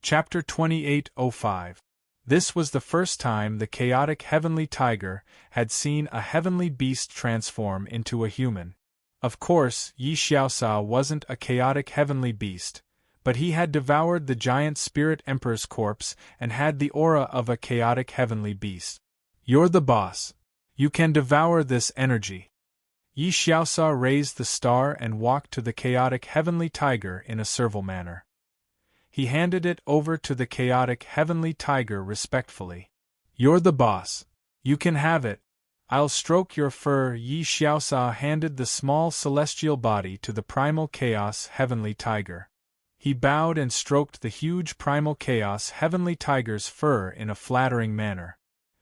Chapter 28:05. This was the first time the chaotic heavenly tiger had seen a heavenly beast transform into a human. Of course, Yi Xiaosa wasn't a chaotic heavenly beast, but he had devoured the giant spirit emperor's corpse and had the aura of a chaotic heavenly beast. You're the boss. You can devour this energy. Yi Xiaosa raised the star and walked to the chaotic heavenly tiger in a servile manner. He handed it over to the chaotic heavenly tiger respectfully. You're the boss. You can have it. I'll stroke your fur. Yi Xiaosa handed the small celestial body to the primal chaos heavenly tiger. He bowed and stroked the huge primal chaos heavenly tiger's fur in a flattering manner.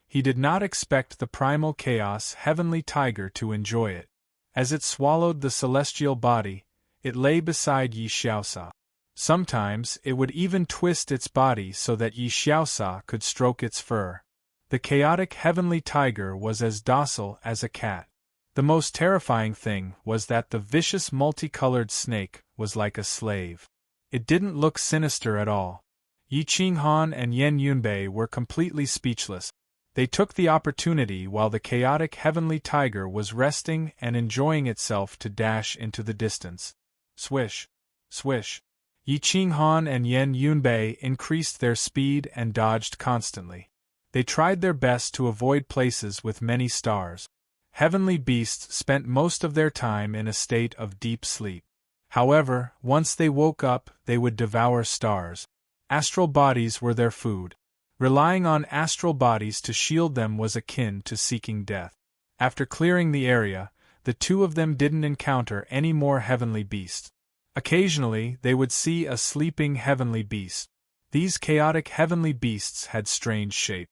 He did not expect the primal chaos heavenly tiger to enjoy it. As it swallowed the celestial body, it lay beside Yi Xiaosa. Sometimes it would even twist its body so that Yi Xiaosa could stroke its fur. The chaotic heavenly tiger was as docile as a cat. The most terrifying thing was that the vicious multicolored snake was like a slave. It didn't look sinister at all. Yi Qinghan and Yan Yunbei were completely speechless. They took the opportunity while the chaotic heavenly tiger was resting and enjoying itself to dash into the distance. Swish! Swish! Yi Qinghan and Yan Yunbei increased their speed and dodged constantly. They tried their best to avoid places with many stars. Heavenly beasts spent most of their time in a state of deep sleep. However, once they woke up, they would devour stars. Astral bodies were their food. Relying on astral bodies to shield them was akin to seeking death. After clearing the area, the two of them didn't encounter any more heavenly beasts. Occasionally, they would see a sleeping heavenly beast. These chaotic heavenly beasts had strange shape.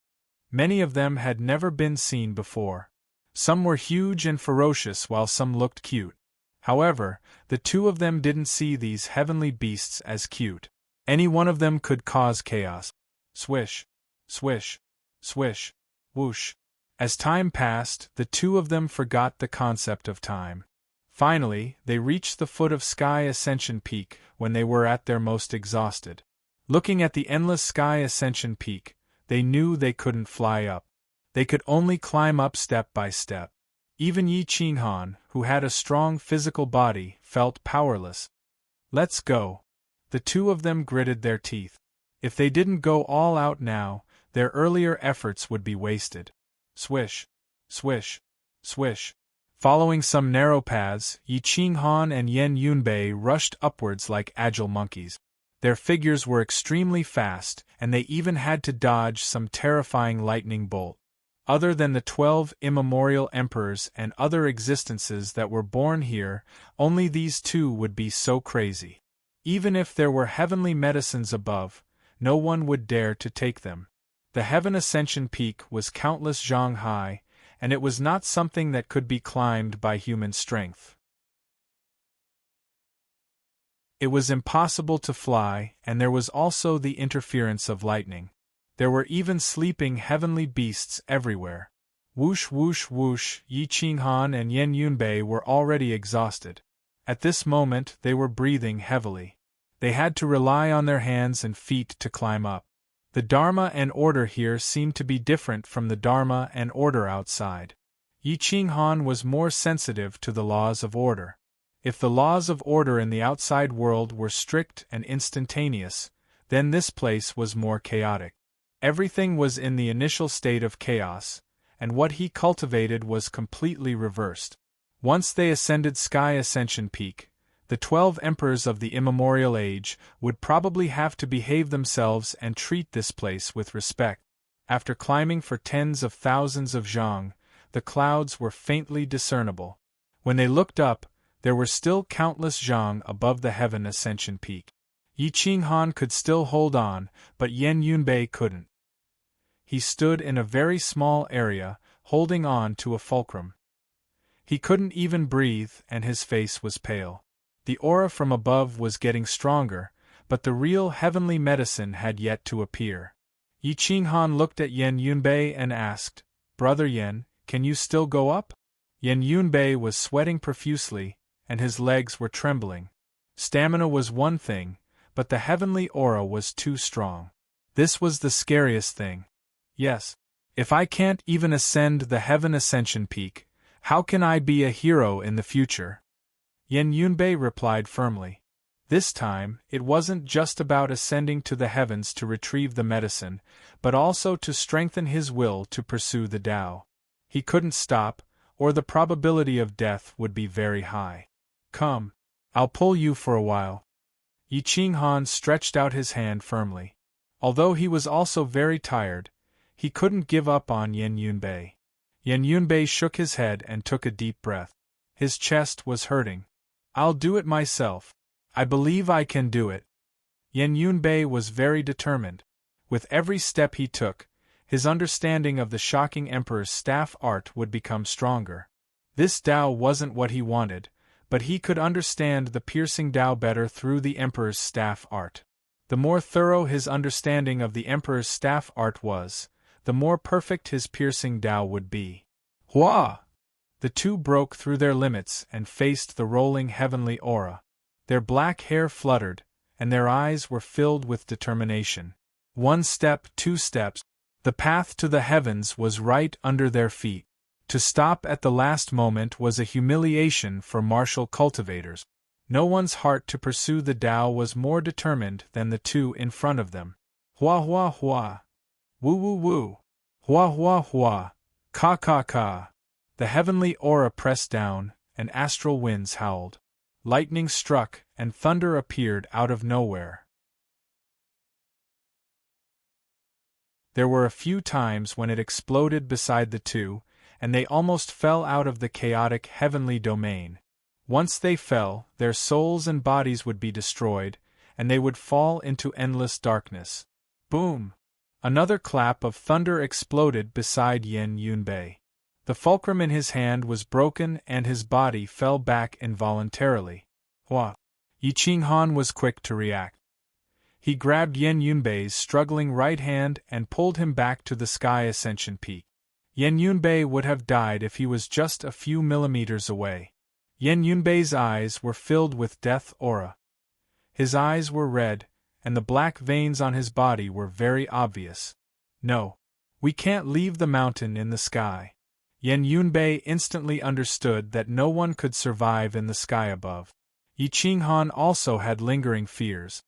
Many of them had never been seen before. Some were huge and ferocious while some looked cute. However, the two of them didn't see these heavenly beasts as cute. Any one of them could cause chaos. Swish! Swish! Swish! Whoosh! As time passed, the two of them forgot the concept of time. Finally, they reached the foot of Sky Ascension Peak when they were at their most exhausted. Looking at the endless Sky Ascension Peak, they knew they couldn't fly up. They could only climb up step by step. Even Yi Qinghan, who had a strong physical body, felt powerless. Let's go. The two of them gritted their teeth. If they didn't go all out now, their earlier efforts would be wasted. Swish! Swish! Swish! Following some narrow paths, Yi Qinghan and Yan Yunbei rushed upwards like agile monkeys. Their figures were extremely fast, and they even had to dodge some terrifying lightning bolt. Other than the 12 immemorial emperors and other existences that were born here, only these two would be so crazy. Even if there were heavenly medicines above, no one would dare to take them. The Heaven Ascension Peak was countless zhang high, and it was not something that could be climbed by human strength. It was impossible to fly, and there was also the interference of lightning. There were even sleeping heavenly beasts everywhere. Whoosh whoosh whoosh, Yi Qinghan and Yan Yunbei were already exhausted. At this moment they were breathing heavily. They had to rely on their hands and feet to climb up. The Dharma and order here seemed to be different from the Dharma and order outside. Yi Qinghan was more sensitive to the laws of order. If the laws of order in the outside world were strict and instantaneous, then this place was more chaotic. Everything was in the initial state of chaos, and what he cultivated was completely reversed. Once they ascended Sky Ascension Peak, the 12 emperors of the immemorial age would probably have to behave themselves and treat this place with respect. After climbing for tens of thousands of zhang, the clouds were faintly discernible. When they looked up, there were still countless zhang above the Heaven Ascension Peak. Yi Qinghan could still hold on, but Yan Yunbei couldn't. He stood in a very small area, holding on to a fulcrum. He couldn't even breathe, and his face was pale. The aura from above was getting stronger, but the real heavenly medicine had yet to appear. Yi Qinghan looked at Yan Yunbei and asked, "Brother Yan, can you still go up?" Yan Yunbei was sweating profusely, and his legs were trembling. Stamina was one thing, but the heavenly aura was too strong. This was the scariest thing. Yes. If I can't even ascend the heaven ascension peak, how can I be a hero in the future? Yen Yunbei replied firmly. This time, it wasn't just about ascending to the heavens to retrieve the medicine, but also to strengthen his will to pursue the Tao. He couldn't stop, or the probability of death would be very high. Come, I'll pull you for a while. Yi Qinghan stretched out his hand firmly. Although he was also very tired, he couldn't give up on Yen Yunbei. Yen Yunbei shook his head and took a deep breath. His chest was hurting. I'll do it myself. I believe I can do it. Yen Yunbei was very determined. With every step he took, his understanding of the shocking emperor's staff art would become stronger. This Tao wasn't what he wanted, but he could understand the piercing Tao better through the emperor's staff art. The more thorough his understanding of the emperor's staff art was, the more perfect his piercing Tao would be. Hua! The two broke through their limits and faced the rolling heavenly aura. Their black hair fluttered, and their eyes were filled with determination. 1 step, 2 steps. The path to the heavens was right under their feet. To stop at the last moment was a humiliation for martial cultivators. No one's heart to pursue the Tao was more determined than the two in front of them. Hua hua hua. Woo woo woo. Hua hua hua. Ka ka ka. The heavenly aura pressed down, and astral winds howled. Lightning struck, and thunder appeared out of nowhere. There were a few times when it exploded beside the two, and they almost fell out of the chaotic heavenly domain. Once they fell, their souls and bodies would be destroyed, and they would fall into endless darkness. Boom! Another clap of thunder exploded beside Yen Yunbei. The fulcrum in his hand was broken and his body fell back involuntarily. Hua! Yi Qinghan was quick to react. He grabbed Yen Yunbei's struggling right hand and pulled him back to the sky ascension peak. Yen Yunbei would have died if he was just a few millimeters away. Yen Yunbei's eyes were filled with death aura. His eyes were red, and the black veins on his body were very obvious. No. We can't leave the mountain in the sky. Yen Yunbei instantly understood that no one could survive in the sky above. Yi Qinghan also had lingering fears.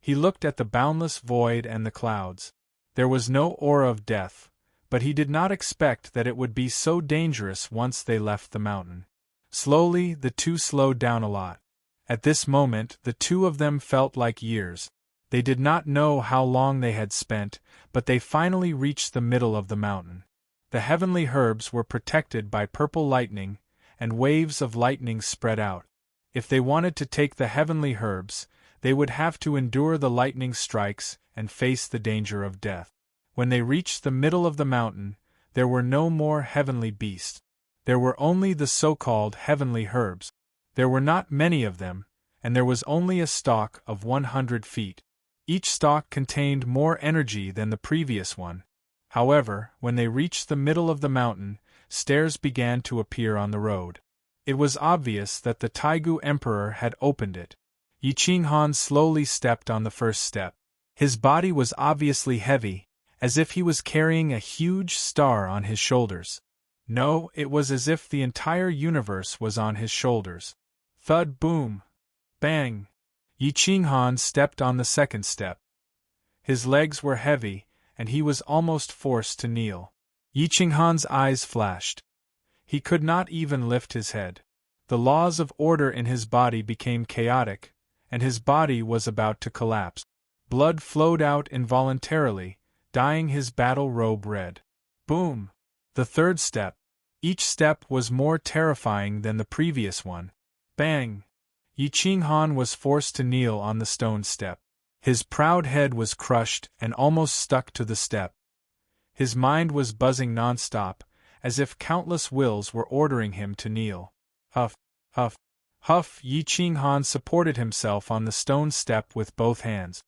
He looked at the boundless void and the clouds. There was no aura of death, but he did not expect that it would be so dangerous once they left the mountain. Slowly, the two slowed down a lot. At this moment, the two of them felt like years. They did not know how long they had spent, but they finally reached the middle of the mountain. The heavenly herbs were protected by purple lightning, and waves of lightning spread out. If they wanted to take the heavenly herbs, they would have to endure the lightning strikes and face the danger of death. When they reached the middle of the mountain, there were no more heavenly beasts. There were only the so-called heavenly herbs. There were not many of them, and there was only a stalk of 100 feet. Each stalk contained more energy than the previous one. However, when they reached the middle of the mountain, stairs began to appear on the road. It was obvious that the Taigu Emperor had opened it. Yi Qinghan slowly stepped on the first step. His body was obviously heavy, as if he was carrying a huge star on his shoulders. No, it was as if the entire universe was on his shoulders. Thud, boom! Bang! Yi Qinghan stepped on the second step. His legs were heavy, and he was almost forced to kneel. Yi Qinghan's eyes flashed. He could not even lift his head. The laws of order in his body became chaotic, and his body was about to collapse. Blood flowed out involuntarily, dyeing his battle robe red. Boom! The third step. Each step was more terrifying than the previous one. Bang! Yi Qinghan was forced to kneel on the stone step. His proud head was crushed and almost stuck to the step. His mind was buzzing nonstop, as if countless wills were ordering him to kneel. Huff, huff, huff! Yi Qinghan supported himself on the stone step with both hands.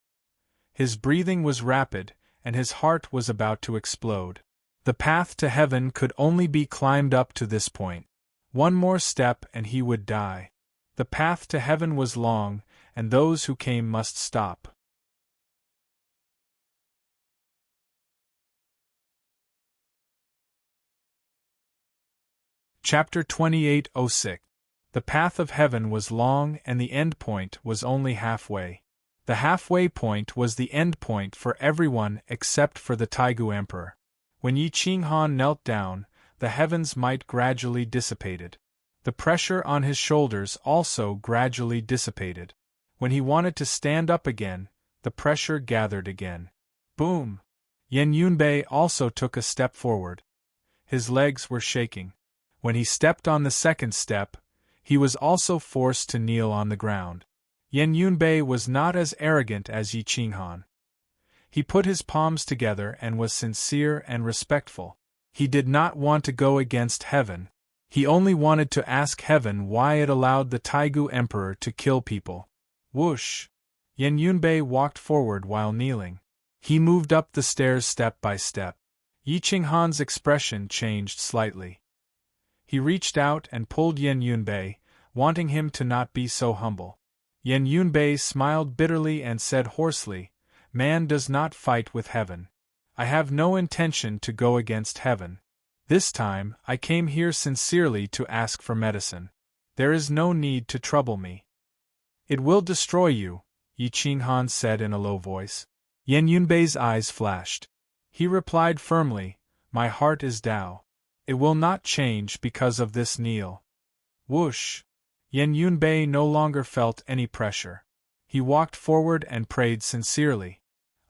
His breathing was rapid, and his heart was about to explode. The path to heaven could only be climbed up to this point. One more step and he would die. The path to heaven was long, and those who came must stop. Chapter 28:06. The path of heaven was long and the end point was only halfway. The halfway point was the end point for everyone except for the Taigu Emperor. When Yi Qinghan knelt down, the heaven's might gradually dissipated. The pressure on his shoulders also gradually dissipated. When he wanted to stand up again, the pressure gathered again. Boom! Yan Yunbei also took a step forward. His legs were shaking. When he stepped on the second step, he was also forced to kneel on the ground. Yan Yunbei was not as arrogant as Yi Qinghan. He put his palms together and was sincere and respectful. He did not want to go against heaven. He only wanted to ask heaven why it allowed the Taigu Emperor to kill people. Whoosh! Yan Yunbei walked forward while kneeling. He moved up the stairs step by step. Yi Qinghan's expression changed slightly. He reached out and pulled Yan Yunbei, wanting him to not be so humble. Yan Yunbei smiled bitterly and said hoarsely, "Man does not fight with heaven. I have no intention to go against heaven. This time, I came here sincerely to ask for medicine. There is no need to trouble me." "It will destroy you," Yi Qinghan said in a low voice. Yan Yunbei's eyes flashed. He replied firmly, "My heart is Tao. It will not change because of this kneel." Whoosh! Yan Yunbei no longer felt any pressure. He walked forward and prayed sincerely.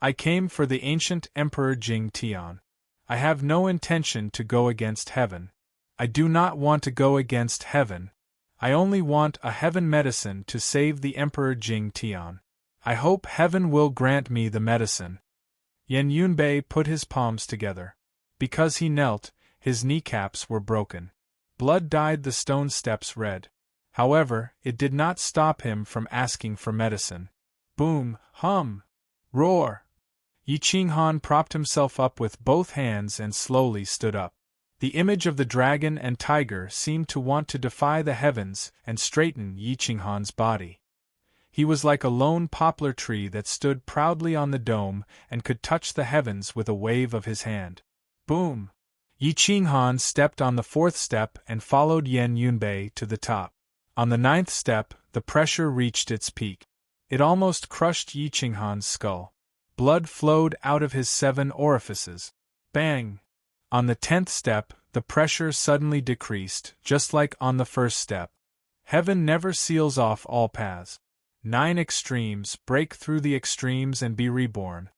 "I came for the ancient Emperor Jing Tian. I have no intention to go against heaven. I do not want to go against heaven. I only want a heaven medicine to save the Emperor Jing Tian. I hope heaven will grant me the medicine." Yan Yunbei put his palms together. Because he knelt, his kneecaps were broken. Blood dyed the stone steps red. However, it did not stop him from asking for medicine. Boom, hum, roar! Yi Qinghan propped himself up with both hands and slowly stood up. The image of the dragon and tiger seemed to want to defy the heavens and straighten Yi Qinghan's body. He was like a lone poplar tree that stood proudly on the dome and could touch the heavens with a wave of his hand. Boom! Yi Qinghan stepped on the fourth step and followed Yan Yunbei to the top. On the ninth step, the pressure reached its peak. It almost crushed Yi Qinghan's skull. Blood flowed out of his 7 orifices. Bang! On the 10th step, the pressure suddenly decreased, just like on the first step. Heaven never seals off all paths. 9 extremes break through the extremes and be reborn.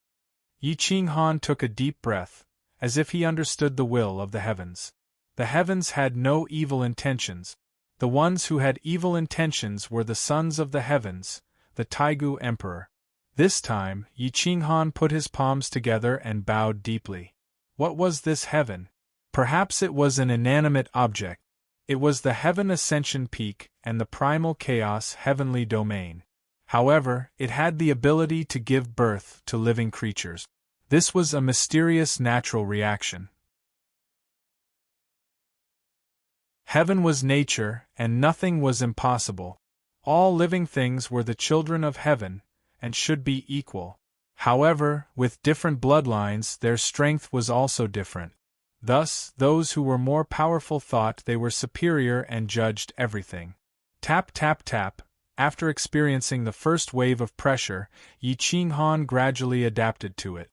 Yi Qinghan took a deep breath, as if he understood the will of the heavens. The heavens had no evil intentions. The ones who had evil intentions were the sons of the heavens, the Taigu Emperor. This time, Yi Qinghan put his palms together and bowed deeply. What was this heaven? Perhaps it was an inanimate object. It was the Heaven Ascension Peak and the Primal Chaos Heavenly Domain. However, it had the ability to give birth to living creatures. This was a mysterious natural reaction. Heaven was nature, and nothing was impossible. All living things were the children of heaven, and should be equal. However, with different bloodlines, their strength was also different. Thus, those who were more powerful thought they were superior and judged everything. Tap tap tap. After experiencing the first wave of pressure, Yi Qinghan gradually adapted to it.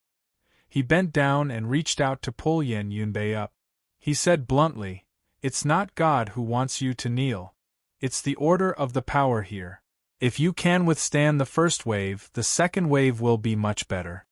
He bent down and reached out to pull Yan Yunbei up. He said bluntly, "It's not God who wants you to kneel. It's the order of the power here. If you can withstand the first wave, the second wave will be much better."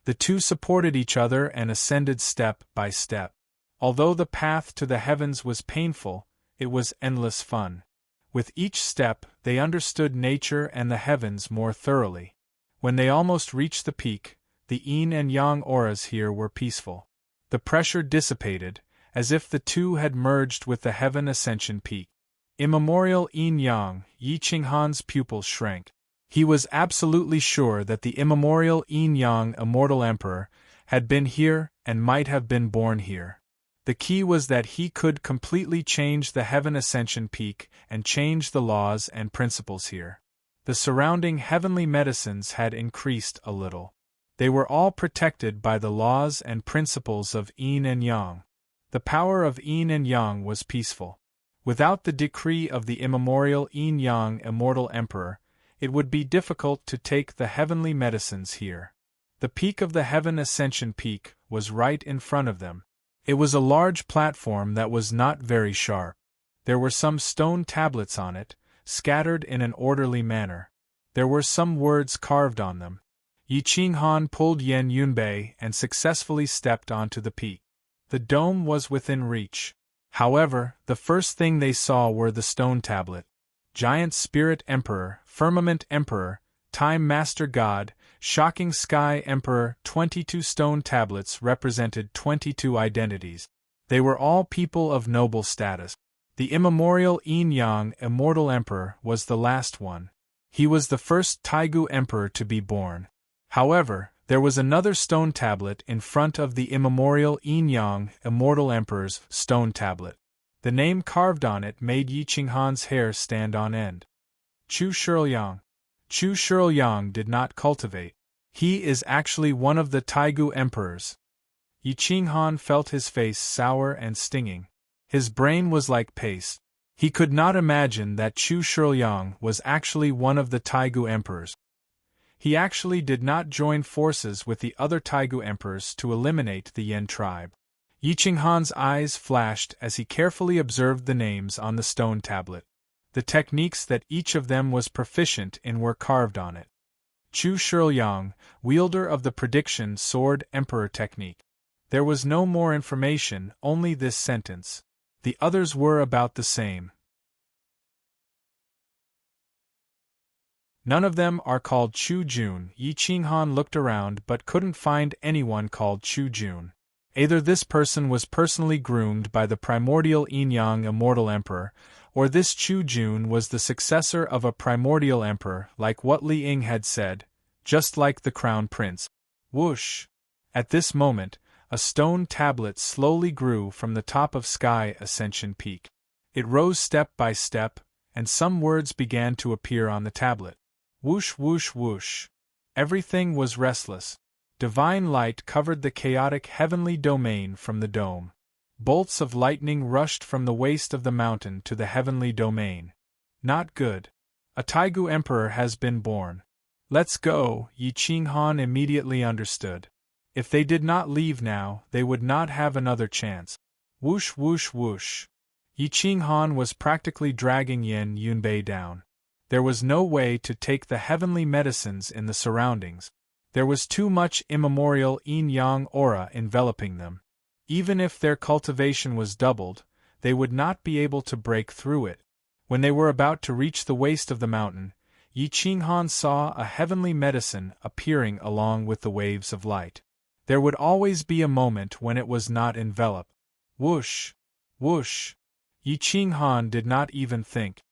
The two supported each other and ascended step by step. Although the path to the heavens was painful, it was endless fun. With each step, they understood nature and the heavens more thoroughly. When they almost reached the peak, the yin and yang auras here were peaceful. The pressure dissipated, as if the two had merged with the Heaven Ascension Peak. Immemorial yin-yang, Yi Qinghan's pupils shrank. He was absolutely sure that the immemorial yin-yang immortal emperor had been here and might have been born here. The key was that he could completely change the Heaven Ascension Peak and change the laws and principles here. The surrounding heavenly medicines had increased a little. They were all protected by the laws and principles of yin and yang. The power of yin and yang was peaceful. Without the decree of the immemorial yin-yang immortal emperor, it would be difficult to take the heavenly medicines here. The peak of the Heaven Ascension Peak was right in front of them. It was a large platform that was not very sharp. There were some stone tablets on it, scattered in an orderly manner. There were some words carved on them. Yi Qinghan pulled Yan Yunbei and successfully stepped onto the peak. The dome was within reach. However, the first thing they saw were the stone tablet. Giant Spirit Emperor, Firmament Emperor, Time Master God, Shocking Sky Emperor. 22 stone tablets represented 22 identities. They were all people of noble status. The immemorial yin-yang immortal emperor was the last one. He was the first Taigu emperor to be born. However, there was another stone tablet in front of the immemorial yin-yang immortal emperor's stone tablet. The name carved on it made Yi Qinghan's hair stand on end. Chu Shiluang. Chu Shiluang did not cultivate. He is actually one of the Taigu emperors. Yi Qinghan felt his face sour and stinging. His brain was like paste. He could not imagine that Chu Shiluang was actually one of the Taigu emperors. He actually did not join forces with the other Taigu emperors to eliminate the Yen tribe. Yi Qinghan's eyes flashed as he carefully observed the names on the stone tablet. The techniques that each of them was proficient in were carved on it. Chu Shiluang, wielder of the prediction sword emperor technique. There was no more information, only this sentence. The others were about the same. None of them are called Chu Jun. Yi Qinghan looked around but couldn't find anyone called Chu Jun. Either this person was personally groomed by the primordial yin-yang immortal emperor, or this Chu Jun was the successor of a primordial emperor, like what Li Ying had said, just like the crown prince. Whoosh! At this moment, a stone tablet slowly grew from the top of Sky Ascension Peak. It rose step by step, and some words began to appear on the tablet. Whoosh whoosh whoosh. Everything was restless. Divine light covered the chaotic heavenly domain from the dome. Bolts of lightning rushed from the waist of the mountain to the heavenly domain. Not good. A Taigu emperor has been born. Let's go, Yi Qinghan immediately understood. If they did not leave now, they would not have another chance. Whoosh whoosh whoosh. Yi Qinghan was practically dragging Yan Yunbei down. There was no way to take the heavenly medicines in the surroundings. There was too much immemorial yin-yang aura enveloping them. Even if their cultivation was doubled, they would not be able to break through it. When they were about to reach the waist of the mountain, Yi Qinghan saw a heavenly medicine appearing along with the waves of light. There would always be a moment when it was not enveloped. Whoosh! Whoosh! Yi Qinghan did not even think.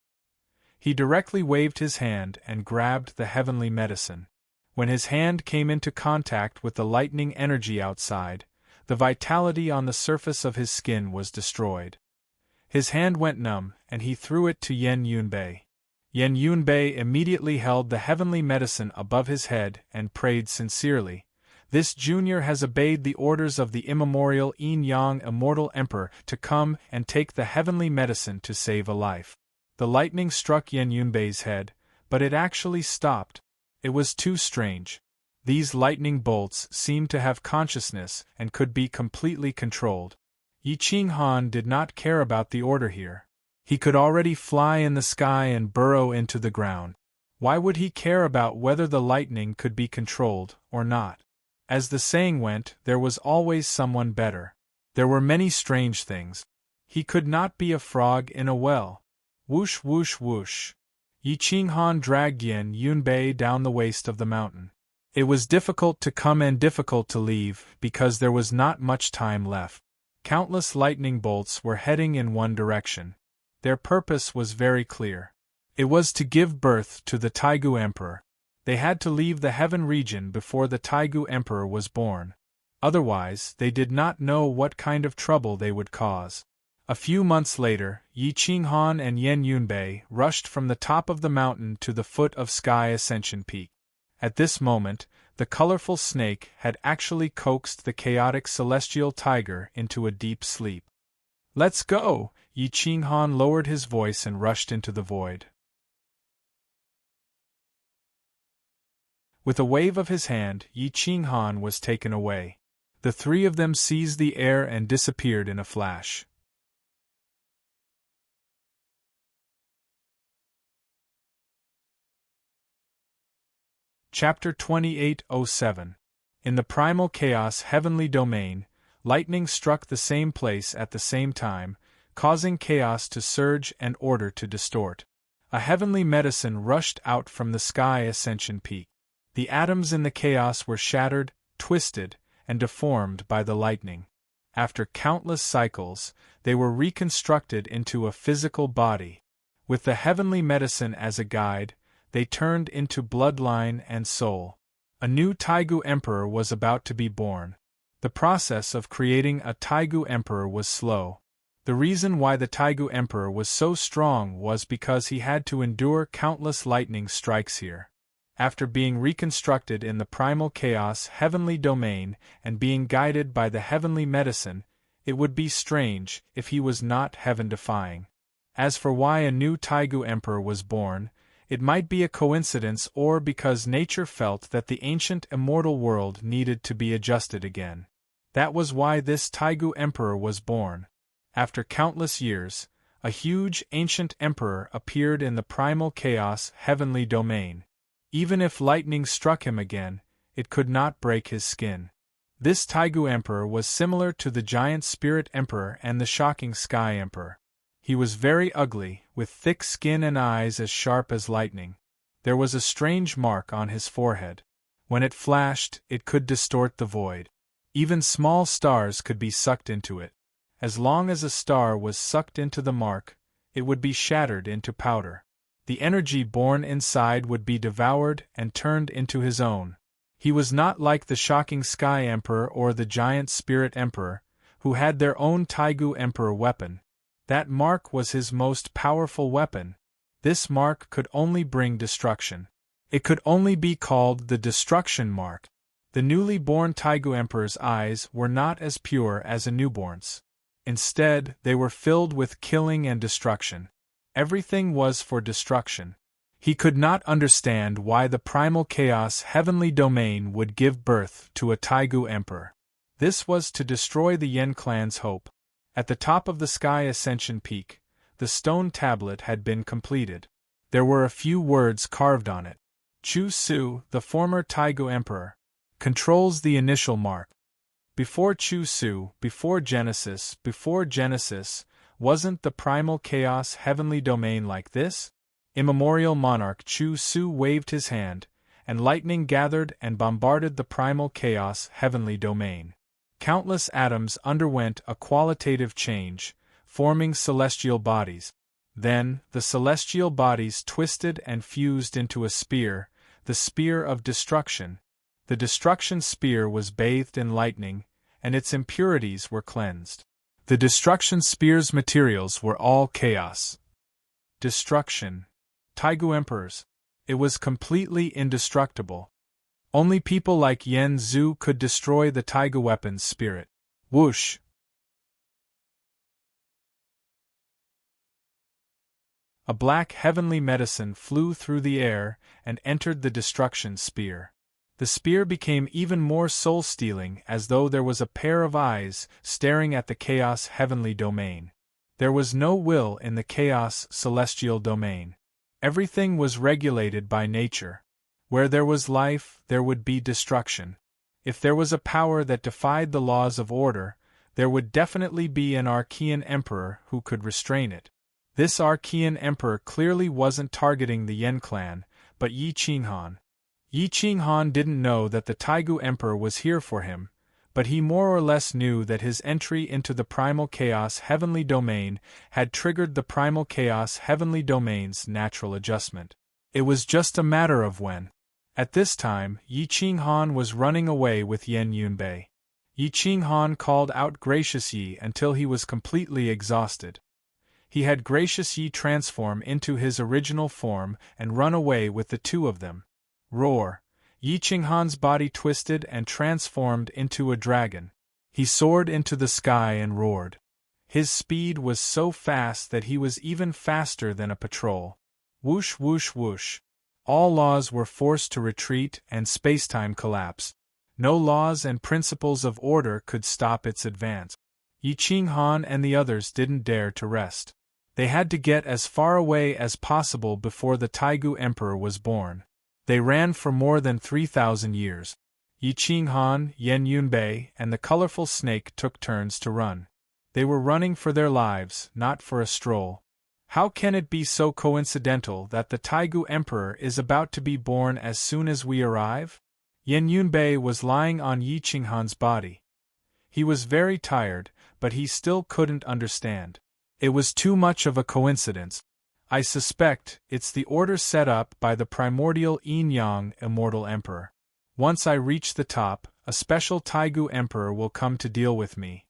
He directly waved his hand and grabbed the heavenly medicine. When his hand came into contact with the lightning energy outside, the vitality on the surface of his skin was destroyed. His hand went numb, and he threw it to Yan Yunbei. Yan Yunbei immediately held the heavenly medicine above his head and prayed sincerely. This junior has obeyed the orders of the immemorial yin-yang immortal emperor to come and take the heavenly medicine to save a life. The lightning struck Yan Yunbei's head, but it actually stopped. It was too strange. These lightning bolts seemed to have consciousness and could be completely controlled. Yi Qinghan did not care about the order here. He could already fly in the sky and burrow into the ground. Why would he care about whether the lightning could be controlled or not? As the saying went, there was always someone better. There were many strange things. He could not be a frog in a well. Whoosh whoosh whoosh. Yi Qinghan dragged Yan Yunbei down the waist of the mountain. It was difficult to come and difficult to leave because there was not much time left. Countless lightning bolts were heading in one direction. Their purpose was very clear. It was to give birth to the Taigu Emperor. They had to leave the heaven region before the Taigu Emperor was born. Otherwise, they did not know what kind of trouble they would cause. A few months later, Yi Qinghan and Yen Yunbei rushed from the top of the mountain to the foot of Sky Ascension Peak. At this moment, the colorful snake had actually coaxed the chaotic celestial tiger into a deep sleep. "Let's go!" Yi Qinghan lowered his voice and rushed into the void. With a wave of his hand, Yi Qinghan was taken away. The three of them seized the air and disappeared in a flash. Chapter 2807. In the primal chaos heavenly domain, lightning struck the same place at the same time, causing chaos to surge and order to distort. A heavenly medicine rushed out from the Sky Ascension Peak. The atoms in the chaos were shattered, twisted, and deformed by the lightning. After countless cycles, they were reconstructed into a physical body. With the heavenly medicine as a guide, they turned into bloodline and soul. A new Taigu Emperor was about to be born. The process of creating a Taigu Emperor was slow. The reason why the Taigu Emperor was so strong was because he had to endure countless lightning strikes here. After being reconstructed in the primal chaos heavenly domain and being guided by the heavenly medicine, it would be strange if he was not heaven-defying. As for why a new Taigu Emperor was born, it might be a coincidence or because nature felt that the ancient immortal world needed to be adjusted again. That was why this Taigu Emperor was born. After countless years, a huge ancient emperor appeared in the primal chaos heavenly domain. Even if lightning struck him again, it could not break his skin. This Taigu Emperor was similar to the giant Spirit Emperor and the shocking Sky Emperor. He was very ugly, with thick skin and eyes as sharp as lightning. There was a strange mark on his forehead. When it flashed, it could distort the void. Even small stars could be sucked into it. As long as a star was sucked into the mark, it would be shattered into powder. The energy born inside would be devoured and turned into his own. He was not like the shocking Sky Emperor or the giant Spirit Emperor, who had their own Taigu Emperor weapon. That mark was his most powerful weapon. This mark could only bring destruction. It could only be called the Destruction Mark. The newly born Taigu Emperor's eyes were not as pure as a newborn's. Instead, they were filled with killing and destruction. Everything was for destruction. He could not understand why the primal chaos heavenly domain would give birth to a Taigu Emperor. This was to destroy the Yen clan's hope. At the top of the Sky Ascension Peak, the stone tablet had been completed. There were a few words carved on it. Chu Su, the former Taigu Emperor, controls the initial mark. Before Chu Su, before Genesis, wasn't the primal chaos heavenly domain like this? Immemorial monarch Chu Su waved his hand, and lightning gathered and bombarded the primal chaos heavenly domain. Countless atoms underwent a qualitative change, forming celestial bodies. Then, the celestial bodies twisted and fused into a spear, the spear of destruction. The destruction spear was bathed in lightning, and its impurities were cleansed. The destruction spear's materials were all chaos. Destruction. Taigu Emperors. It was completely indestructible. Only people like Yen Zhu could destroy the Taigu weapon's spirit. Whoosh! A black heavenly medicine flew through the air and entered the destruction spear. The spear became even more soul-stealing, as though there was a pair of eyes staring at the chaos heavenly domain. There was no will in the chaos celestial domain. Everything was regulated by nature. Where there was life, there would be destruction. If there was a power that defied the laws of order, there would definitely be an Archean emperor who could restrain it. This Archean emperor clearly wasn't targeting the Yen clan, but Yi Qinghan. Yi Qinghan didn't know that the Taigu Emperor was here for him, but he more or less knew that his entry into the Primal Chaos Heavenly Domain had triggered the Primal Chaos Heavenly Domain's natural adjustment. It was just a matter of when. At this time, Yi Qinghan was running away with Yen Yunbei. Yi Qinghan called out Gracious Yi until he was completely exhausted. He had Gracious Yi transform into his original form and run away with the two of them. Roar! Yi Qinghan's body twisted and transformed into a dragon. He soared into the sky and roared. His speed was so fast that he was even faster than a patrol. Whoosh whoosh whoosh. All laws were forced to retreat and spacetime collapsed. No laws and principles of order could stop its advance. Yi Qinghan and the others didn't dare to rest. They had to get as far away as possible before the Taigu Emperor was born. They ran for more than 3,000 years. Yi Qinghan, Yan Yunbei, and the colorful snake took turns to run. They were running for their lives, not for a stroll. How can it be so coincidental that the Taigu Emperor is about to be born as soon as we arrive? Yan Yunbei was lying on Yi Qinghan's body. He was very tired, but he still couldn't understand. It was too much of a coincidence. I suspect it's the order set up by the primordial yin-yang immortal emperor. Once I reach the top, a special Taigu emperor will come to deal with me.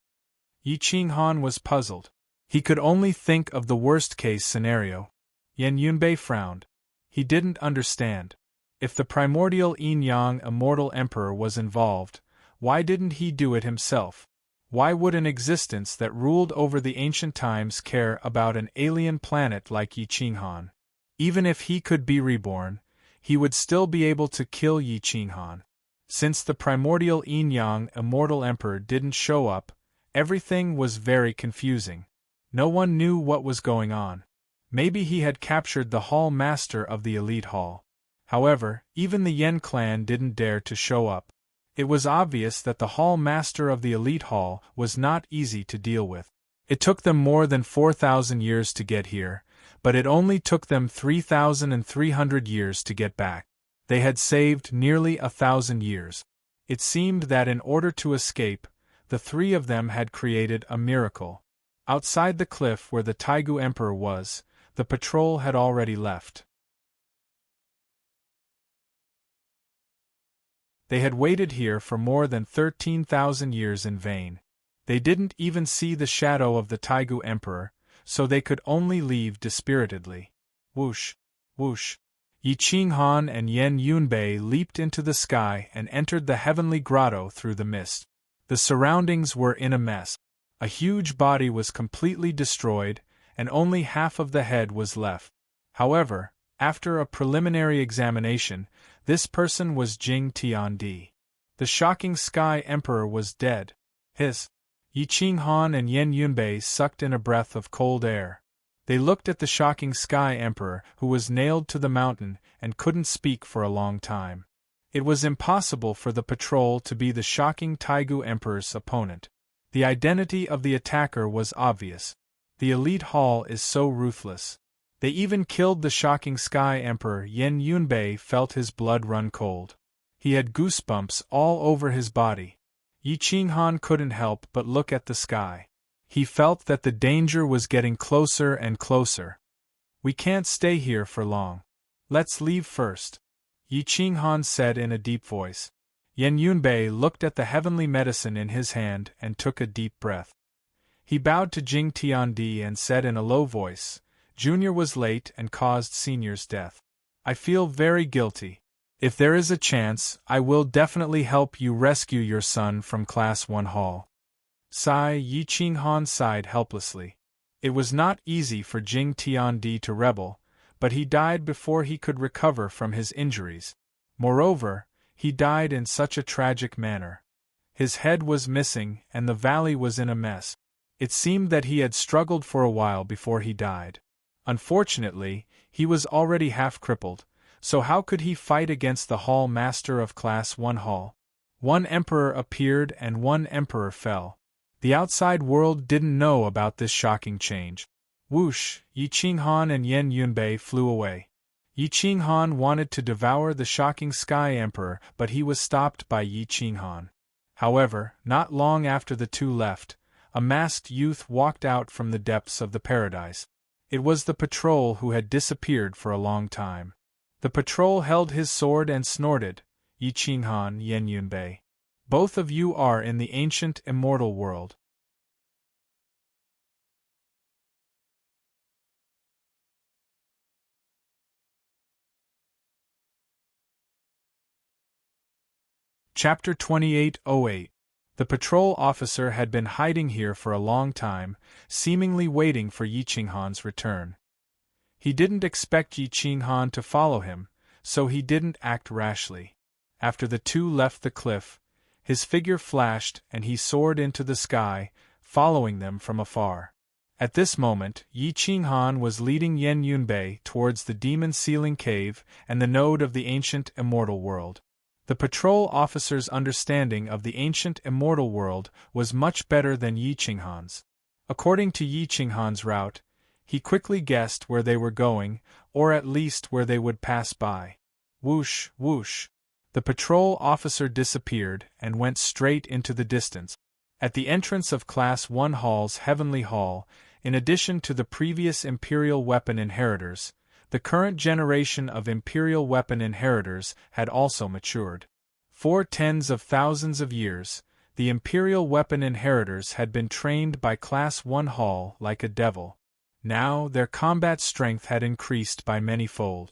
Yi Qinghan was puzzled. He could only think of the worst-case scenario. Yan Yunbei frowned. He didn't understand. If the primordial yin-yang immortal emperor was involved, why didn't he do it himself? Why would an existence that ruled over the ancient times care about an alien planet like Yi Qinghan? Even if he could be reborn, he would still be able to kill Yi Qinghan. Since the primordial yin-yang immortal emperor didn't show up, everything was very confusing. No one knew what was going on. Maybe he had captured the Hall Master of the Elite Hall. However, even the Yen clan didn't dare to show up. It was obvious that the Hall Master of the Elite Hall was not easy to deal with. It took them more than 4,000 years to get here, but it only took them 3,300 years to get back. They had saved nearly 1,000 years. It seemed that in order to escape, the three of them had created a miracle. Outside the cliff where the Taigu Emperor was, the patrol had already left. They had waited here for more than 13,000 years in vain. They didn't even see the shadow of the Taigu Emperor, so they could only leave dispiritedly. Whoosh! Whoosh! Yi Qinghan and Yan Yunbei leaped into the sky and entered the heavenly grotto through the mist. The surroundings were in a mess. A huge body was completely destroyed, and only half of the head was left. However, after a preliminary examination, this person was Jing Tiandi. The shocking Sky Emperor was dead. Hiss! Yi Qinghan and Yan Yunbei sucked in a breath of cold air. They looked at the shocking Sky Emperor, who was nailed to the mountain and couldn't speak for a long time. It was impossible for the patrol to be the shocking Taigu Emperor's opponent. The identity of the attacker was obvious. The Elite Hall is so ruthless. They even killed the shocking Sky Emperor. Yan Yunbei felt his blood run cold. He had goosebumps all over his body. Yi Qinghan couldn't help but look at the sky. He felt that the danger was getting closer and closer. We can't stay here for long. Let's leave first, Yi Qinghan said in a deep voice. Yan Yunbei looked at the heavenly medicine in his hand and took a deep breath. He bowed to Jing Tiandi and said in a low voice, Junior was late and caused Senior's death. I feel very guilty. If there is a chance, I will definitely help you rescue your son from Class 1 Hall. Sigh. Yi Qinghan sighed helplessly. It was not easy for Jing Tiandi to rebel, but he died before he could recover from his injuries. Moreover, he died in such a tragic manner. His head was missing and the valley was in a mess. It seemed that he had struggled for a while before he died. Unfortunately, he was already half crippled, so how could he fight against the Hall Master of Class 1 Hall? One emperor appeared and one emperor fell. The outside world didn't know about this shocking change. Whoosh! Yi Qinghan and Yan Yunbei flew away. Yi Qinghan wanted to devour the shocking Sky Emperor, but he was stopped by Yi Qinghan. However, not long after the two left, a masked youth walked out from the depths of the paradise. It was the patrol who had disappeared for a long time. The patrol held his sword and snorted, Yi Qinghan, Yan Yunbei. Both of you are in the ancient immortal world. Chapter 2808. The patrol officer had been hiding here for a long time, seemingly waiting for Yi Qinghan's return. He didn't expect Yi Qinghan to follow him, so he didn't act rashly. After the two left the cliff, his figure flashed and he soared into the sky, following them from afar. At this moment, Yi Qinghan was leading Yan Yunbei towards the demon ceiling cave and the node of the ancient immortal world. The patrol officer's understanding of the ancient immortal world was much better than Yi Qinghan's. According to Yi Qinghan's route, he quickly guessed where they were going, or at least where they would pass by. Whoosh, whoosh. The patrol officer disappeared and went straight into the distance. At the entrance of Class 1 Hall's Heavenly Hall, in addition to the previous Imperial weapon inheritors, the current generation of Imperial weapon inheritors had also matured. For tens of thousands of years, the Imperial weapon inheritors had been trained by Class 1 Hall like a devil. Now their combat strength had increased by many-fold.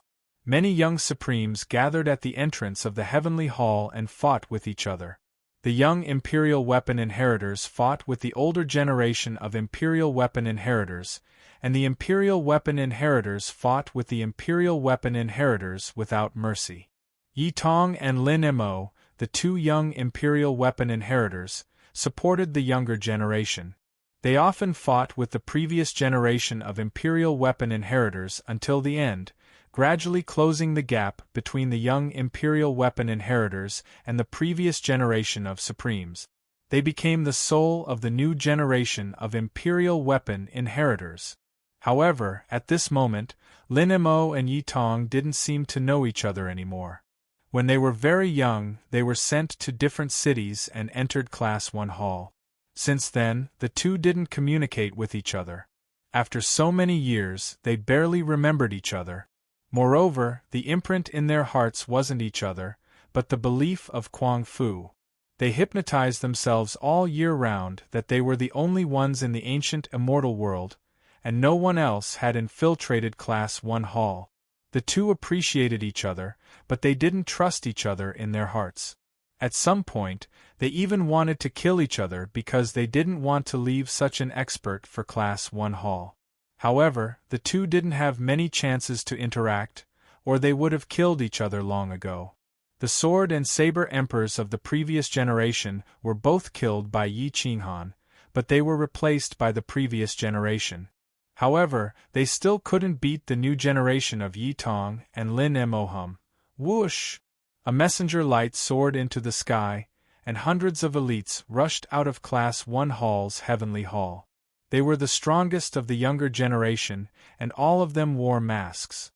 Many young Supremes gathered at the entrance of the Heavenly Hall and fought with each other. The young Imperial weapon inheritors fought with the older generation of Imperial weapon inheritors, and the Imperial weapon inheritors fought with the Imperial weapon inheritors without mercy. Yi Tong and Lin Mo, the two young Imperial weapon inheritors, supported the younger generation. They often fought with the previous generation of Imperial weapon inheritors until the end, gradually closing the gap between the young Imperial weapon inheritors and the previous generation of Supremes. They became the soul of the new generation of Imperial weapon inheritors. However, at this moment, Lin Mo and Yi Tong didn't seem to know each other anymore. When they were very young, they were sent to different cities and entered Class 1 Hall. Since then, the two didn't communicate with each other. After so many years, they barely remembered each other. Moreover, the imprint in their hearts wasn't each other, but the belief of Kuang Fu. They hypnotized themselves all year round that they were the only ones in the ancient immortal world, and no one else had infiltrated Class 1 Hall. The two appreciated each other, but they didn't trust each other in their hearts. At some point, they even wanted to kill each other because they didn't want to leave such an expert for Class 1 Hall. However, the two didn't have many chances to interact, or they would have killed each other long ago. The Sword and Saber Emperors of the previous generation were both killed by Yi Qinghan, but they were replaced by the previous generation. However, they still couldn't beat the new generation of Yi Tong and Lin Mo. Whoosh! A messenger light soared into the sky, and hundreds of elites rushed out of Class 1 Hall's Heavenly Hall. They were the strongest of the younger generation, and all of them wore masks.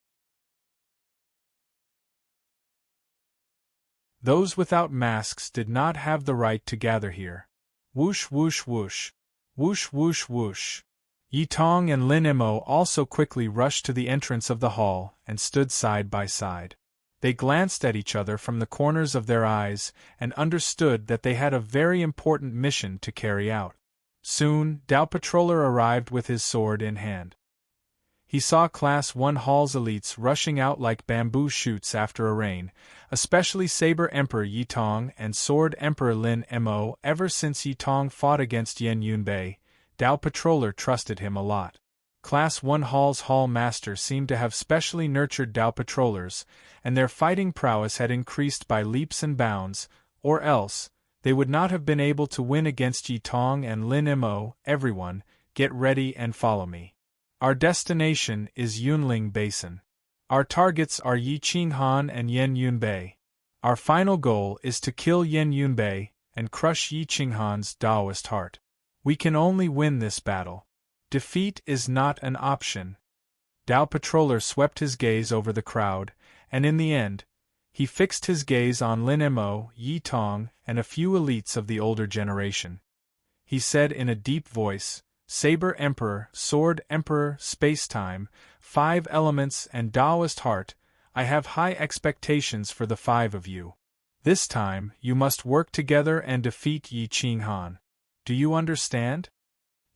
Those without masks did not have the right to gather here. Whoosh whoosh whoosh. Whoosh whoosh whoosh. Yi Tong and Lin Mo also quickly rushed to the entrance of the hall and stood side by side. They glanced at each other from the corners of their eyes and understood that they had a very important mission to carry out. Soon, Dao Patroller arrived with his sword in hand. He saw Class 1 Hall's elites rushing out like bamboo shoots after a rain, especially Saber Emperor Yi Tong and Sword Emperor Lin Mo. Ever since Yi Tong fought against Yan Yunbei, Dao Patroller trusted him a lot. Class 1 Hall's Hall Master seemed to have specially nurtured Dao Patrollers, and their fighting prowess had increased by leaps and bounds, or else, they would not have been able to win against Yi Tong and Lin Mo. Everyone, get ready and follow me. Our destination is Yunling Basin. Our targets are Yi Qinghan and Yan Yunbei. Our final goal is to kill Yan Yunbei and crush Yi Qinghan's Taoist heart. We can only win this battle. Defeat is not an option. Dao Patroller swept his gaze over the crowd, and in the end, he fixed his gaze on Lin Mo, Yi Tong, and a few elites of the older generation. He said in a deep voice, Saber Emperor, Sword Emperor, Space-Time, 5 Elements and Taoist Heart, I have high expectations for the 5 of you. This time, you must work together and defeat Yi Qinghan. Do you understand?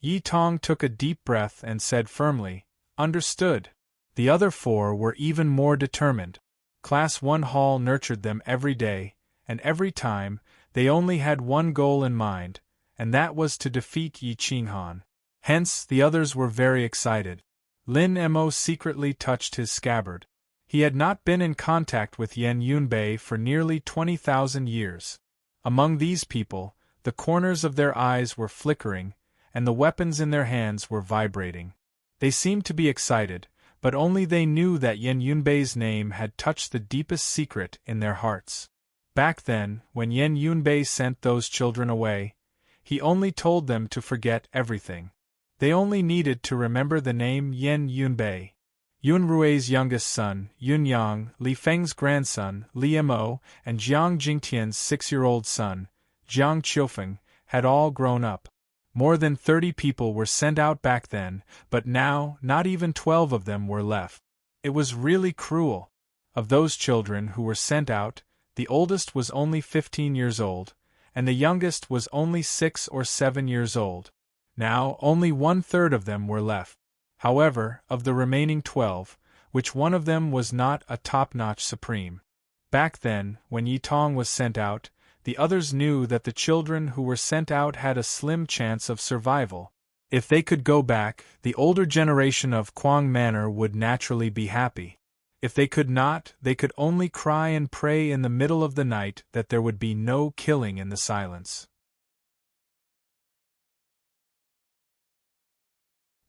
Yi Tong took a deep breath and said firmly, "Understood." The other four were even more determined. Class 1 Hall nurtured them every day, and every time, they only had one goal in mind, and that was to defeat Yi Qinghan. Hence, the others were very excited. Lin Mo secretly touched his scabbard. He had not been in contact with Yan Yunbei for nearly 20,000 years. Among these people, the corners of their eyes were flickering, and the weapons in their hands were vibrating. They seemed to be excited, but only they knew that Yan Yunbei's name had touched the deepest secret in their hearts. Back then, when Yan Yunbei sent those children away, he only told them to forget everything. They only needed to remember the name Yan Yunbei. Yun Rui's youngest son, Yun Yang, Li Feng's grandson, Li Mo, and Jiang Jingtian's 6-year-old son, Jiang Qiufeng, had all grown up. More than 30 people were sent out back then, but now not even 12 of them were left. It was really cruel. Of those children who were sent out, the oldest was only 15 years old, and the youngest was only 6 or 7 years old. Now only 1/3 of them were left. However, of the remaining 12, which one of them was not a top-notch supreme? Back then, when Yi Tong was sent out, the others knew that the children who were sent out had a slim chance of survival. If they could go back, the older generation of Quang Manor would naturally be happy. If they could not, they could only cry and pray in the middle of the night that there would be no killing in the silence.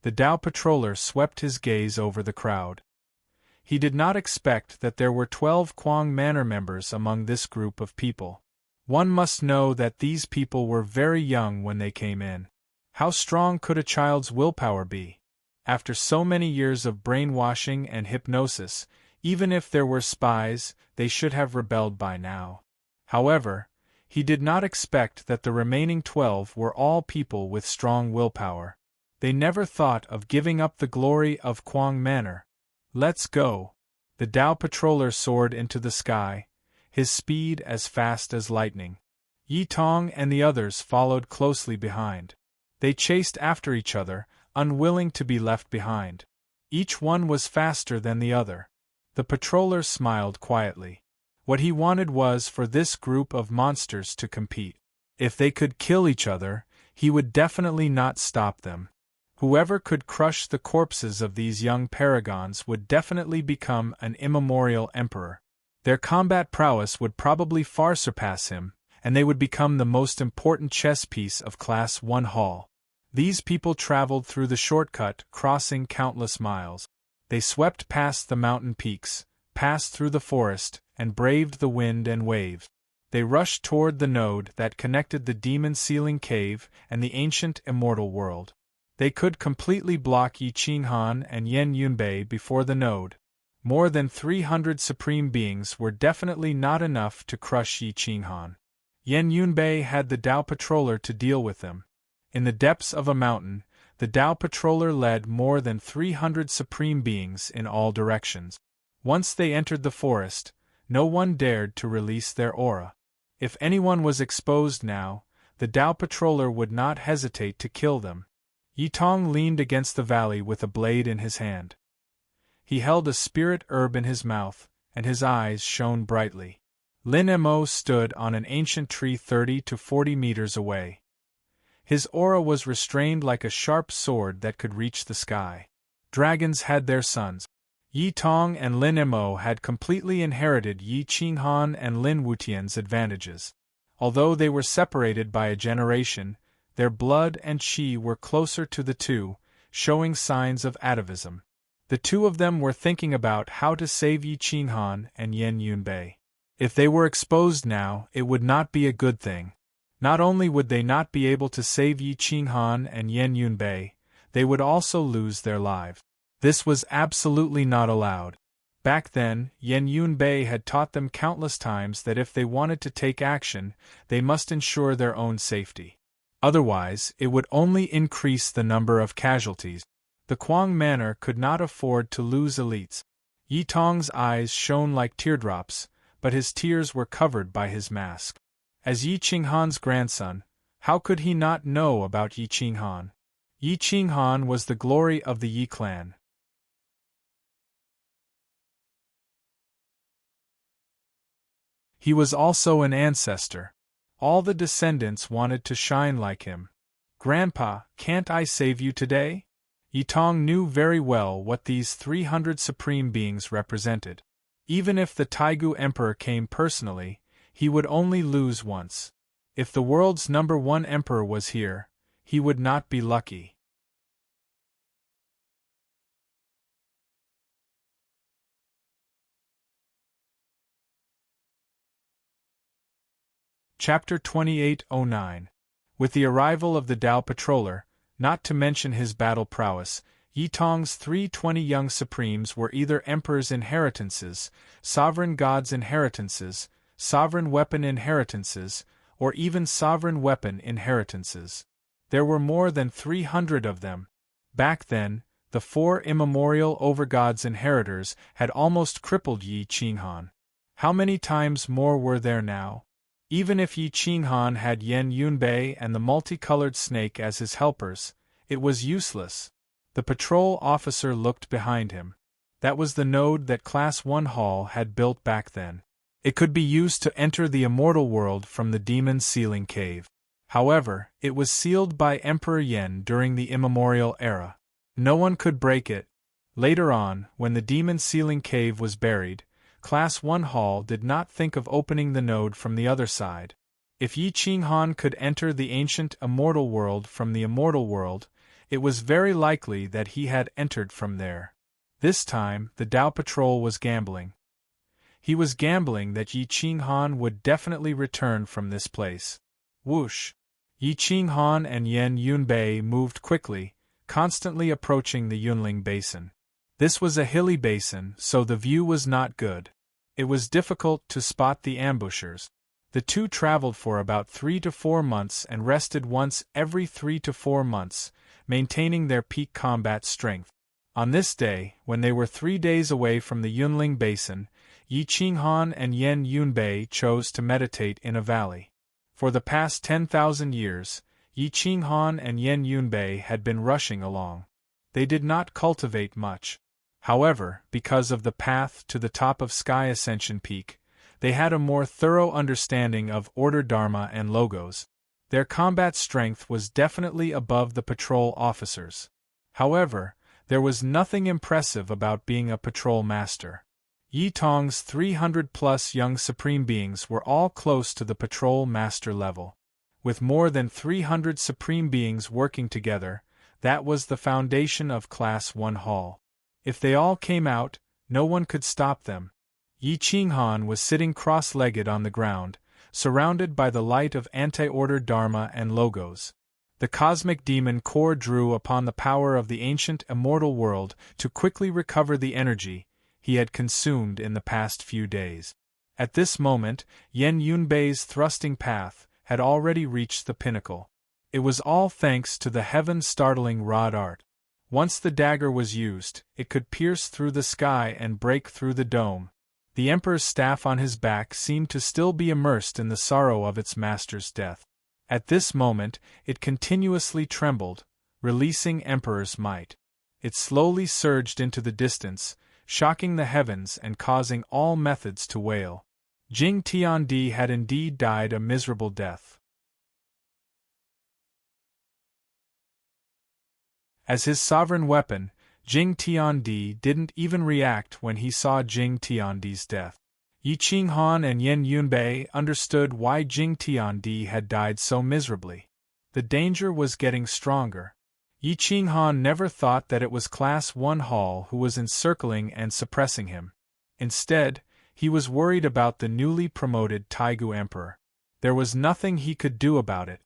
The Dao patroller swept his gaze over the crowd. He did not expect that there were 12 Quang Manor members among this group of people. One must know that these people were very young when they came in. How strong could a child's willpower be? After so many years of brainwashing and hypnosis, even if there were spies, they should have rebelled by now. However, he did not expect that the remaining 12 were all people with strong willpower. They never thought of giving up the glory of Quang Manor. Let's go. The Dao patroller soared into the sky, his speed as fast as lightning. Yi Tong and the others followed closely behind. They chased after each other, unwilling to be left behind. Each one was faster than the other. The patroller smiled quietly. What he wanted was for this group of monsters to compete. If they could kill each other, he would definitely not stop them. Whoever could crush the corpses of these young paragons would definitely become an immemorial emperor. Their combat prowess would probably far surpass him, and they would become the most important chess piece of Class 1 Hall. These people traveled through the shortcut, crossing countless miles. They swept past the mountain peaks, passed through the forest, and braved the wind and waves. They rushed toward the node that connected the demon ceiling cave and the ancient immortal world. They could completely block Yi Qinghan and Yan Yunbei before the node. More than 300 supreme beings were definitely not enough to crush Yi Qinghan. Yan Yunbei had the Dao patroller to deal with them. In the depths of a mountain, the Dao patroller led more than 300 supreme beings in all directions. Once they entered the forest, no one dared to release their aura. If anyone was exposed now, the Dao patroller would not hesitate to kill them. Yi Tong leaned against the valley with a blade in his hand. He held a spirit herb in his mouth, and his eyes shone brightly. Lin Mo stood on an ancient tree 30 to 40 meters away. His aura was restrained like a sharp sword that could reach the sky. Dragons had their sons. Yi Tong and Lin Mo had completely inherited Yi Qinghan and Lin Wutian's advantages. Although they were separated by a generation, their blood and qi were closer to the two, showing signs of atavism. The two of them were thinking about how to save Yi Qinghan and Yan Yunbei. If they were exposed now, it would not be a good thing. Not only would they not be able to save Yi Qinghan and Yan Yunbei, they would also lose their lives. This was absolutely not allowed. Back then, Yan Yunbei had taught them countless times that if they wanted to take action, they must ensure their own safety. Otherwise, it would only increase the number of casualties. The Quang Manor could not afford to lose elites. Yi Tong's eyes shone like teardrops, but his tears were covered by his mask. As Yi Qinghan's grandson, how could he not know about Yi Qinghan? Yi Qinghan was the glory of the Yi clan. He was also an ancestor. All the descendants wanted to shine like him. "Grandpa, can't I save you today?" Yi Tong knew very well what these 300 supreme beings represented. Even if the Taigu Emperor came personally, he would only lose once. If the world's #1 emperor was here, he would not be lucky. Chapter 2809. With the arrival of the Tao Patroller, not to mention his battle prowess, Yi Tong's 320 young supremes were either emperors' inheritances, sovereign gods' inheritances, sovereign weapon inheritances, or even sovereign weapon inheritances. There were more than 300 of them. Back then, the 4 immemorial overgods' inheritors had almost crippled Yi Qinghan. How many times more were there now? Even if Yi Qinghan had Yan Yunbei and the multicolored snake as his helpers, it was useless. The patrol officer looked behind him. That was the node that Class 1 Hall had built back then. It could be used to enter the immortal world from the demon sealing cave. However, it was sealed by Emperor Yen during the immemorial era. No one could break it. Later on, when the demon sealing cave was buried, Class 1 Hall did not think of opening the node from the other side. If Yi Qinghan could enter the ancient immortal world from the immortal world, it was very likely that he had entered from there. This time, the Tao Patrol was gambling. He was gambling that Yi Qinghan would definitely return from this place. Whoosh! Yi Qinghan and Yan Yunbei moved quickly, constantly approaching the Yunling Basin. This was a hilly basin, so the view was not good. It was difficult to spot the ambushers. The two traveled for about 3 to 4 months and rested once every 3 to 4 months, maintaining their peak combat strength. On this day, when they were 3 days away from the Yunling Basin, Yi Qinghan and Yan Yunbei chose to meditate in a valley. For the past 10,000 years, Yi Qinghan and Yan Yunbei had been rushing along. They did not cultivate much. However, because of the path to the top of Sky Ascension Peak, they had a more thorough understanding of order dharma and logos. Their combat strength was definitely above the patrol officers. However, there was nothing impressive about being a patrol master. Yi Tong's 300-plus young supreme beings were all close to the patrol master level. With more than 300 supreme beings working together, that was the foundation of Class 1 Hall. If they all came out, no one could stop them. Yi Qinghan was sitting cross-legged on the ground, surrounded by the light of anti-order dharma and logos. The cosmic demon core drew upon the power of the ancient immortal world to quickly recover the energy he had consumed in the past few days. At this moment, Yan Yunbei's thrusting path had already reached the pinnacle. It was all thanks to the heaven-startling rod art. Once the dagger was used, it could pierce through the sky and break through the dome. The Emperor's staff on his back seemed to still be immersed in the sorrow of its master's death. At this moment, it continuously trembled, releasing Emperor's might. It slowly surged into the distance, shocking the heavens and causing all methods to wail. Jing Tiandi had indeed died a miserable death. As his sovereign weapon, Jing Tiandi didn't even react when he saw Jing Tiandi's death. Yi Qinghan and Yan Yunbei understood why Jing Tiandi had died so miserably. The danger was getting stronger. Yi Qinghan never thought that it was Class 1 Hall who was encircling and suppressing him. Instead, he was worried about the newly promoted Taigu Emperor. There was nothing he could do about it.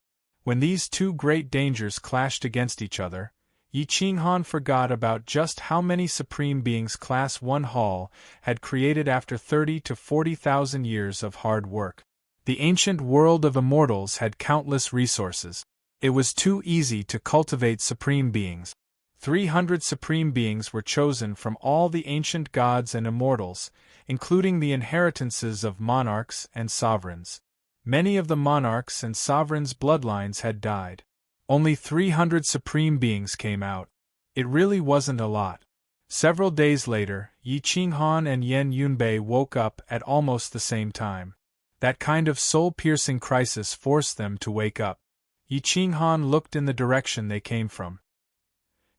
When these two great dangers clashed against each other, Yi Qinghan forgot about just how many supreme beings Class 1 Hall had created after 30 to 40,000 years of hard work. The ancient world of immortals had countless resources. It was too easy to cultivate supreme beings. 300 supreme beings were chosen from all the ancient gods and immortals, including the inheritances of monarchs and sovereigns. Many of the monarchs' and sovereigns' bloodlines had died. Only 300 supreme beings came out. It really wasn't a lot. Several days later, Yi Qinghan and Yan Yunbei woke up at almost the same time. That kind of soul-piercing crisis forced them to wake up. Yi Qinghan looked in the direction they came from.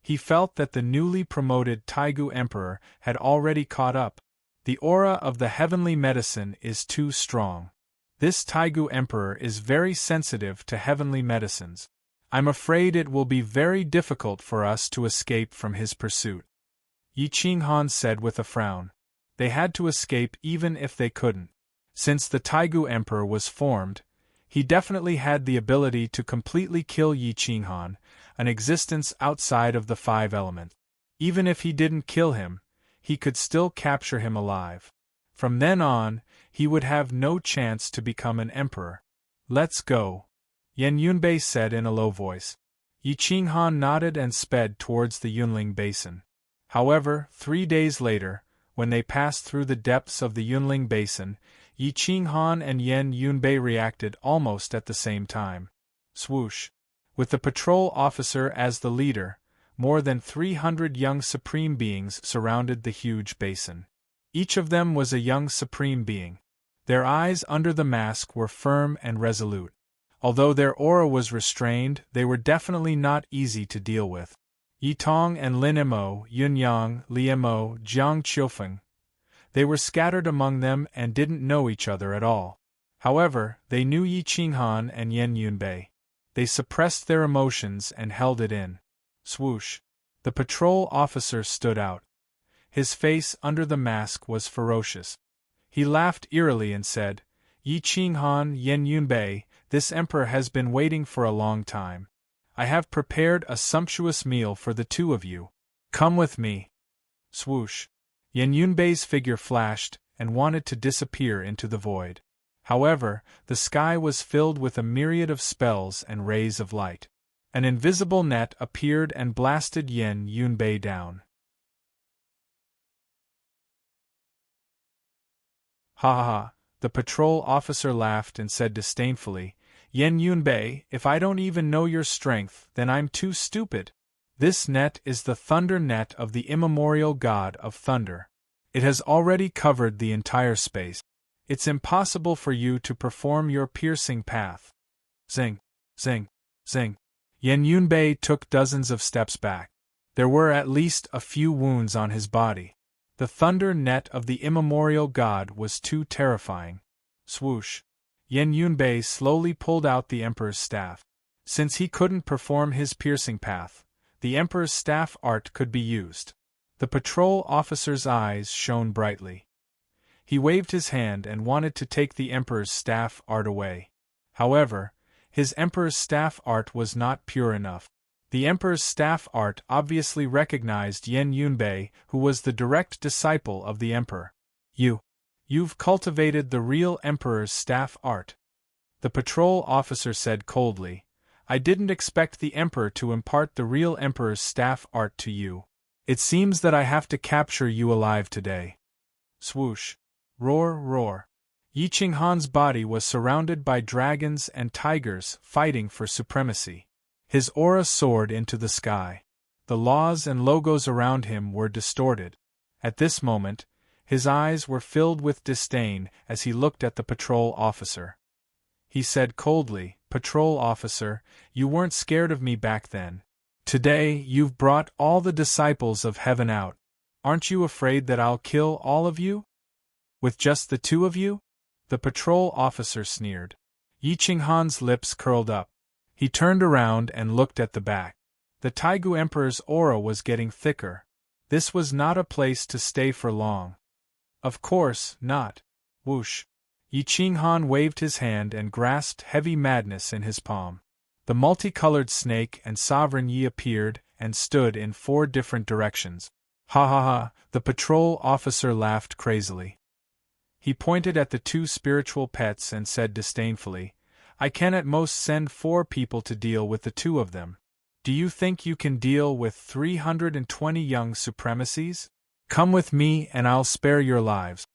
He felt that the newly promoted Taigu Emperor had already caught up. The aura of the heavenly medicine is too strong. This Taigu Emperor is very sensitive to heavenly medicines. I'm afraid it will be very difficult for us to escape from his pursuit. Yi Qinghan said with a frown. They had to escape even if they couldn't. Since the Taigu Emperor was formed, he definitely had the ability to completely kill Yi Qinghan, an existence outside of the 5 elements. Even if he didn't kill him, he could still capture him alive. From then on, he would have no chance to become an emperor. Let's go, Yan Yunbei said in a low voice. Yi Qinghan nodded and sped towards the Yunling Basin. However, 3 days later, when they passed through the depths of the Yunling Basin, Yi Qinghan and Yan Yunbei reacted almost at the same time. Swoosh! With the patrol officer as the leader, more than 300 young supreme beings surrounded the huge basin. Each of them was a young supreme being. Their eyes under the mask were firm and resolute. Although their aura was restrained, they were definitely not easy to deal with. Yi Tong and Lin Mo, Yun Yang, Li Mo, Jiang Qiufeng. They were scattered among them and didn't know each other at all. However, they knew Yi Qinghan and Yan Yunbei. They suppressed their emotions and held it in. Swoosh! The patrol officer stood out. His face under the mask was ferocious. He laughed eerily and said, Yi Qinghan, Yan Yunbei, this emperor has been waiting for a long time. I have prepared a sumptuous meal for the 2 of you. Come with me. Swoosh! Yan Yunbei's figure flashed and wanted to disappear into the void. However, the sky was filled with a myriad of spells and rays of light. An invisible net appeared and blasted Yan Yunbei down. Ha ha ha! The patrol officer laughed and said disdainfully, Yan Yunbei, if I don't even know your strength, then I'm too stupid. This net is the thunder net of the immemorial god of thunder. It has already covered the entire space. It's impossible for you to perform your piercing path. Zing, zing, zing. Yan Yunbei took dozens of steps back. There were at least a few wounds on his body. The thunder net of the immemorial god was too terrifying. Swoosh! Yan Yunbei slowly pulled out the Emperor's staff. Since he couldn't perform his piercing path, the Emperor's staff art could be used. The patrol officer's eyes shone brightly. He waved his hand and wanted to take the Emperor's staff art away. However, his Emperor's staff art was not pure enough. The Emperor's staff art obviously recognized Yan Yunbei, who was the direct disciple of the Emperor. You've cultivated the real Emperor's staff art. The patrol officer said coldly. I didn't expect the Emperor to impart the real Emperor's staff art to you. It seems that I have to capture you alive today. Swoosh! Roar, roar. Yi Qinghan's body was surrounded by dragons and tigers fighting for supremacy. His aura soared into the sky. The laws and logos around him were distorted. At this moment, his eyes were filled with disdain as he looked at the patrol officer. He said coldly, Patrol officer, you weren't scared of me back then. Today, you've brought all the disciples of heaven out. Aren't you afraid that I'll kill all of you? With just the 2 of you? The patrol officer sneered. Yi Qinghan's lips curled up. He turned around and looked at the back. The Taigu Emperor's aura was getting thicker. This was not a place to stay for long. Of course not. Whoosh! Yi Qinghan waved his hand and grasped heavy madness in his palm. The multicolored snake and Sovereign Yi appeared and stood in 4 different directions. Ha ha ha! The patrol officer laughed crazily. He pointed at the 2 spiritual pets and said disdainfully, I can at most send 4 people to deal with the 2 of them. Do you think you can deal with 320 young supremacies? Come with me and I'll spare your lives.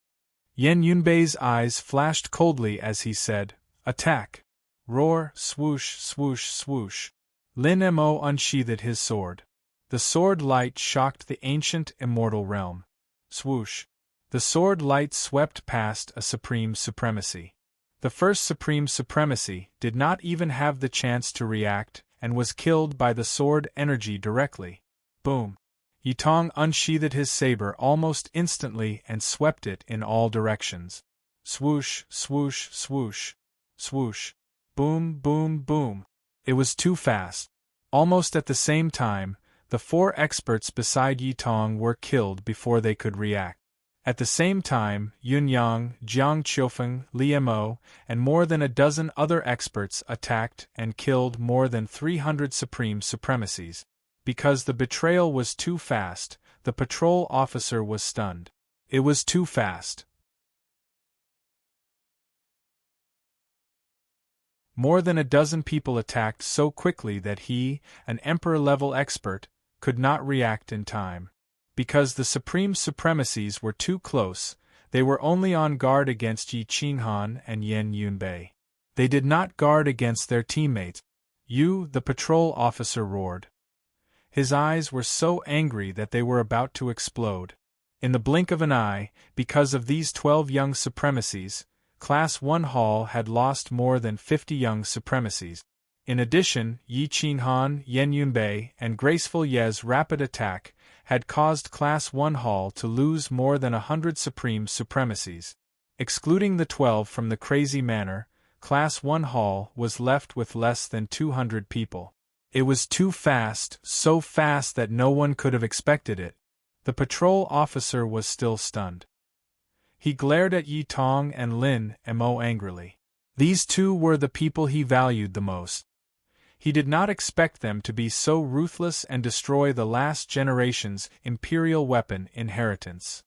Yan Yunbei's eyes flashed coldly as he said, Attack! Roar, swoosh, swoosh, swoosh. Lin Mo unsheathed his sword. The sword light shocked the ancient immortal realm. Swoosh. The sword light swept past a supreme supremacy. The first supreme supremacy did not even have the chance to react and was killed by the sword energy directly. Boom. Yitong unsheathed his saber almost instantly and swept it in all directions. Swoosh, swoosh, swoosh. Swoosh. Boom, boom, boom. It was too fast. Almost at the same time, the 4 experts beside Yitong were killed before they could react. At the same time, Yun Yang, Jiang Qiufeng, Li Mo, and more than a dozen other experts attacked and killed more than 300 supreme supremacies. Because the betrayal was too fast, the patrol officer was stunned. It was too fast. More than a dozen people attacked so quickly that he, an emperor-level expert, could not react in time. Because the supreme supremacies were too close, they were only on guard against Yi Qinghan and Yan Yunbei. They did not guard against their teammates. You, the patrol officer roared. His eyes were so angry that they were about to explode. In the blink of an eye, because of these 12 young supremacies, Class 1 Hall had lost more than 50 young supremacies. In addition, Yi Qinghan, Yan Yunbei, and Graceful Ye's rapid attack had caused Class 1 Hall to lose more than 100 supreme supremacies. Excluding the 12 from the Crazy Manor, Class 1 Hall was left with less than 200 people. It was too fast, so fast that no one could have expected it. The patrol officer was still stunned. He glared at Yitong and Lin Mo angrily. These two were the people he valued the most. He did not expect them to be so ruthless and destroy the last generation's imperial weapon inheritance.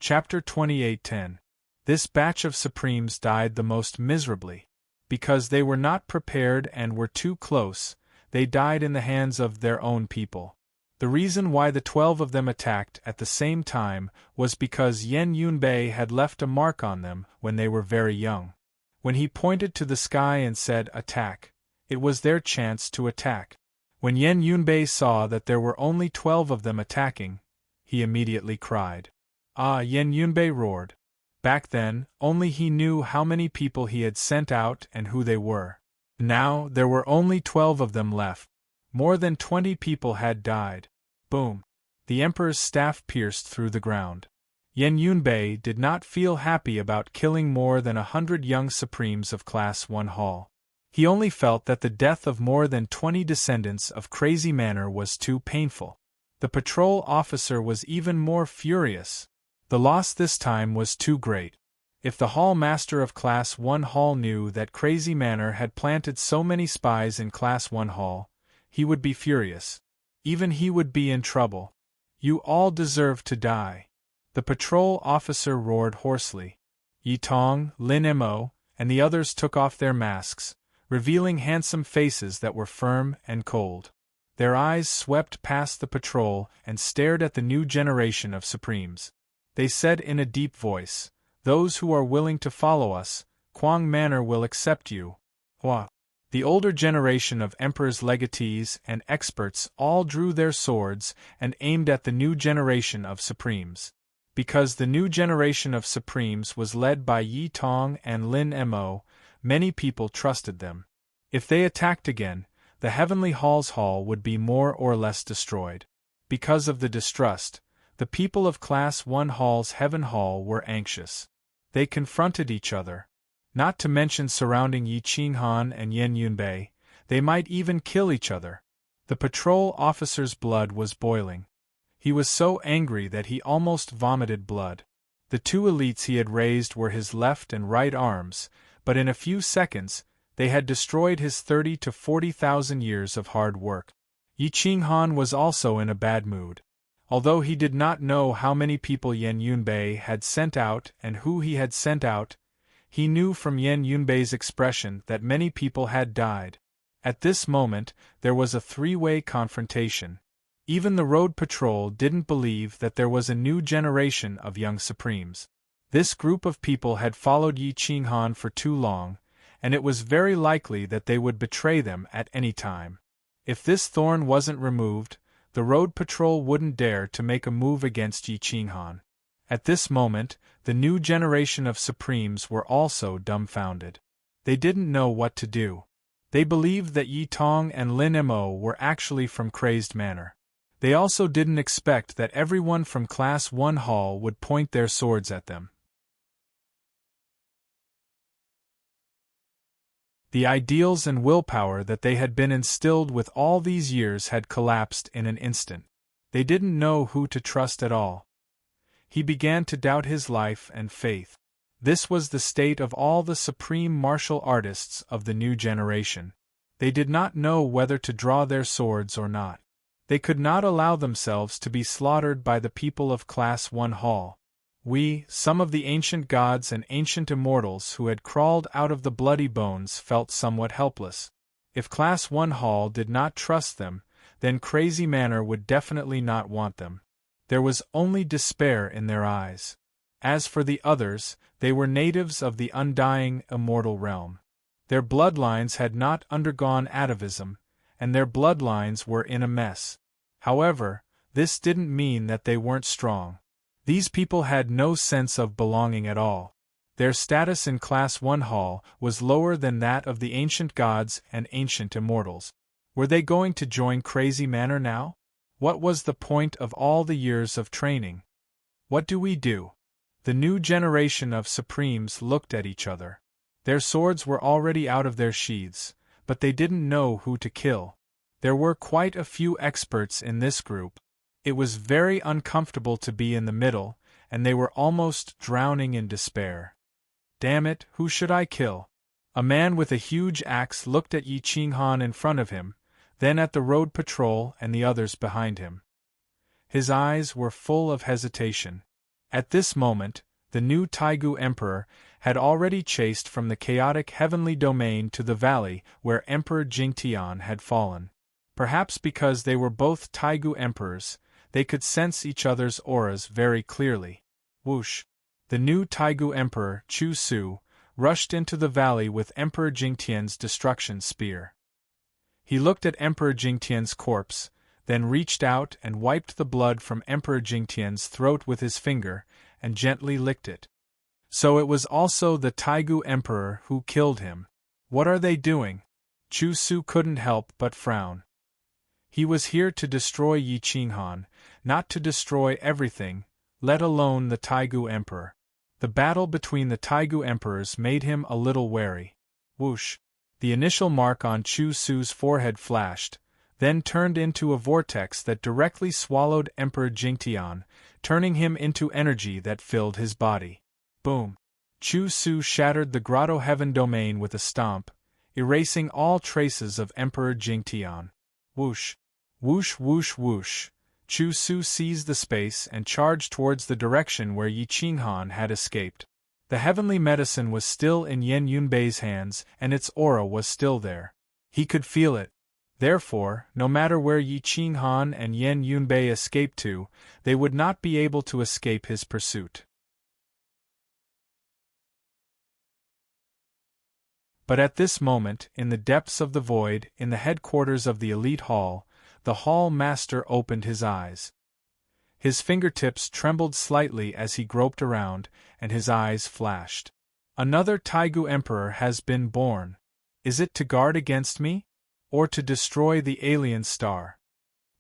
Chapter 28:10. This batch of Supremes died the most miserably. Because they were not prepared and were too close, they died in the hands of their own people. The reason why the 12 of them attacked at the same time was because Yan Yunbei had left a mark on them when they were very young. When he pointed to the sky and said, "Attack," it was their chance to attack. When Yan Yunbei saw that there were only 12 of them attacking, he immediately cried. Ah! Yan Yunbei roared. Back then, only he knew how many people he had sent out and who they were. Now, there were only 12 of them left. More than 20 people had died. Boom! The Emperor's staff pierced through the ground. Yan Yunbei did not feel happy about killing more than 100 young Supremes of Class 1 Hall. He only felt that the death of more than 20 descendants of Crazy Manor was too painful. The patrol officer was even more furious. The loss this time was too great. If the Hall Master of Class 1 Hall knew that Crazy Manor had planted so many spies in Class 1 Hall, he would be furious. Even he would be in trouble. You all deserve to die. The patrol officer roared hoarsely. Yitong, Lin Mo, and the others took off their masks, revealing handsome faces that were firm and cold. Their eyes swept past the patrol and stared at the new generation of Supremes. They said in a deep voice, "Those who are willing to follow us, Quang Manor will accept you." Hua. The older generation of Emperor's legatees and experts all drew their swords and aimed at the new generation of Supremes. Because the new generation of Supremes was led by Yitong and Lin Mo, many people trusted them. If they attacked again, the Heavenly Hall's hall would be more or less destroyed. Because of the distrust, the people of Class 1 Hall's Heaven Hall were anxious. They confronted each other. Not to mention surrounding Yi Qinghan and Yan Yunbei, they might even kill each other. The patrol officer's blood was boiling. He was so angry that he almost vomited blood. The two elites he had raised were his left and right arms, but in a few seconds, they had destroyed his 30 to 40,000 years of hard work. Yi Qinghan was also in a bad mood. Although he did not know how many people Yen Yunbei had sent out and who he had sent out, he knew from Yen Yunbei's expression that many people had died. At this moment, there was a three-way confrontation. Even the road patrol didn't believe that there was a new generation of young Supremes. This group of people had followed Yi Qinghan for too long, and it was very likely that they would betray them at any time. If this thorn wasn't removed, the road patrol wouldn't dare to make a move against Yi Qinghan. At this moment, the new generation of Supremes were also dumbfounded. They didn't know what to do. They believed that Yi Tong and Lin Mo were actually from Crazed Manor. They also didn't expect that everyone from Class 1 Hall would point their swords at them. The ideals and willpower that they had been instilled with all these years had collapsed in an instant. They didn't know who to trust at all. He began to doubt his life and faith. This was the state of all the supreme martial artists of the new generation. They did not know whether to draw their swords or not. They could not allow themselves to be slaughtered by the people of Class 1 Hall. We, some of the ancient gods and ancient immortals who had crawled out of the bloody bones, felt somewhat helpless. If Class 1 Hall did not trust them, then Crazy Manor would definitely not want them. There was only despair in their eyes. As for the others, they were natives of the undying, immortal realm. Their bloodlines had not undergone atavism, and their bloodlines were in a mess. However, this didn't mean that they weren't strong. These people had no sense of belonging at all. Their status in Class 1 Hall was lower than that of the ancient gods and ancient immortals. Were they going to join Crazy Manor now? What was the point of all the years of training? What do we do? The new generation of Supremes looked at each other. Their swords were already out of their sheaths, but they didn't know who to kill. There were quite a few experts in this group. It was very uncomfortable to be in the middle, and they were almost drowning in despair. Damn it, who should I kill? A man with a huge axe looked at Yi Qinghan in front of him, then at the road patrol and the others behind him. His eyes were full of hesitation. At this moment, the new Taigu Emperor had already chased from the chaotic heavenly domain to the valley where Emperor Jingtian had fallen. Perhaps because they were both Taigu Emperors, they could sense each other's auras very clearly. Whoosh! The new Taigu Emperor, Chu Su, rushed into the valley with Emperor Jingtian's destruction spear. He looked at Emperor Jingtian's corpse, then reached out and wiped the blood from Emperor Jingtian's throat with his finger, and gently licked it. So it was also the Taigu Emperor who killed him. What are they doing? Chu Su couldn't help but frown. He was here to destroy Yi Qinghan, not to destroy everything, let alone the Taigu Emperor. The battle between the Taigu Emperors made him a little wary. Whoosh! The initial mark on Chu Su's forehead flashed, then turned into a vortex that directly swallowed Emperor Jingtian, turning him into energy that filled his body. Boom! Chu Su shattered the Grotto Heaven domain with a stomp, erasing all traces of Emperor Jingtian. Whoosh! Whoosh whoosh whoosh! Chu Su seized the space and charged towards the direction where Yi Qinghan had escaped. The heavenly medicine was still in Yen Yunbei's hands, and its aura was still there. He could feel it. Therefore, no matter where Yi Qinghan and Yen Yunbei escaped to, they would not be able to escape his pursuit. But at this moment, in the depths of the void, in the headquarters of the elite hall, the hall master opened his eyes. His fingertips trembled slightly as he groped around, and his eyes flashed. Another Taigu Emperor has been born. Is it to guard against me? Or to destroy the alien star?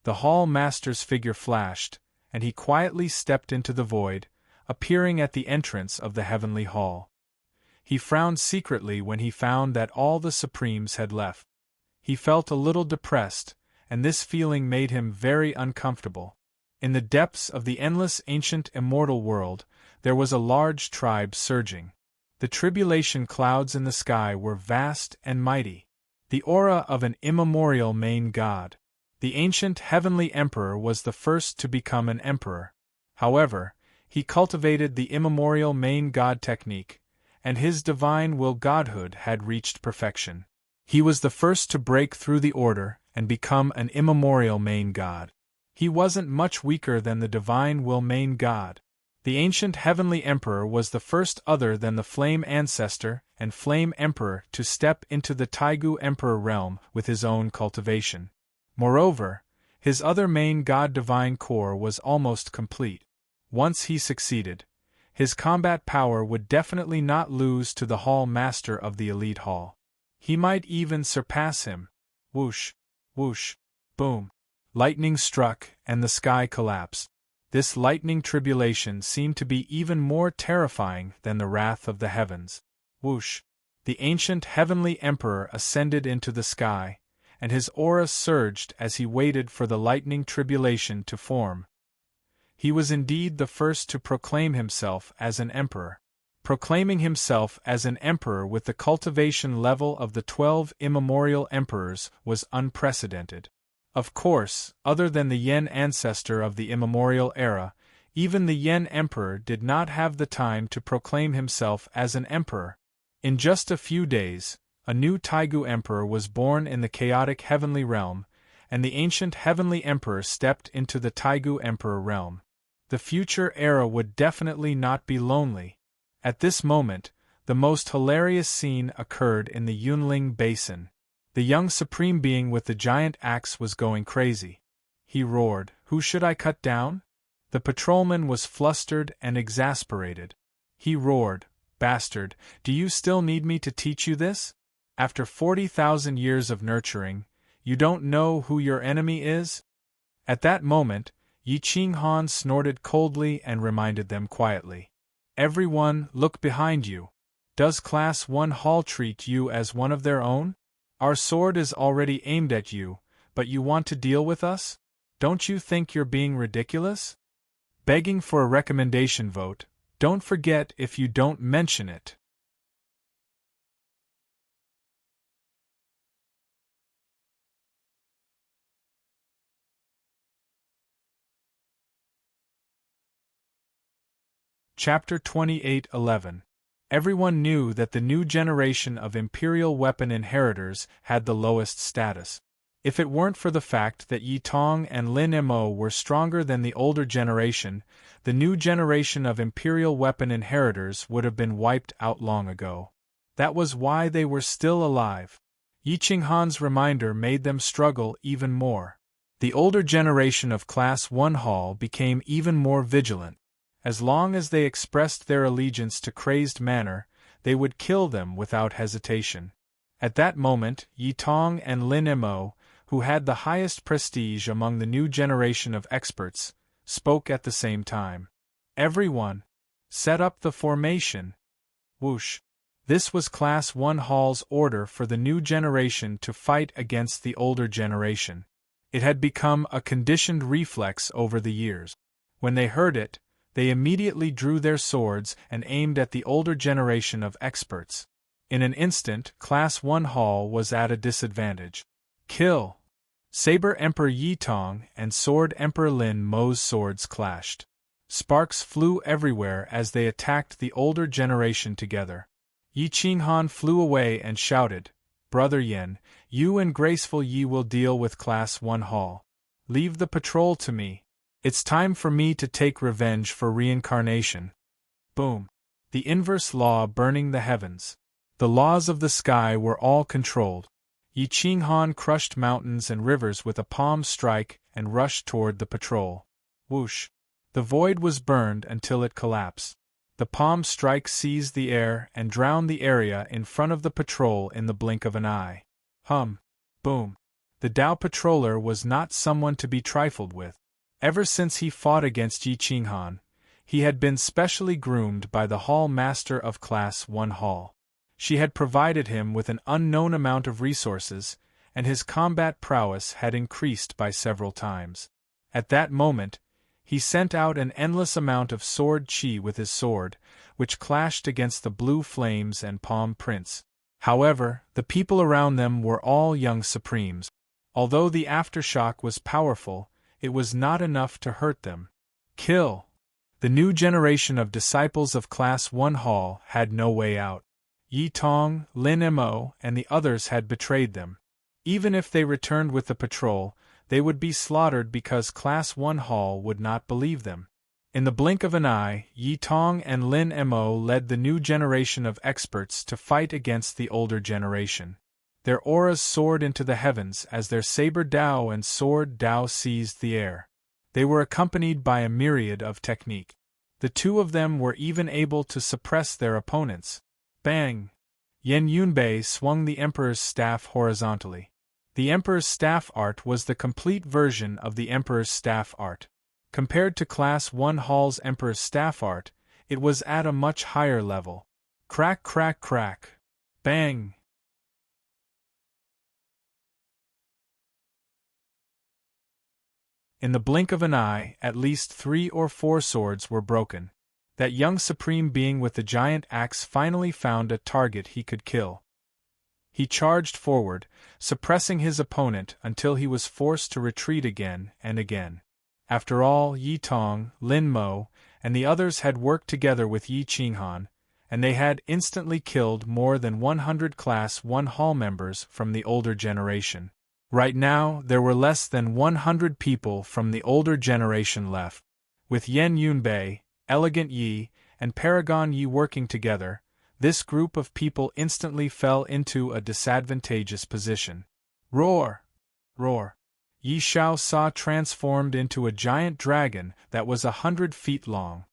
The hall master's figure flashed, and he quietly stepped into the void, appearing at the entrance of the heavenly hall. He frowned secretly when he found that all the Supremes had left. He felt a little depressed, and this feeling made him very uncomfortable. In the depths of the endless ancient immortal world, there was a large tribe surging. The tribulation clouds in the sky were vast and mighty. The aura of an immemorial main god. The ancient heavenly emperor was the first to become an emperor. However, he cultivated the immemorial main god technique, and his divine will godhood had reached perfection. He was the first to break through the order and become an immemorial main god. He wasn't much weaker than the divine will main god. The ancient heavenly emperor was the first other than the flame ancestor and flame emperor to step into the Taigu emperor realm with his own cultivation. Moreover, his other main god divine core was almost complete. Once he succeeded, his combat power would definitely not lose to the hall master of the elite hall. He might even surpass him. Whoosh, whoosh, boom. Lightning struck and the sky collapsed. This lightning tribulation seemed to be even more terrifying than the wrath of the heavens. Whoosh! The ancient heavenly emperor ascended into the sky, and his aura surged as he waited for the lightning tribulation to form. He was indeed the first to proclaim himself as an emperor. Proclaiming himself as an emperor with the cultivation level of the 12 immemorial emperors was unprecedented. Of course, other than the Yen ancestor of the immemorial era, even the Yen emperor did not have the time to proclaim himself as an emperor. In just a few days, a new Taigu emperor was born in the chaotic heavenly realm, and the ancient heavenly emperor stepped into the Taigu emperor realm. The future era would definitely not be lonely. At this moment, the most hilarious scene occurred in the Yunling Basin. The young supreme being with the giant axe was going crazy. He roared, "Who should I cut down?" The patrolman was flustered and exasperated. He roared, "Bastard, do you still need me to teach you this? After 40,000 years of nurturing, you don't know who your enemy is?" At that moment, Yi Qinghan snorted coldly and reminded them quietly. "Everyone, look behind you. Does Class 1 Hall treat you as one of their own? Our sword is already aimed at you, but you want to deal with us? Don't you think you're being ridiculous? Begging for a recommendation vote, don't forget if you don't mention it." Chapter 28:11. Everyone knew that the new generation of Imperial weapon inheritors had the lowest status. If it weren't for the fact that Yi Tong and Lin Mo were stronger than the older generation, the new generation of Imperial weapon inheritors would have been wiped out long ago. That was why they were still alive. Yi Qinghan's reminder made them struggle even more. The older generation of Class 1 Hall became even more vigilant. As long as they expressed their allegiance to Crazed Manor, they would kill them without hesitation. At that moment, Yi Tong and Lin Mo, who had the highest prestige among the new generation of experts, spoke at the same time. "Everyone, set up the formation." Whoosh! This was Class 1 Hall's order for the new generation to fight against the older generation. It had become a conditioned reflex over the years. When they heard it, they immediately drew their swords and aimed at the older generation of experts. In an instant, Class 1 Hall was at a disadvantage. Kill! Saber Emperor Yi Tong and Sword Emperor Lin Mo's swords clashed. Sparks flew everywhere as they attacked the older generation together. Yi Qinghan flew away and shouted, "Brother Yen, you and Graceful Yi will deal with Class 1 Hall. Leave the patrol to me. It's time for me to take revenge for reincarnation." Boom! The inverse law burning the heavens. The laws of the sky were all controlled. Yi Qinghan crushed mountains and rivers with a palm strike and rushed toward the patrol. Whoosh! The void was burned until it collapsed. The palm strike seized the air and drowned the area in front of the patrol in the blink of an eye. Hum! Boom! The Dao patroller was not someone to be trifled with. Ever since he fought against Yi Qinghan, he had been specially groomed by the Hall Master of Class 1 Hall. She had provided him with an unknown amount of resources, and his combat prowess had increased by several times. At that moment, he sent out an endless amount of sword chi with his sword, which clashed against the blue flames and palm prints. However, the people around them were all young supremes. Although the aftershock was powerful, it was not enough to hurt them. Kill! The new generation of disciples of Class 1 Hall had no way out. Yi Tong, Lin Mo, and the others had betrayed them. Even if they returned with the patrol, they would be slaughtered because Class 1 Hall would not believe them. In the blink of an eye, Yi Tong and Lin Mo led the new generation of experts to fight against the older generation. Their auras soared into the heavens as their saber Dao and sword Dao seized the air. They were accompanied by a myriad of technique. The two of them were even able to suppress their opponents. Bang! Yan Yunbei swung the Emperor's staff horizontally. The Emperor's staff art was the complete version of the Emperor's staff art. Compared to Class 1 Hall's Emperor's staff art, it was at a much higher level. Crack, crack, crack. Bang! In the blink of an eye, at least 3 or 4 swords were broken. That young supreme being with the giant axe finally found a target he could kill. He charged forward, suppressing his opponent until he was forced to retreat again and again. After all, Yi Tong, Lin Mo, and the others had worked together with Yi Qinghan, and they had instantly killed more than 100 Class 1 Hall members from the older generation. Right now, there were less than 100 people from the older generation left. With Yan Yunbei, Elegant Yi, and Paragon Yi working together, this group of people instantly fell into a disadvantageous position. Roar! Roar! Yi Xiaosa transformed into a giant dragon that was 100 feet long.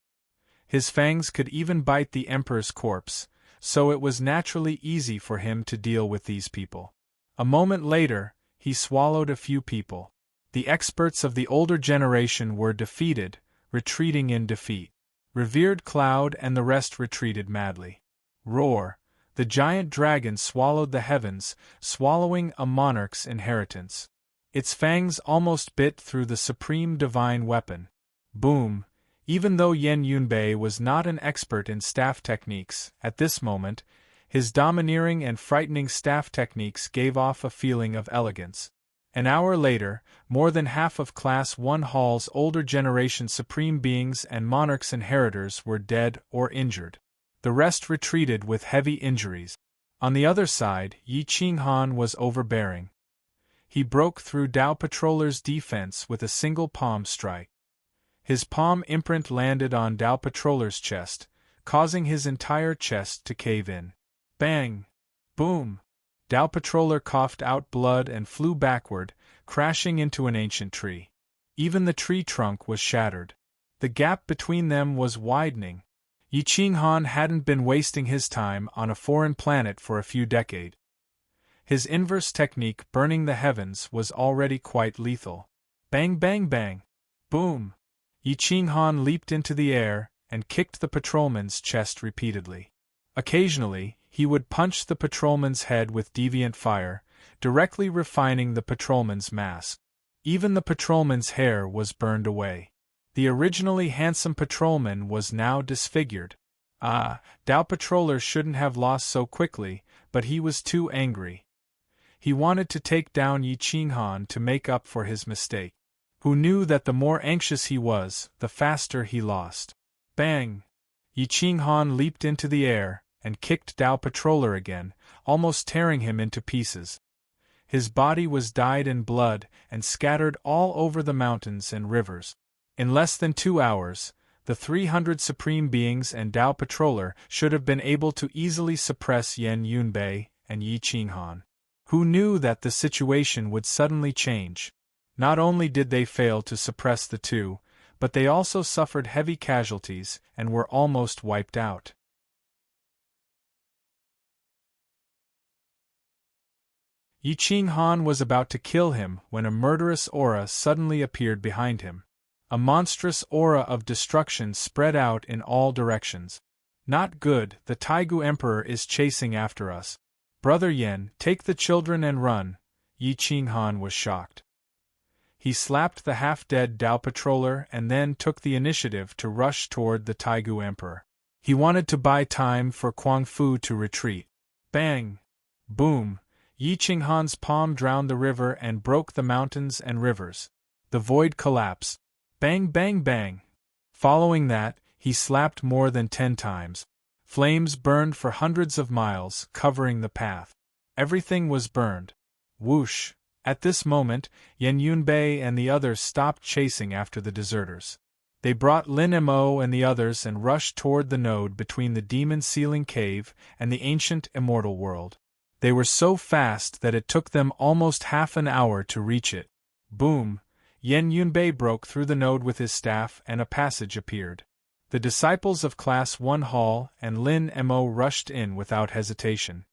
His fangs could even bite the Emperor's corpse, so it was naturally easy for him to deal with these people. A moment later, he swallowed a few people. The experts of the older generation were defeated, retreating in defeat. Revered Cloud and the rest retreated madly. Roar! The giant dragon swallowed the heavens, swallowing a monarch's inheritance. Its fangs almost bit through the supreme divine weapon. Boom! Even though Yan Yunbei was not an expert in staff techniques, at this moment, his domineering and frightening staff techniques gave off a feeling of elegance. An hour later, more than half of Class 1 Hall's older generation supreme beings and monarch's inheritors were dead or injured. The rest retreated with heavy injuries. On the other side, Yi Qinghan was overbearing. He broke through Dao Patroller's defense with a single palm strike. His palm imprint landed on Dao Patroller's chest, causing his entire chest to cave in. Bang! Boom! Dao Patroller coughed out blood and flew backward, crashing into an ancient tree. Even the tree trunk was shattered. The gap between them was widening. Yi Qinghan hadn't been wasting his time on a foreign planet for a few decades. His inverse technique, burning the heavens, was already quite lethal. Bang, bang, bang! Boom! Yi Qinghan leaped into the air and kicked the patrolman's chest repeatedly. Occasionally, he would punch the patrolman's head with deviant fire, directly refining the patrolman's mask. Even the patrolman's hair was burned away. The originally handsome patrolman was now disfigured. Dao Patroller shouldn't have lost so quickly, but he was too angry. He wanted to take down Yi Qinghan to make up for his mistake. Who knew that the more anxious he was, the faster he lost. Bang! Yi Qinghan leaped into the air and kicked Dao Patroller again, almost tearing him into pieces. His body was dyed in blood and scattered all over the mountains and rivers. In less than 2 hours, the 300 Supreme Beings and Dao Patroller should have been able to easily suppress Yan Yunbei and Yi Qinghan. Who knew that the situation would suddenly change? Not only did they fail to suppress the two, but they also suffered heavy casualties and were almost wiped out. Yi Qinghan was about to kill him when a murderous aura suddenly appeared behind him. A monstrous aura of destruction spread out in all directions. Not good, the Taigu Emperor is chasing after us. Brother Yen, take the children and run. Yi Qinghan was shocked. He slapped the half-dead Dao Patroller and then took the initiative to rush toward the Taigu Emperor. He wanted to buy time for Kuang Fu to retreat. Bang! Boom! Yi Qinghan's palm drowned the river and broke the mountains and rivers. The void collapsed. Bang bang bang. Following that, he slapped more than 10 times. Flames burned for hundreds of miles, covering the path. Everything was burned. Whoosh! At this moment, Yan Yunbei and the others stopped chasing after the deserters. They brought Lin Mo and the others and rushed toward the node between the demon sealing cave and the ancient immortal world. They were so fast that it took them almost half an hour to reach it. Boom! Yan Yunbei broke through the node with his staff and a passage appeared. The disciples of Class 1 Hall and Lin Mo rushed in without hesitation.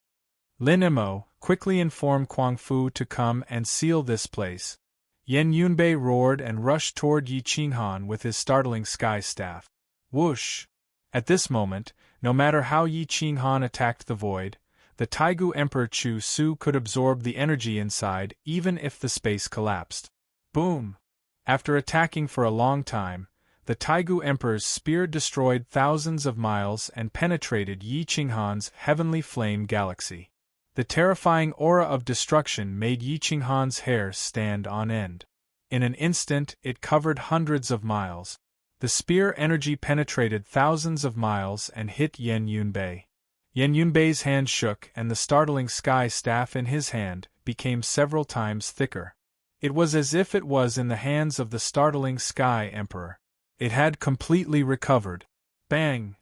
Lin Mo quickly informed Kuang Fu to come and seal this place. Yan Yunbei roared and rushed toward Yi Qinghan with his startling sky staff. Whoosh! At this moment, no matter how Yi Qinghan attacked the void, the Taigu Emperor Chu Su could absorb the energy inside even if the space collapsed. Boom! After attacking for a long time, the Taigu Emperor's spear destroyed thousands of miles and penetrated Yi Qinghan's heavenly flame galaxy. The terrifying aura of destruction made Yi Qinghan's hair stand on end. In an instant, it covered hundreds of miles. The spear energy penetrated thousands of miles and hit Yan Yunbei. Yan Yunbei's hand shook and the startling sky staff in his hand became several times thicker. It was as if it was in the hands of the startling Sky Emperor. It had completely recovered. Bang!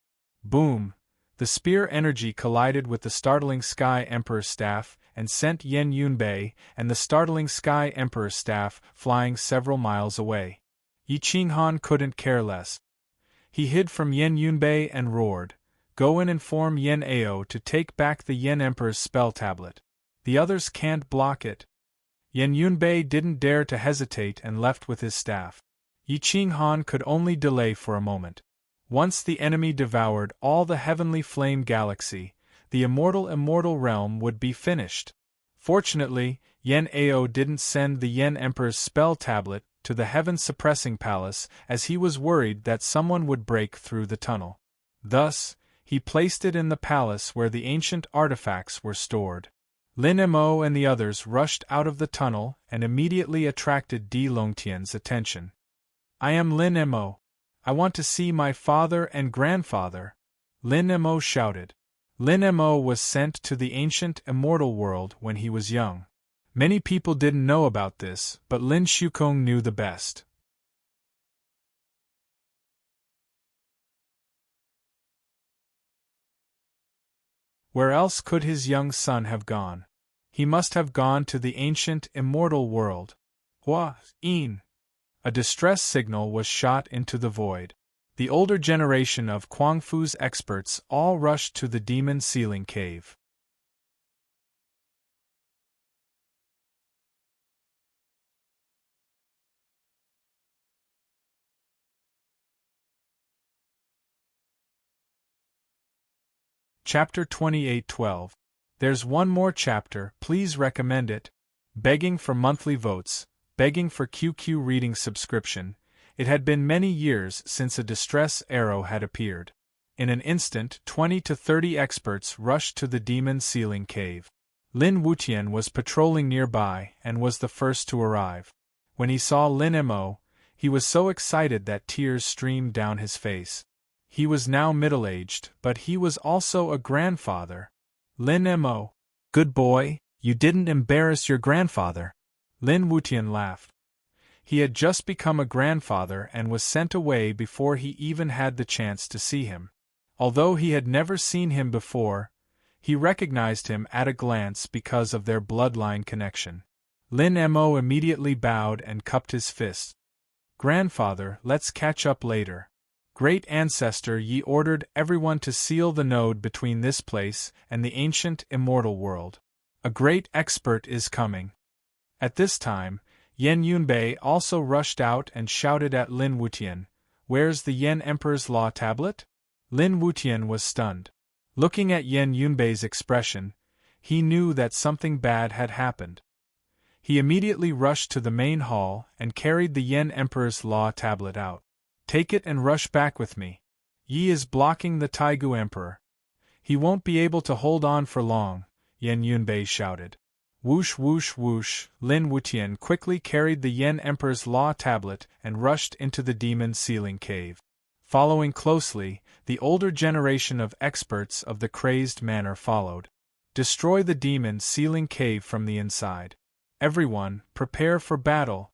Boom! The spear energy collided with the startling Sky Emperor's staff and sent Yan Yunbei and the startling Sky Emperor's staff flying several miles away. Yi Qinghan couldn't care less. He hid from Yan Yunbei and roared, "Go and inform Yan Ao to take back the Yan Emperor's spell tablet. The others can't block it." Yan Yunbei didn't dare to hesitate and left with his staff. Yi Qinghan could only delay for a moment. Once the enemy devoured all the heavenly flame galaxy, the immortal realm would be finished. Fortunately, Yan Ao didn't send the Yan Emperor's spell tablet to the heaven-suppressing palace as he was worried that someone would break through the tunnel. Thus, he placed it in the palace where the ancient artifacts were stored. Lin Mo and the others rushed out of the tunnel and immediately attracted Di Longtian's attention. "I am Lin Mo. I want to see my father and grandfather," Lin Mo shouted. Lin Mo was sent to the ancient immortal world when he was young. Many people didn't know about this, but Lin Shukong knew the best. Where else could his young son have gone? He must have gone to the ancient immortal world. Hua, in. A distress signal was shot into the void. The older generation of Kuang Fu's experts all rushed to the demon sealing cave. Chapter 28:12. There's one more chapter, please recommend it. Begging for monthly votes, begging for QQ reading subscription. It had been many years since a distress arrow had appeared. In an instant, 20 to 30 experts rushed to the demon sealing cave. Lin Wutian was patrolling nearby and was the first to arrive. When he saw Lin Mo, he was so excited that tears streamed down his face. He was now middle-aged, but he was also a grandfather. Lin Mo. Good boy, you didn't embarrass your grandfather. Lin Wutian laughed. He had just become a grandfather and was sent away before he even had the chance to see him. Although he had never seen him before, he recognized him at a glance because of their bloodline connection. Lin Mo immediately bowed and cupped his fist. "Grandfather, let's catch up later. Great ancestor Yi ordered everyone to seal the node between this place and the ancient immortal world. A great expert is coming." At this time, Yan Yunbei also rushed out and shouted at Lin Wutian, "Where's the Yan Emperor's law tablet?" Lin Wutian was stunned. Looking at Yan Yunbei's expression, he knew that something bad had happened. He immediately rushed to the main hall and carried the Yan Emperor's law tablet out. "Take it and rush back with me. Yi is blocking the Taigu Emperor. He won't be able to hold on for long," Yan Yunbei shouted. Whoosh whoosh whoosh, Lin Wutian quickly carried the Yen Emperor's law tablet and rushed into the demon sealing cave. Following closely, the older generation of experts of the crazed manor followed. Destroy the demon sealing cave from the inside. Everyone, prepare for battle!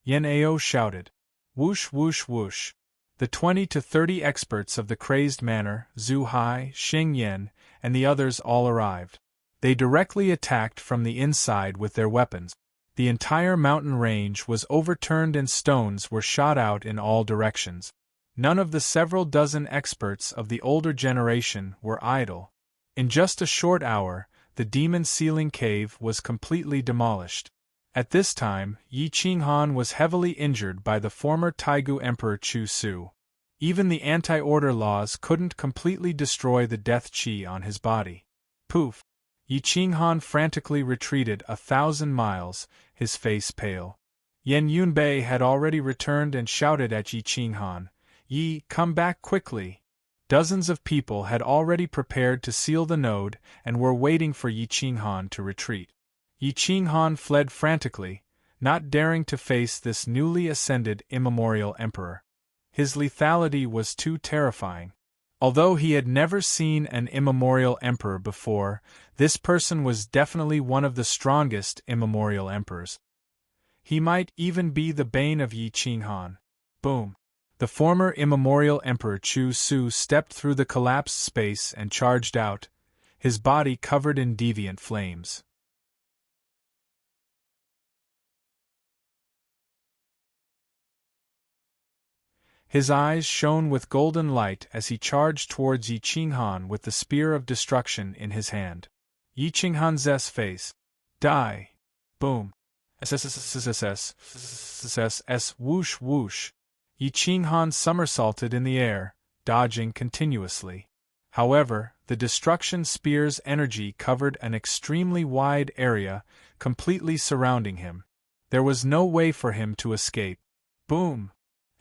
Yen Ao shouted. Whoosh whoosh whoosh. The 20 to 30 experts of the crazed manor, Zhu Hai, Xing Yan, and the others all arrived. They directly attacked from the inside with their weapons. The entire mountain range was overturned and stones were shot out in all directions. None of the several dozen experts of the older generation were idle. In just a short hour, the demon sealing cave was completely demolished. At this time, Yi Qinghan was heavily injured by the former Taigu Emperor Chu Su. Even the anti-order laws couldn't completely destroy the death qi on his body. Poof! Yi Qinghan frantically retreated 1,000 miles, his face pale. Yen Yunbei had already returned and shouted at Yi Qinghan, "Yi, come back quickly!" Dozens of people had already prepared to seal the node and were waiting for Yi Qinghan to retreat. Yi Qinghan fled frantically, not daring to face this newly ascended immemorial emperor. His lethality was too terrifying. Although he had never seen an immemorial emperor before, this person was definitely one of the strongest immemorial emperors. He might even be the bane of Yi Qinghan. Boom! The former immemorial emperor Chu Su stepped through the collapsed space and charged out, his body covered in deviant flames. His eyes shone with golden light as he charged towards Yi Qinghan with the spear of destruction in his hand. Yi Qinghan's face. Die! Boom! S whoosh whoosh. Yi Qinghan somersaulted in the air, dodging continuously. However, the destruction spear's energy covered an extremely wide area, completely surrounding him. There was no way for him to escape. Boom!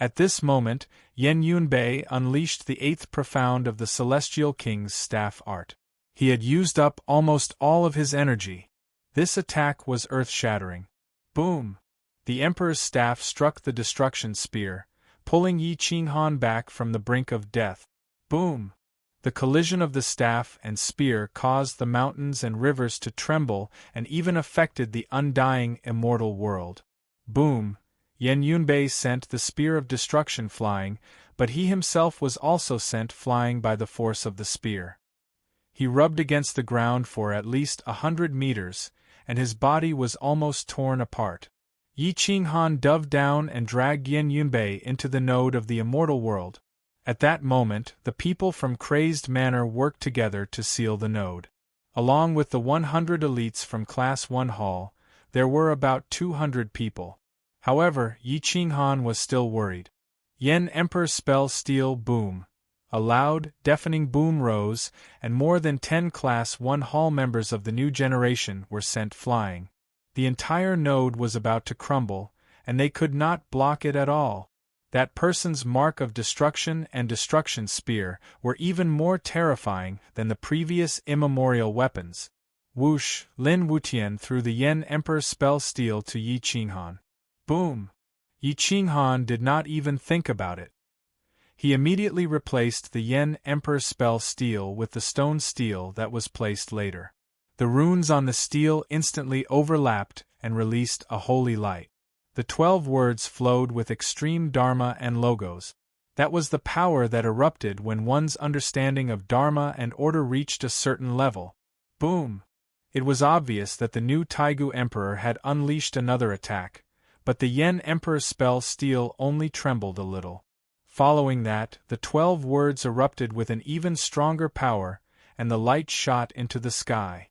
At this moment, Yen Yunbei unleashed the 8th profound of the Celestial King's staff art. He had used up almost all of his energy. This attack was earth-shattering. Boom! The Emperor's staff struck the destruction spear, pulling Yi Qinghan back from the brink of death. Boom! The collision of the staff and spear caused the mountains and rivers to tremble and even affected the undying immortal world. Boom! Yen Yunbei sent the spear of destruction flying, but he himself was also sent flying by the force of the spear. He rubbed against the ground for at least 100 meters, and his body was almost torn apart. Yi Qinghan dove down and dragged Yen Yunbei into the node of the immortal world. At that moment, the people from Crazed Manor worked together to seal the node. Along with the 100 elites from Class 1 Hall, there were about 200 people. However, Yi Qinghan was still worried. Yen Emperor's spell steel boom. A loud, deafening boom rose, and more than 10 Class 1 Hall members of the new generation were sent flying. The entire node was about to crumble, and they could not block it at all. That person's mark of destruction and destruction spear were even more terrifying than the previous immemorial weapons. Whoosh! Lin Wutian threw the Yen Emperor's spell steel to Yi Qinghan. Boom! Yi Qinghan did not even think about it. He immediately replaced the Yen Emperor's spell steel with the stone steel that was placed later. The runes on the steel instantly overlapped and released a holy light. The 12 words flowed with extreme dharma and logos. That was the power that erupted when one's understanding of dharma and order reached a certain level. Boom! It was obvious that the new Taigu Emperor had unleashed another attack, but the Yen Emperor's spell steel only trembled a little. Following that, the 12 words erupted with an even stronger power, and the light shot into the sky.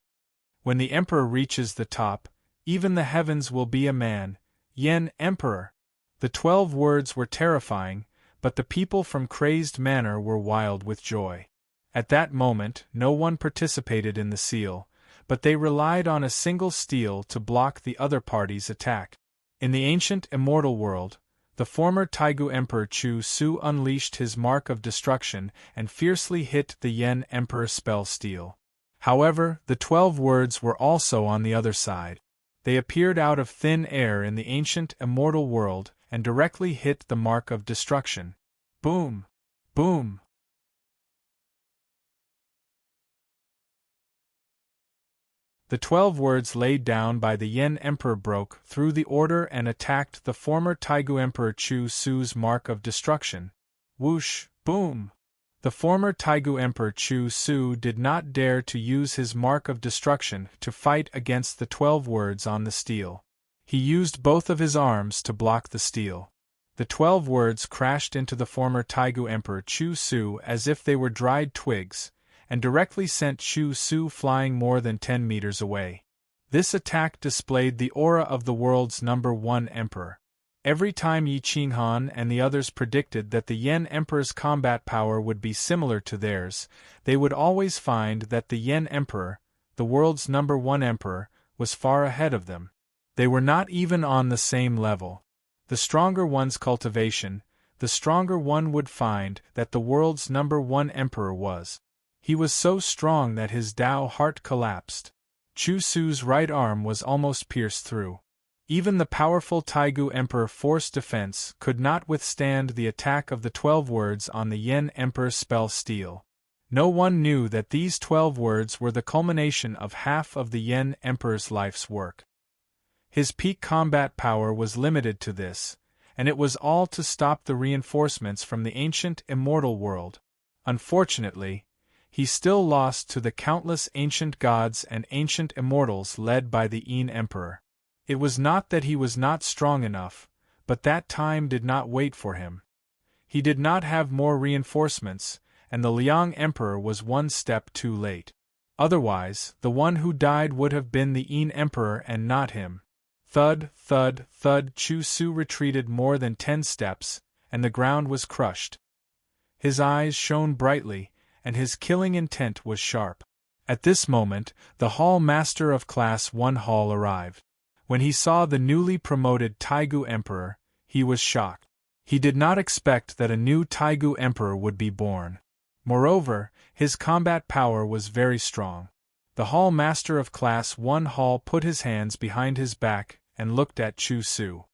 When the Emperor reaches the top, even the heavens will be a man, Yen Emperor. The 12 words were terrifying, but the people from Crazed Manor were wild with joy. At that moment, no one participated in the seal, but they relied on a single steel to block the other party's attack. In the ancient immortal world, the former Taigu Emperor Chu Su unleashed his mark of destruction and fiercely hit the Yen Emperor's spell steel. However, the 12 words were also on the other side. They appeared out of thin air in the ancient immortal world and directly hit the mark of destruction. Boom! Boom! The 12 words laid down by the Yen Emperor broke through the order and attacked the former Taigu Emperor Chu Su's mark of destruction. Whoosh! Boom! The former Taigu Emperor Chu Su did not dare to use his mark of destruction to fight against the 12 words on the steel. He used both of his arms to block the steel. The 12 words crashed into the former Taigu Emperor Chu Su as if they were dried twigs, and directly sent Chu Su flying more than 10 meters away. This attack displayed the aura of the world's #1 emperor. Every time Yi Qinghan and the others predicted that the Yen Emperor's combat power would be similar to theirs, they would always find that the Yen Emperor, the world's #1 emperor, was far ahead of them. They were not even on the same level. The stronger one's cultivation, the stronger one would find that the world's #1 emperor was. He was so strong that his Tao heart collapsed. Chu Su's right arm was almost pierced through. Even the powerful Taigu Emperor Force Defense could not withstand the attack of the 12 words on the Yen Emperor's spell steel. No one knew that these 12 words were the culmination of half of the Yen Emperor's life's work. His peak combat power was limited to this, and it was all to stop the reinforcements from the ancient immortal world. Unfortunately, he still lost to the countless ancient gods and ancient immortals led by the Yin Emperor. It was not that he was not strong enough, but that time did not wait for him. He did not have more reinforcements, and the Liang Emperor was one step too late. Otherwise, the one who died would have been the Yin Emperor and not him. Thud, thud, thud. Chu Su retreated more than 10 steps, and the ground was crushed. His eyes shone brightly, and his killing intent was sharp. At this moment, the Hall Master of Class 1 Hall arrived. When he saw the newly promoted Taigu Emperor, he was shocked. He did not expect that a new Taigu Emperor would be born. Moreover, his combat power was very strong. The Hall Master of Class 1 Hall put his hands behind his back and looked at Chu Su.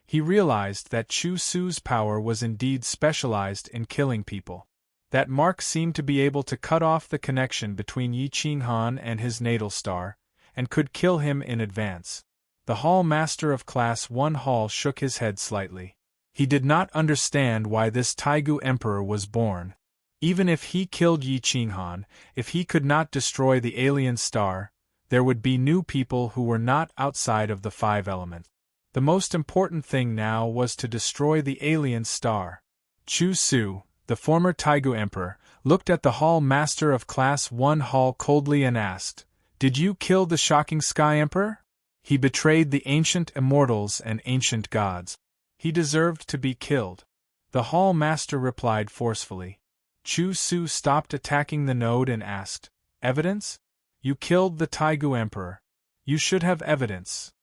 He realized that Chu Su's power was indeed specialized in killing people. That mark seemed to be able to cut off the connection between Yi Qinghan and his natal star, and could kill him in advance. The Hall Master of Class 1 Hall shook his head slightly. He did not understand why this Taigu Emperor was born. Even if he killed Yi Qinghan, if he could not destroy the alien star, there would be new people who were not outside of the 5 elements. The most important thing now was to destroy the alien star. Chu Su, the former Taigu Emperor, looked at the Hall Master of Class 1 Hall coldly and asked, "Did you kill the shocking Sky Emperor? He betrayed the ancient immortals and ancient gods. He deserved to be killed." The Hall Master replied forcefully. Chu Su stopped attacking the node and asked, "Evidence? You killed the Taigu Emperor. You should have evidence."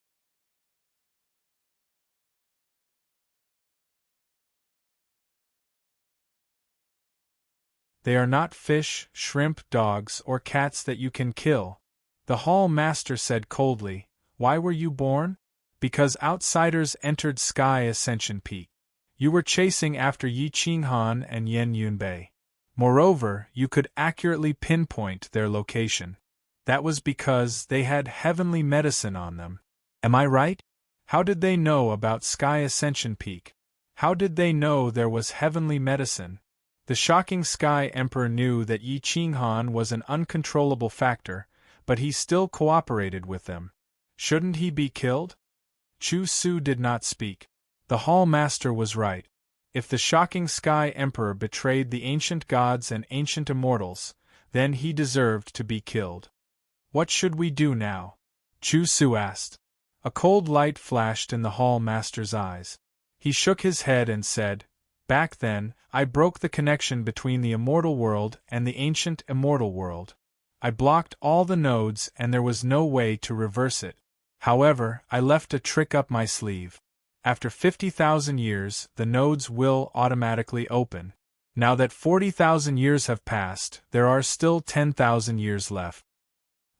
They are not fish, shrimp, dogs, or cats that you can kill. The Hall Master said coldly. Why were you born? Because outsiders entered Sky Ascension Peak. You were chasing after Yi Qinghan and Yen Yunbei. Moreover, you could accurately pinpoint their location. That was because they had heavenly medicine on them. Am I right? How did they know about Sky Ascension Peak? How did they know there was heavenly medicine? The shocking Sky Emperor knew that Yi Qinghan was an uncontrollable factor, but he still cooperated with them. Shouldn't he be killed? Chu Su did not speak. The Hall Master was right. If the shocking Sky Emperor betrayed the ancient gods and ancient immortals, then he deserved to be killed. What should we do now? Chu Su asked. A cold light flashed in the Hall Master's eyes. He shook his head and said, "Back then, I broke the connection between the immortal world and the ancient immortal world. I blocked all the nodes and there was no way to reverse it. However, I left a trick up my sleeve. After 50,000 years, the nodes will automatically open. Now that 40,000 years have passed, there are still 10,000 years left.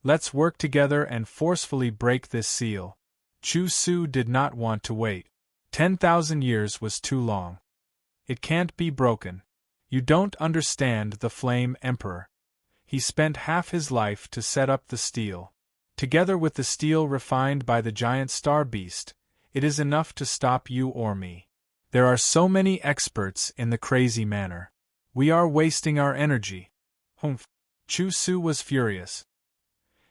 Let's work together and forcefully break this seal. Chu Su did not want to wait. 10,000 years was too long. It can't be broken. You don't understand the Flame Emperor. He spent half his life to set up the steel. Together with the steel refined by the giant star beast, it is enough to stop you or me. There are so many experts in the crazy manner. We are wasting our energy. Humph. Chu Su was furious.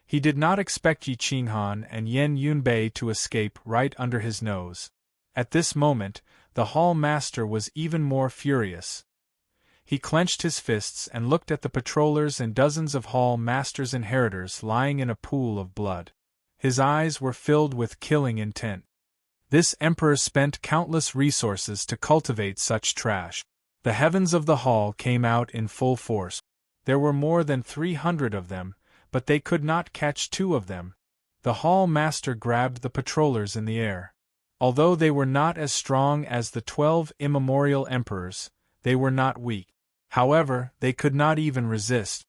He did not expect Yi Qinghan and Yen Yunbei to escape right under his nose. At this moment, the Hall Master was even more furious. He clenched his fists and looked at the patrollers and dozens of Hall Master's inheritors lying in a pool of blood. His eyes were filled with killing intent. This emperor spent countless resources to cultivate such trash. The heavens of the hall came out in full force. There were more than 300 of them, but they could not catch 2 of them. The Hall Master grabbed the patrollers in the air. Although they were not as strong as the 12 immemorial emperors, they were not weak. However, they could not even resist.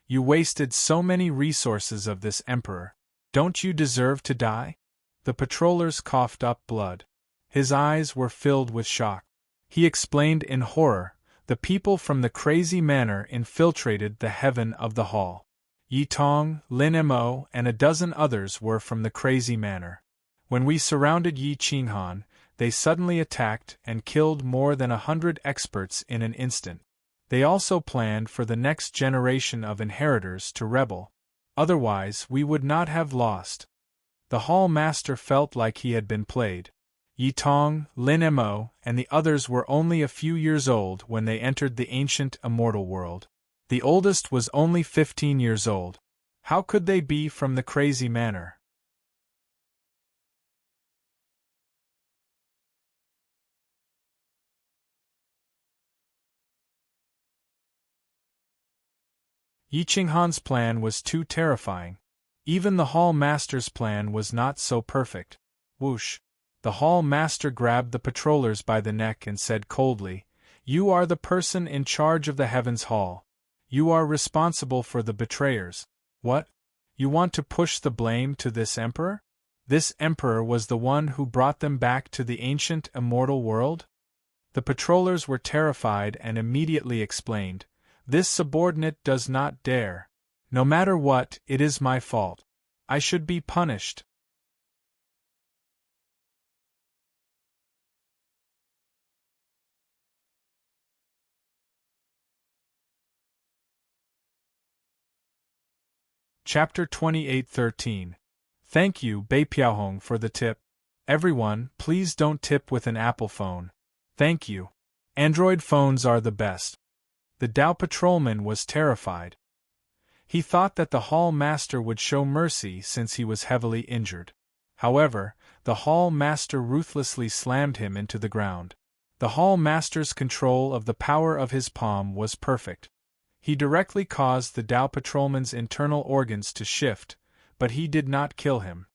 You wasted so many resources of this emperor. Don't you deserve to die? The patrollers coughed up blood. His eyes were filled with shock. He explained in horror, the people from the crazy manor infiltrated the heaven of the hall. Yi Tong, Lin Mo, and a dozen others were from the crazy manor. When we surrounded Yi Qinghan, they suddenly attacked and killed more than 100 experts in an instant. They also planned for the next generation of inheritors to rebel. Otherwise, we would not have lost. The Hall Master felt like he had been played. Yi Tong, Lin Mo, and the others were only a few years old when they entered the ancient immortal world. The oldest was only 15 years old. How could they be from the crazy manor? Yi Qinghan's plan was too terrifying. Even the Hall Master's plan was not so perfect. Whoosh! The Hall Master grabbed the patrollers by the neck and said coldly, "You are the person in charge of the Heavens Hall. You are responsible for the betrayers. What? You want to push the blame to this emperor? This emperor was the one who brought them back to the ancient immortal world?" The patrollers were terrified and immediately explained, "This subordinate does not dare. No matter what, it is my fault. I should be punished." Chapter 28:13. Thank you, Bei Piaohong, for the tip. Everyone, please don't tip with an Apple phone. Thank you. Android phones are the best. The Dao patrolman was terrified. He thought that the Hall Master would show mercy since he was heavily injured. However, the Hall Master ruthlessly slammed him into the ground. The Hall Master's control of the power of his palm was perfect. He directly caused the Dao patrolman's internal organs to shift, but he did not kill him.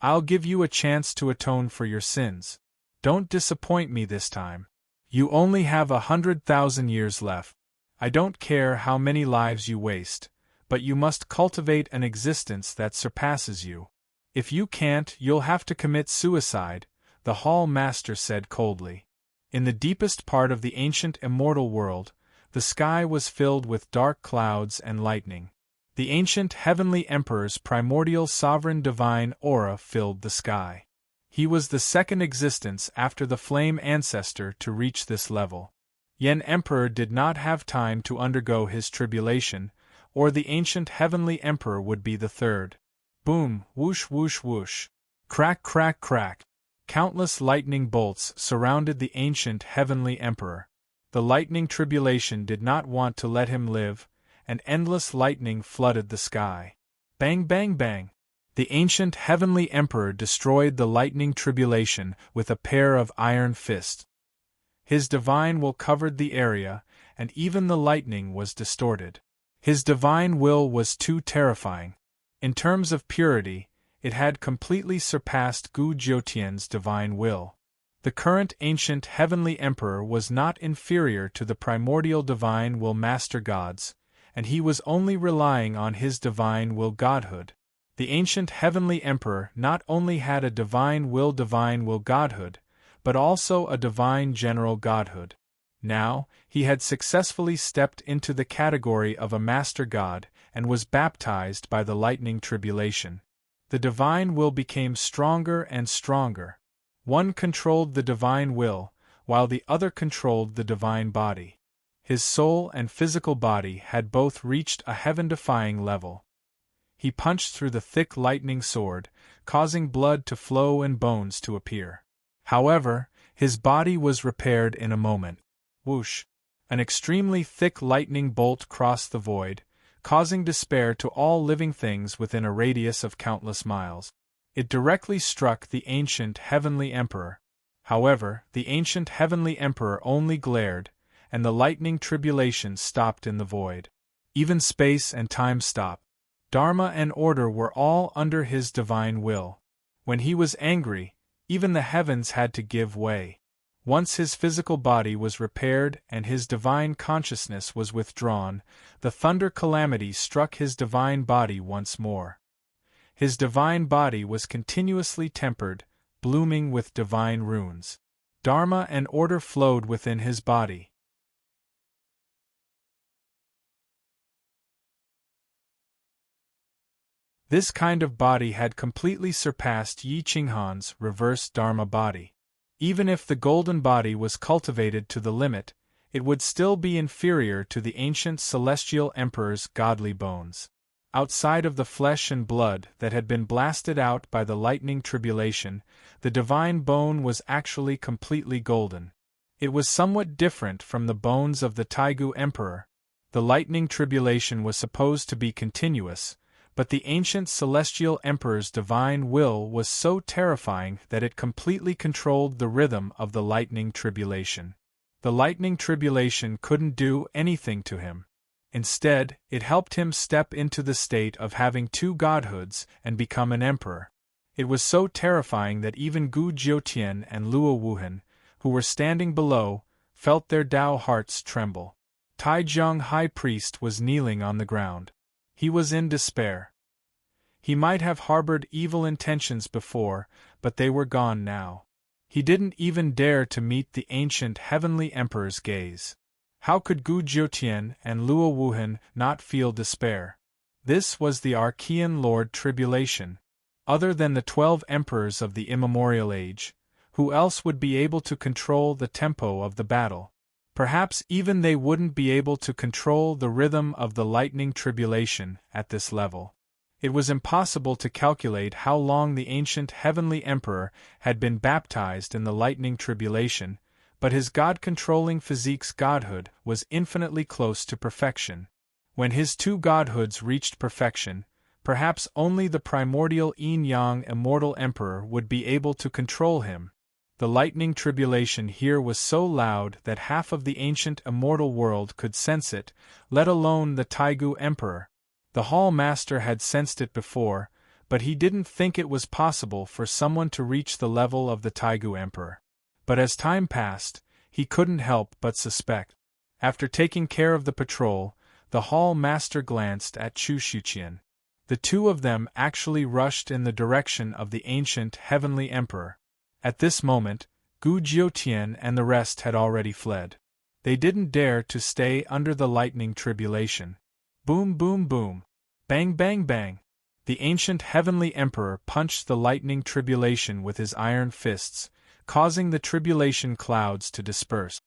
"I'll give you a chance to atone for your sins. Don't disappoint me this time. You only have 100,000 years left. I don't care how many lives you waste, but you must cultivate an existence that surpasses you. If you can't, you'll have to commit suicide," the Hall Master said coldly. In the deepest part of the ancient immortal world, the sky was filled with dark clouds and lightning. The ancient heavenly emperor's primordial sovereign divine aura filled the sky. He was the second existence after the flame ancestor to reach this level. Yen Emperor did not have time to undergo his tribulation, or the ancient heavenly emperor would be the third. Boom, whoosh whoosh whoosh. Crack crack crack. Countless lightning bolts surrounded the ancient heavenly emperor. The lightning tribulation did not want to let him live, and endless lightning flooded the sky. Bang bang bang. The ancient heavenly emperor destroyed the lightning tribulation with a pair of iron fists. His divine will covered the area, and even the lightning was distorted. His divine will was too terrifying. In terms of purity, it had completely surpassed Gu Jiutian's divine will. The current ancient heavenly emperor was not inferior to the primordial divine will master gods, and he was only relying on his divine will godhood. The ancient heavenly emperor not only had a divine will godhood, but also a divine general godhood. Now, he had successfully stepped into the category of a master god and was baptized by the lightning tribulation. The divine will became stronger and stronger. One controlled the divine will, while the other controlled the divine body. His soul and physical body had both reached a heaven-defying level. He punched through the thick lightning sword, causing blood to flow and bones to appear. However, his body was repaired in a moment. Whoosh! An extremely thick lightning bolt crossed the void, causing despair to all living things within a radius of countless miles. It directly struck the ancient heavenly emperor. However, the ancient heavenly emperor only glared, and the lightning tribulation stopped in the void. Even space and time stopped. Dharma and order were all under his divine will. When he was angry, even the heavens had to give way. Once his physical body was repaired and his divine consciousness was withdrawn, the thunder calamity struck his divine body once more. His divine body was continuously tempered, blooming with divine runes. Dharma and order flowed within his body. This kind of body had completely surpassed Yi Qinghan's reverse Dharma body. Even if the golden body was cultivated to the limit, it would still be inferior to the ancient celestial emperor's godly bones. Outside of the flesh and blood that had been blasted out by the lightning tribulation, the divine bone was actually completely golden. It was somewhat different from the bones of the Taigu emperor. The lightning tribulation was supposed to be continuous, but the ancient celestial emperor's divine will was so terrifying that it completely controlled the rhythm of the lightning tribulation. The lightning tribulation couldn't do anything to him. Instead, it helped him step into the state of having two godhoods and become an emperor. It was so terrifying that even Gu Jiutian and Luo Wuhan, who were standing below, felt their Tao hearts tremble. Taizhong High Priest was kneeling on the ground. He was in despair. He might have harbored evil intentions before, but they were gone now. He didn't even dare to meet the ancient heavenly emperor's gaze. How could Gu Jiutian and Luo Wuhan not feel despair? This was the Archean Lord Tribulation. Other than the 12 emperors of the immemorial age, who else would be able to control the tempo of the battle? Perhaps even they wouldn't be able to control the rhythm of the lightning tribulation at this level. It was impossible to calculate how long the ancient heavenly emperor had been baptized in the lightning tribulation, but his god-controlling physique's godhood was infinitely close to perfection. When his two godhoods reached perfection, perhaps only the primordial yin-yang immortal emperor would be able to control him. The lightning tribulation here was so loud that half of the ancient immortal world could sense it, let alone the Taigu emperor. The Hall Master had sensed it before, but he didn't think it was possible for someone to reach the level of the Taigu emperor. But as time passed, he couldn't help but suspect. After taking care of the patrol, the Hall Master glanced at Chu Shuqian. The two of them actually rushed in the direction of the ancient heavenly emperor. At this moment, Gu Jiutian and the rest had already fled. They didn't dare to stay under the lightning tribulation. Boom boom boom. Bang bang bang. The ancient heavenly emperor punched the lightning tribulation with his iron fists, causing the tribulation clouds to disperse.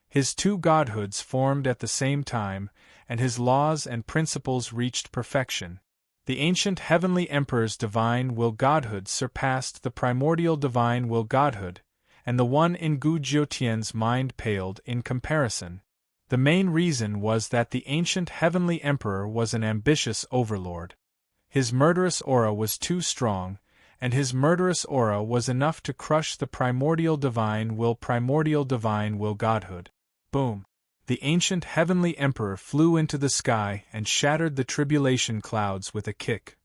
His two godhoods formed at the same time, and his laws and principles reached perfection. The ancient heavenly emperor's divine will godhood surpassed the primordial divine will godhood, and the one in Gu Jiutian's mind paled in comparison. The main reason was that the ancient heavenly emperor was an ambitious overlord. His murderous aura was too strong, and his murderous aura was enough to crush the primordial divine will godhood. Boom! The ancient heavenly emperor flew into the sky and shattered the tribulation clouds with a kick.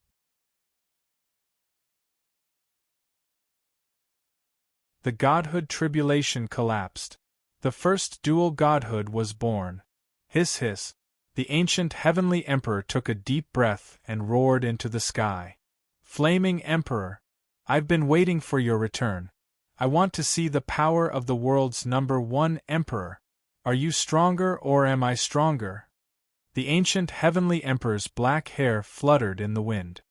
The godhood tribulation collapsed. The first dual godhood was born. Hiss hiss. The ancient heavenly emperor took a deep breath and roared into the sky. Flaming Emperor, I've been waiting for your return. I want to see the power of the world's #1 emperor. Are you stronger or am I stronger? The ancient heavenly emperor's black hair fluttered in the wind.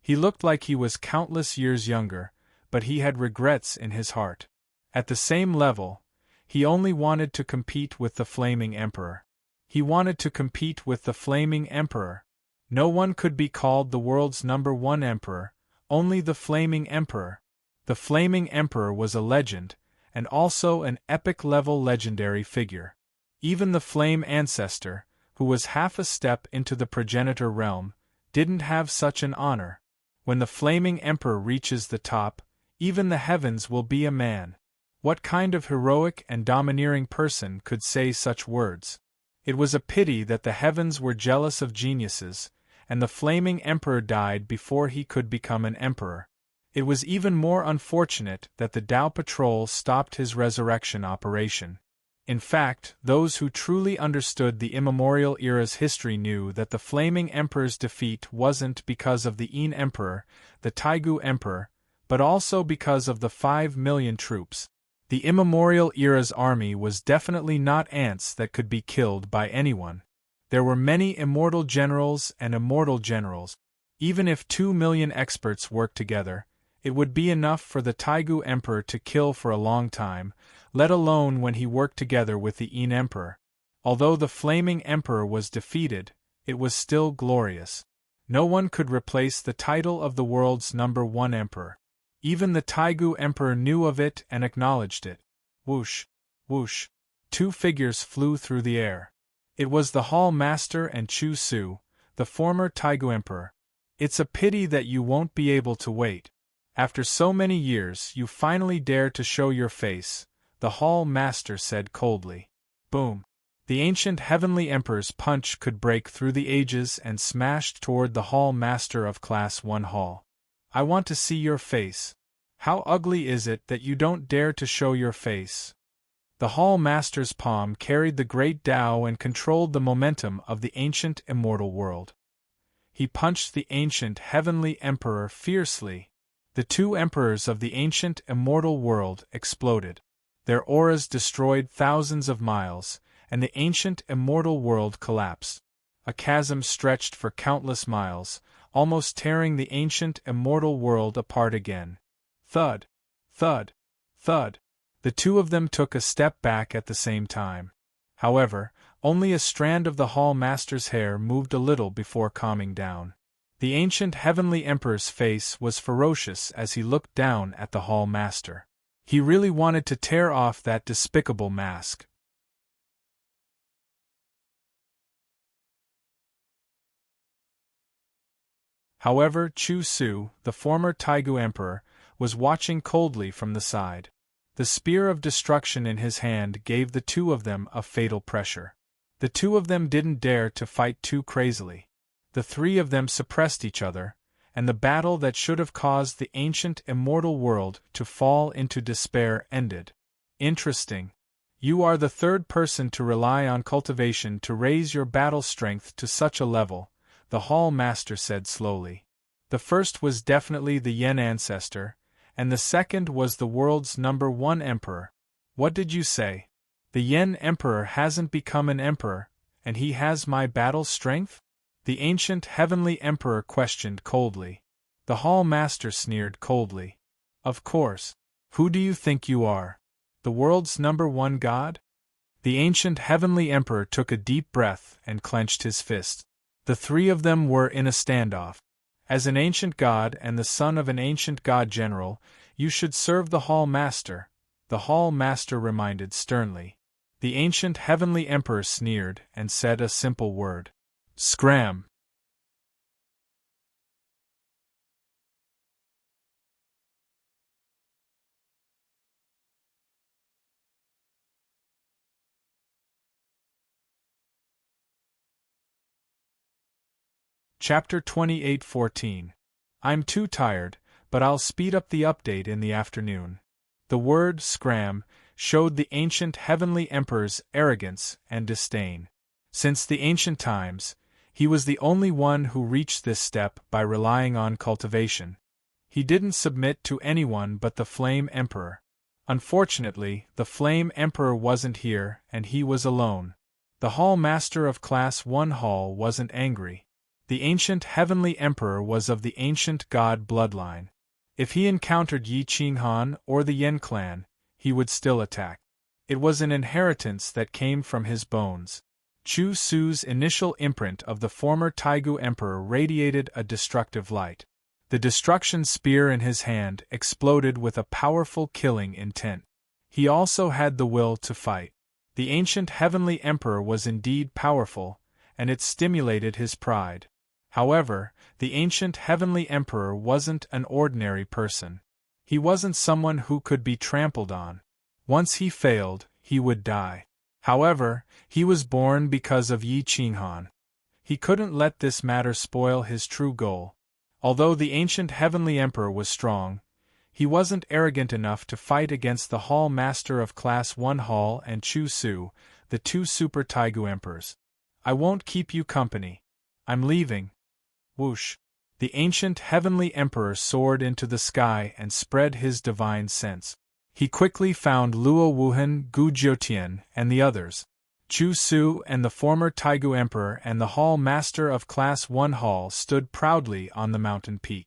He looked like he was countless years younger, but he had regrets in his heart. At the same level, he only wanted to compete with the flaming emperor. He wanted to compete with the flaming emperor. No one could be called the world's #1 emperor, only the flaming emperor. The flaming emperor was a legend, and also an epic-level legendary figure. Even the flame ancestor, who was half a step into the progenitor realm, didn't have such an honor. When the flaming emperor reaches the top, even the heavens will be a man. What kind of heroic and domineering person could say such words? It was a pity that the heavens were jealous of geniuses, and the flaming emperor died before he could become an emperor. It was even more unfortunate that the Tao Patrol stopped his resurrection operation. In fact, those who truly understood the immemorial era's history knew that the flaming emperor's defeat wasn't because of the Yin emperor, the Taigu emperor, but also because of the 5 million troops. The immemorial era's army was definitely not ants that could be killed by anyone. There were many immortal generals and immortal generals. Even if 2 million experts worked together, it would be enough for the Taigu emperor to kill for a long time, let alone when he worked together with the Yin emperor. Although the flaming emperor was defeated, it was still glorious. No one could replace the title of the world's #1 emperor. Even the Taigu emperor knew of it and acknowledged it. Whoosh, whoosh. 2 figures flew through the air. It was the Hall Master and Chu Su, the former Taigu emperor. It's a pity that you won't be able to wait. After so many years, you finally dare to show your face, the Hall Master said coldly. Boom. The ancient heavenly emperor's punch could break through the ages and smashed toward the Hall Master of Class 1 Hall. I want to see your face. How ugly is it that you don't dare to show your face? The Hall Master's palm carried the great Tao and controlled the momentum of the ancient immortal world. He punched the ancient heavenly emperor fiercely. The 2 emperors of the ancient immortal world exploded. Their auras destroyed thousands of miles, and the ancient immortal world collapsed. A chasm stretched for countless miles, almost tearing the ancient immortal world apart again. Thud, thud, thud. The 2 of them took a step back at the same time. However, only a strand of the Hall Master's hair moved a little before calming down. The ancient heavenly emperor's face was ferocious as he looked down at the Hall Master. He really wanted to tear off that despicable mask. However, Chu Su, the former Taigu emperor, was watching coldly from the side. The spear of destruction in his hand gave the 2 of them a fatal pressure. The 2 of them didn't dare to fight too crazily. The 3 of them suppressed each other, and the battle that should have caused the ancient immortal world to fall into despair ended. Interesting. You are the 3rd person to rely on cultivation to raise your battle strength to such a level, the Hall Master said slowly. The first was definitely the Yen ancestor, and the second was the world's #1 emperor. What did you say? The Yen emperor hasn't become an emperor, and he has my battle strength? The ancient heavenly emperor questioned coldly. The Hall Master sneered coldly. Of course. Who do you think you are? The world's #1 god? The ancient heavenly emperor took a deep breath and clenched his fist. The 3 of them were in a standoff. As an ancient god and the son of an ancient god general, you should serve the Hall Master, the Hall Master reminded sternly. The ancient heavenly emperor sneered and said a simple word. Scram! Chapter 28:14. I'm too tired, but I'll speed up the update in the afternoon. The word scram showed the ancient heavenly emperor's arrogance and disdain. Since the ancient times, He was the only one who reached this step by relying on cultivation. He didn't submit to anyone but the Flame Emperor. Unfortunately, the Flame Emperor wasn't here, and he was alone. The Hall Master of Class 1 Hall wasn't angry. The ancient Heavenly Emperor was of the ancient god bloodline. If he encountered Yi Qinghan or the Yen clan, he would still attack. It was an inheritance that came from his bones. Chu Su's initial imprint of the former Taigu Emperor radiated a destructive light. The destruction spear in his hand exploded with a powerful killing intent. He also had the will to fight. The ancient Heavenly Emperor was indeed powerful, and it stimulated his pride. However, the ancient Heavenly Emperor wasn't an ordinary person. He wasn't someone who could be trampled on. Once he failed, he would die. However, he was born because of Yi Qinghan. He couldn't let this matter spoil his true goal. Although the ancient Heavenly Emperor was strong, he wasn't arrogant enough to fight against the Hall Master of Class 1 Hall and Chu Su, the two Super Taigu Emperors. I won't keep you company. I'm leaving. Whoosh! The ancient Heavenly Emperor soared into the sky and spread his divine sense. He quickly found Luo Wuhan, Gu Jiutian, and the others. Chu Su and the former Taigu Emperor and the Hall Master of Class 1 Hall stood proudly on the mountain peak.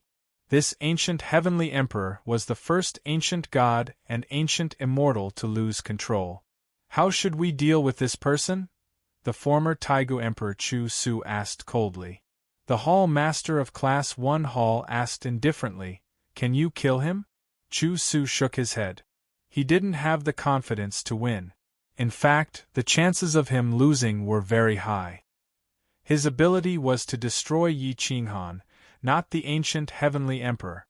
This ancient Heavenly Emperor was the first ancient god and ancient immortal to lose control. How should we deal with this person? The former Taigu Emperor Chu Su asked coldly. The Hall Master of Class 1 Hall asked indifferently, "Can you kill him?" Chu Su shook his head. He didn't have the confidence to win. In fact, the chances of him losing were very high. His ability was to destroy Yi Qinghan, not the ancient Heavenly Emperor.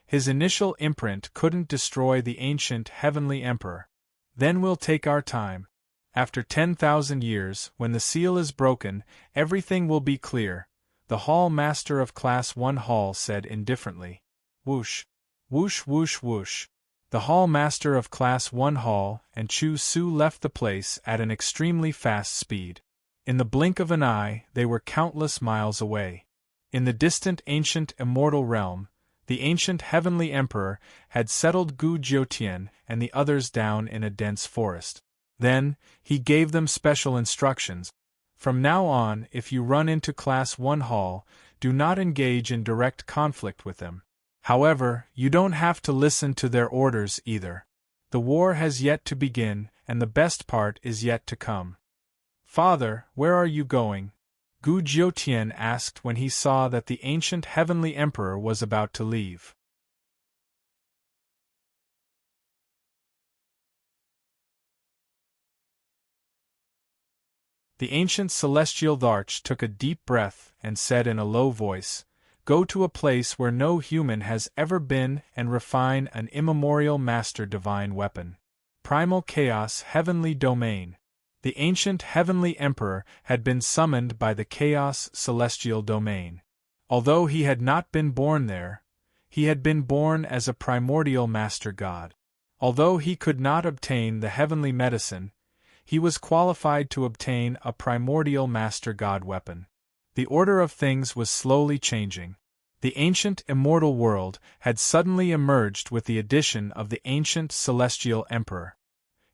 His initial imprint couldn't destroy the ancient Heavenly Emperor. Then we'll take our time. After 10,000 years, when the seal is broken, everything will be clear, the Hall Master of Class 1 Hall said indifferently. Whoosh! Whoosh whoosh whoosh! The Hall Master of Class 1 Hall and Chu Su left the place at an extremely fast speed. In the blink of an eye, they were countless miles away. In the distant ancient immortal realm, the ancient Heavenly Emperor had settled Gu Jiutian and the others down in a dense forest. Then, he gave them special instructions. From now on, if you run into Class 1 Hall, do not engage in direct conflict with them. However, you don't have to listen to their orders either. The war has yet to begin, and the best part is yet to come. Father, where are you going? Gu Jiutian asked when he saw that the ancient Heavenly Emperor was about to leave. The ancient celestial Dharch took a deep breath and said in a low voice, "Go to a place where no human has ever been and refine an immemorial master divine weapon. Primal Chaos Heavenly Domain." The ancient Heavenly Emperor had been summoned by the Chaos Celestial Domain. Although he had not been born there, he had been born as a primordial master god. Although he could not obtain the heavenly medicine, he was qualified to obtain a primordial master god weapon. The order of things was slowly changing. The ancient immortal world had suddenly emerged with the addition of the ancient celestial emperor.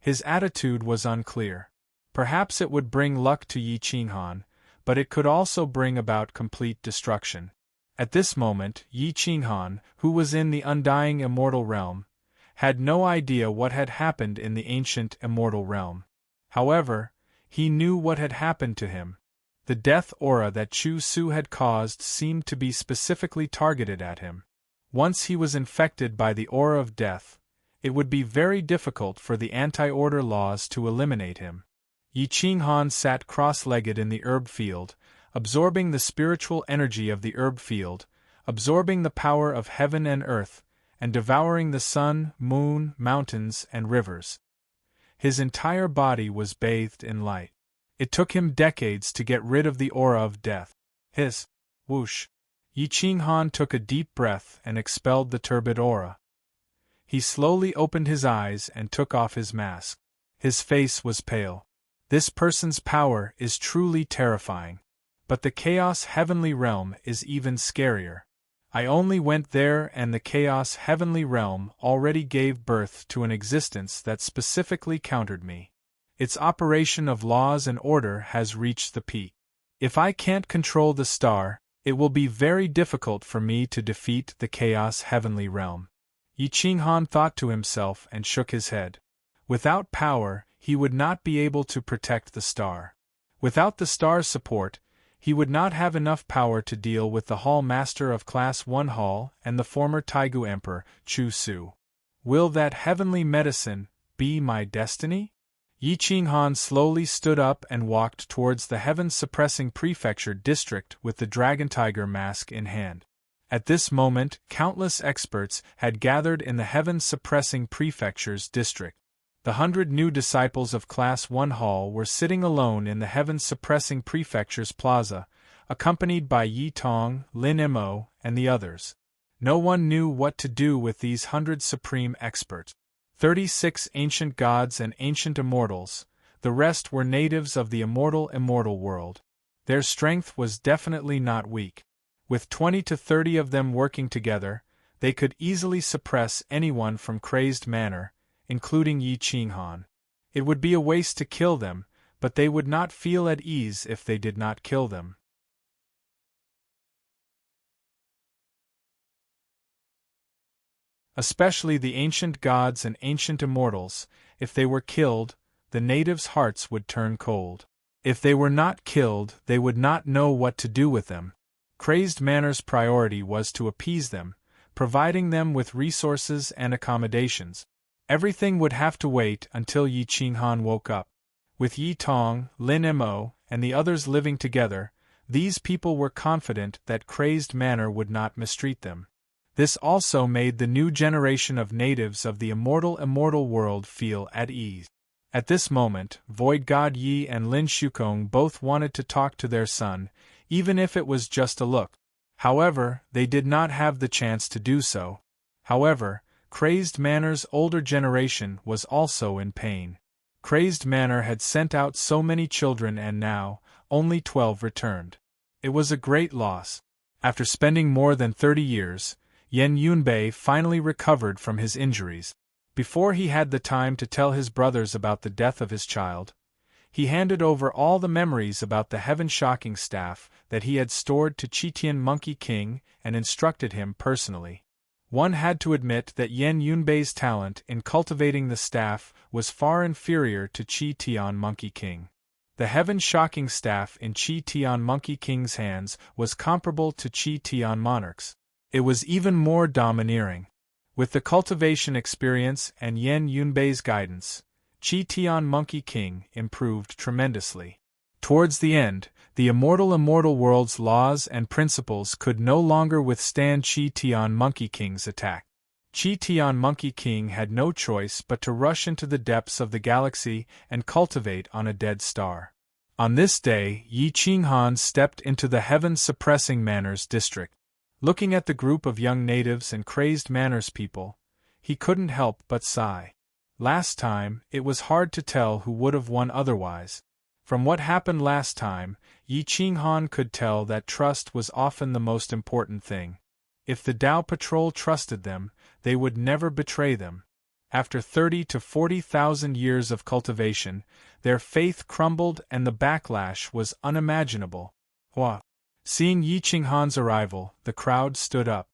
His attitude was unclear. Perhaps it would bring luck to Yi Qinghan, but it could also bring about complete destruction. At this moment, Yi Qinghan, who was in the undying immortal realm, had no idea what had happened in the ancient immortal realm. However, he knew what had happened to him. The death aura that Chu Su had caused seemed to be specifically targeted at him. Once he was infected by the aura of death, it would be very difficult for the anti-order laws to eliminate him. Yi Qinghan sat cross-legged in the herb field, absorbing the spiritual energy of the herb field, absorbing the power of heaven and earth, and devouring the sun, moon, mountains, and rivers. His entire body was bathed in light. It took him decades to get rid of the aura of death. His whoosh. Yi Qinghan took a deep breath and expelled the turbid aura. He slowly opened his eyes and took off his mask. His face was pale. This person's power is truly terrifying. But the Chaos Heavenly Realm is even scarier. I only went there and the Chaos Heavenly Realm already gave birth to an existence that specifically countered me. Its operation of laws and order has reached the peak. If I can't control the star, it will be very difficult for me to defeat the Chaos Heavenly Realm. Yi Qinghan thought to himself and shook his head. Without power, he would not be able to protect the star. Without the star's support, he would not have enough power to deal with the Hall Master of Class 1 Hall and the former Taigu Emperor, Chu Su. Will that heavenly medicine be my destiny? Yi Qinghan slowly stood up and walked towards the heaven-suppressing prefecture district with the dragon tiger mask in hand. At this moment, countless experts had gathered in the heaven-suppressing prefecture's district. The 100 new disciples of Class 1 Hall were sitting alone in the heaven-suppressing prefecture's plaza, accompanied by Yi Tong, Lin Mo, and the others. No one knew what to do with these 100 supreme experts. 36 ancient gods and ancient immortals, the rest were natives of the immortal world. Their strength was definitely not weak. With 20 to 30 of them working together, they could easily suppress anyone from Crazed Manor, including Yi Qinghan. It would be a waste to kill them, but they would not feel at ease if they did not kill them. Especially the ancient gods and ancient immortals, if they were killed, the natives' hearts would turn cold. If they were not killed, they would not know what to do with them. Crazed Manor's priority was to appease them, providing them with resources and accommodations. Everything would have to wait until Yi Qinghan woke up. With Yi Tong, Lin Mo, and the others living together, these people were confident that Crazed Manor would not mistreat them. This also made the new generation of natives of the immortal world feel at ease. At this moment, Void God Yi and Lin Shukong both wanted to talk to their son, even if it was just a look. However, they did not have the chance to do so. However, Crazed Manor's older generation was also in pain. Crazed Manor had sent out so many children and now, only 12 returned. It was a great loss. After spending more than 30 years, Yan Yunbei finally recovered from his injuries. Before he had the time to tell his brothers about the death of his child, he handed over all the memories about the heaven-shocking staff that he had stored to Qitian Monkey King and instructed him personally. One had to admit that Yan Yunbei's talent in cultivating the staff was far inferior to Qitian Monkey King. The heaven-shocking staff in Qitian Monkey King's hands was comparable to Qitian monarchs. It was even more domineering. With the cultivation experience and Yan Yunbei's guidance, Qitian Monkey King improved tremendously. Towards the end, the immortal world's laws and principles could no longer withstand Qitian Monkey King's attack. Qitian Monkey King had no choice but to rush into the depths of the galaxy and cultivate on a dead star. On this day, Yi Qinghan stepped into the heaven-suppressing Manor's district. Looking at the group of young natives and Crazed Manor's people, he couldn't help but sigh. Last time, it was hard to tell who would have won otherwise. From what happened last time, Yi Qinghan could tell that trust was often the most important thing. If the Dao Patrol trusted them, they would never betray them. After 30 to 40,000 years of cultivation, their faith crumbled and the backlash was unimaginable. Hua! Seeing Yi Qinghan's arrival, the crowd stood up.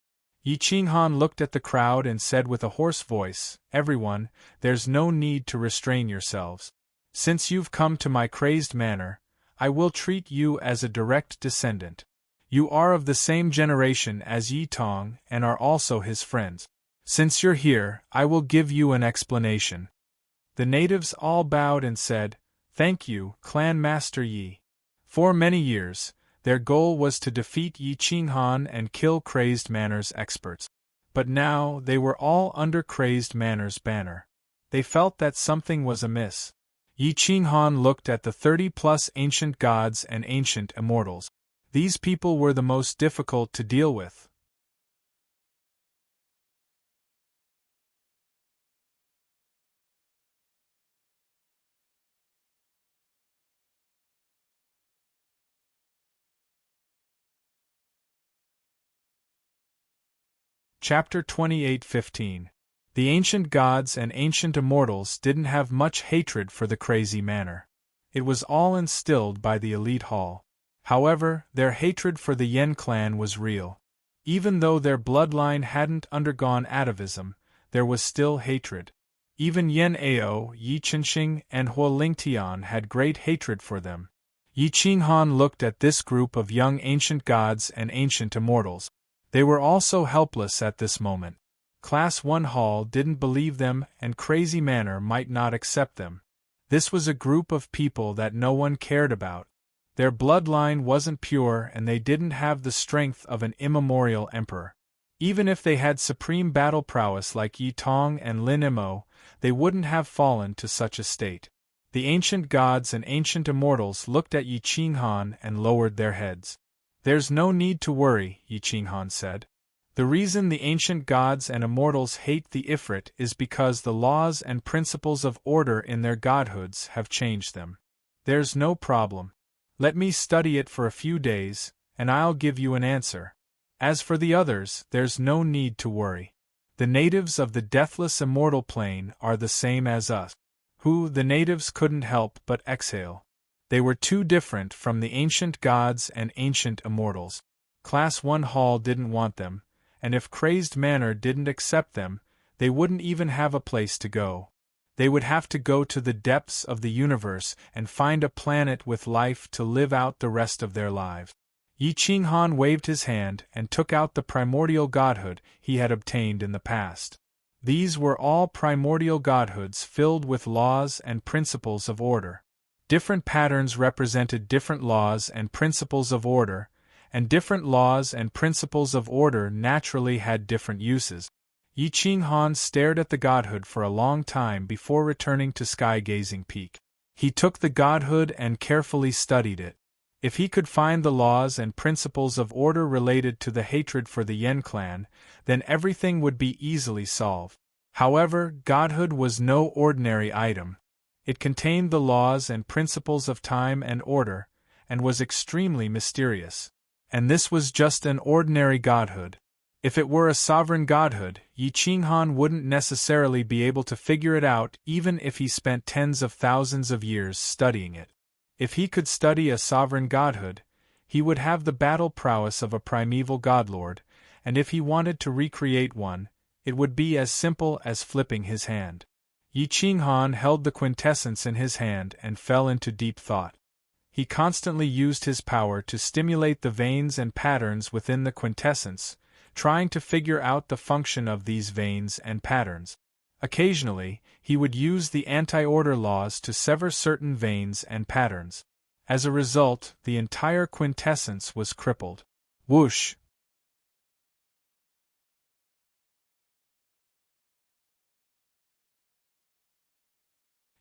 Yi Qinghan looked at the crowd and said with a hoarse voice, "Everyone, there's no need to restrain yourselves. Since you've come to my Crazed Manor, I will treat you as a direct descendant. You are of the same generation as Yi Tong and are also his friends. Since you're here, I will give you an explanation." The natives all bowed and said, "Thank you, Clan Master Yi." For many years, their goal was to defeat Yi Qinghan and kill Crazed Manor's experts. But now they were all under Crazed Manor's banner. They felt that something was amiss. Yi Qinghan looked at the 30-plus ancient gods and ancient immortals. These people were the most difficult to deal with. Chapter 28:15. The ancient gods and ancient immortals didn't have much hatred for the crazy manor. It was all instilled by the elite hall. However, their hatred for the Yen clan was real. Even though their bloodline hadn't undergone atavism, there was still hatred. Even Yen Ao, Yi Qinxing, and Huo Lingtian had great hatred for them. Yi Qinghan looked at this group of young ancient gods and ancient immortals. They were also helpless at this moment. Class 1 Hall didn't believe them, and Crazy Manor might not accept them. This was a group of people that no one cared about. Their bloodline wasn't pure, and they didn't have the strength of an immemorial emperor. Even if they had supreme battle prowess like Yi Tong and Lin Mo, they wouldn't have fallen to such a state. The ancient gods and ancient immortals looked at Yi Qinghan and lowered their heads. "There's no need to worry," Yi Qinghan said. "The reason the ancient gods and immortals hate the Ifrit is because the laws and principles of order in their godhoods have changed them. There's no problem. Let me study it for a few days, and I'll give you an answer. As for the others, there's no need to worry. The natives of the deathless immortal plane are the same as us." The natives couldn't help but exhale. They were too different from the ancient gods and ancient immortals. Class 1 Hall didn't want them, and if Crazed Manor didn't accept them, they wouldn't even have a place to go. They would have to go to the depths of the universe and find a planet with life to live out the rest of their lives. Yi Qinghan waved his hand and took out the primordial godhood he had obtained in the past. These were all primordial godhoods filled with laws and principles of order. Different patterns represented different laws and principles of order, and different laws and principles of order naturally had different uses. Yi Qinghan stared at the godhood for a long time before returning to Sky-Gazing Peak. He took the godhood and carefully studied it. If he could find the laws and principles of order related to the hatred for the Yen clan, then everything would be easily solved. However, godhood was no ordinary item. It contained the laws and principles of time and order, and was extremely mysterious. And this was just an ordinary godhood. If it were a sovereign godhood, Yi Qinghan wouldn't necessarily be able to figure it out even if he spent tens of thousands of years studying it. If he could study a sovereign godhood, he would have the battle prowess of a primeval godlord, and if he wanted to recreate one, it would be as simple as flipping his hand. Yi Qinghan held the quintessence in his hand and fell into deep thought. He constantly used his power to stimulate the veins and patterns within the quintessence, trying to figure out the function of these veins and patterns. Occasionally, he would use the anti-order laws to sever certain veins and patterns. As a result, the entire quintessence was crippled. Whoosh!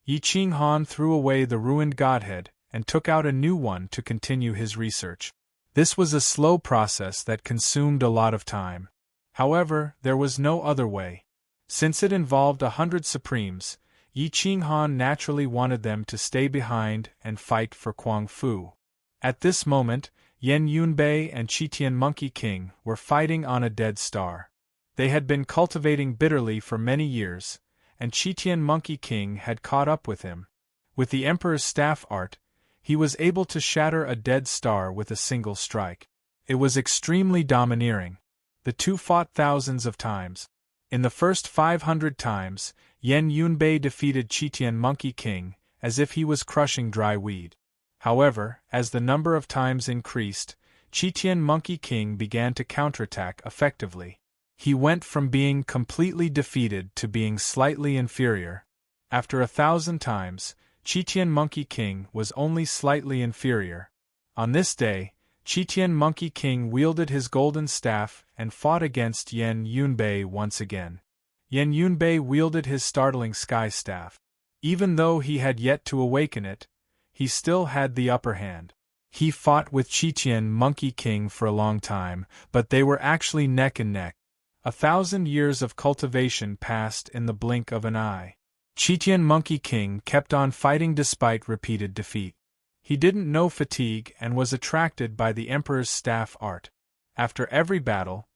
Yi Qinghan threw away the ruined godhead and took out a new one to continue his research. This was a slow process that consumed a lot of time. However, there was no other way. Since it involved 100 Supremes, Yi Qinghan naturally wanted them to stay behind and fight for Kuang Fu. At this moment, Yen Yunbei and Qitian Monkey King were fighting on a dead star. They had been cultivating bitterly for many years, and Qitian Monkey King had caught up with him. With the Emperor's staff art, he was able to shatter a dead star with a single strike. It was extremely domineering. The two fought thousands of times. In the first 500 times, Yen Yunbei defeated Qitian Monkey King, as if he was crushing dry weed. However, as the number of times increased, Qitian Monkey King began to counterattack effectively. He went from being completely defeated to being slightly inferior. After 1,000 times, Qitian Monkey King was only slightly inferior. On this day, Qitian Monkey King wielded his golden staff and fought against Yen Yunbei once again. Yen Yunbei wielded his startling sky staff. Even though he had yet to awaken it, he still had the upper hand. He fought with Qitian Monkey King for a long time, but they were actually neck and neck. 1,000 years of cultivation passed in the blink of an eye. Qitian Monkey King kept on fighting despite repeated defeat. He didn't know fatigue and was attracted by the Emperor's staff art. After every battle,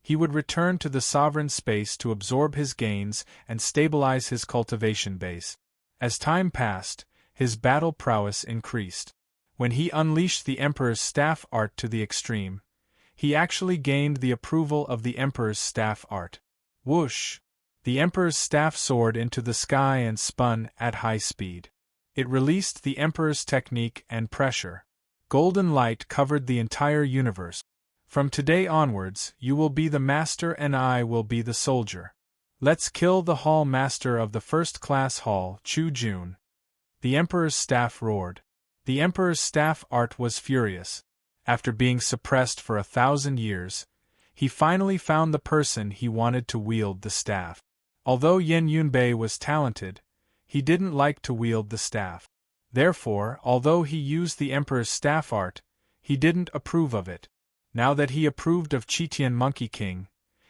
He would return to the sovereign space to absorb his gains and stabilize his cultivation base. As time passed, his battle prowess increased. When he unleashed the Emperor's staff art to the extreme, he actually gained the approval of the Emperor's staff art. Whoosh! The Emperor's staff soared into the sky and spun at high speed. It released the Emperor's technique and pressure. Golden light covered the entire universe. From today onwards, you will be the master and I will be the soldier. Let's kill the hall master of the first-class hall, Chu Jun. The Emperor's staff roared. The Emperor's staff art was furious. After being suppressed for 1,000 years, he finally found the person he wanted to wield the staff. Although Yan Yunbei was talented, he didn't like to wield the staff. Therefore, although he used the Emperor's staff art, he didn't approve of it. Now that he approved of Qitian Monkey King,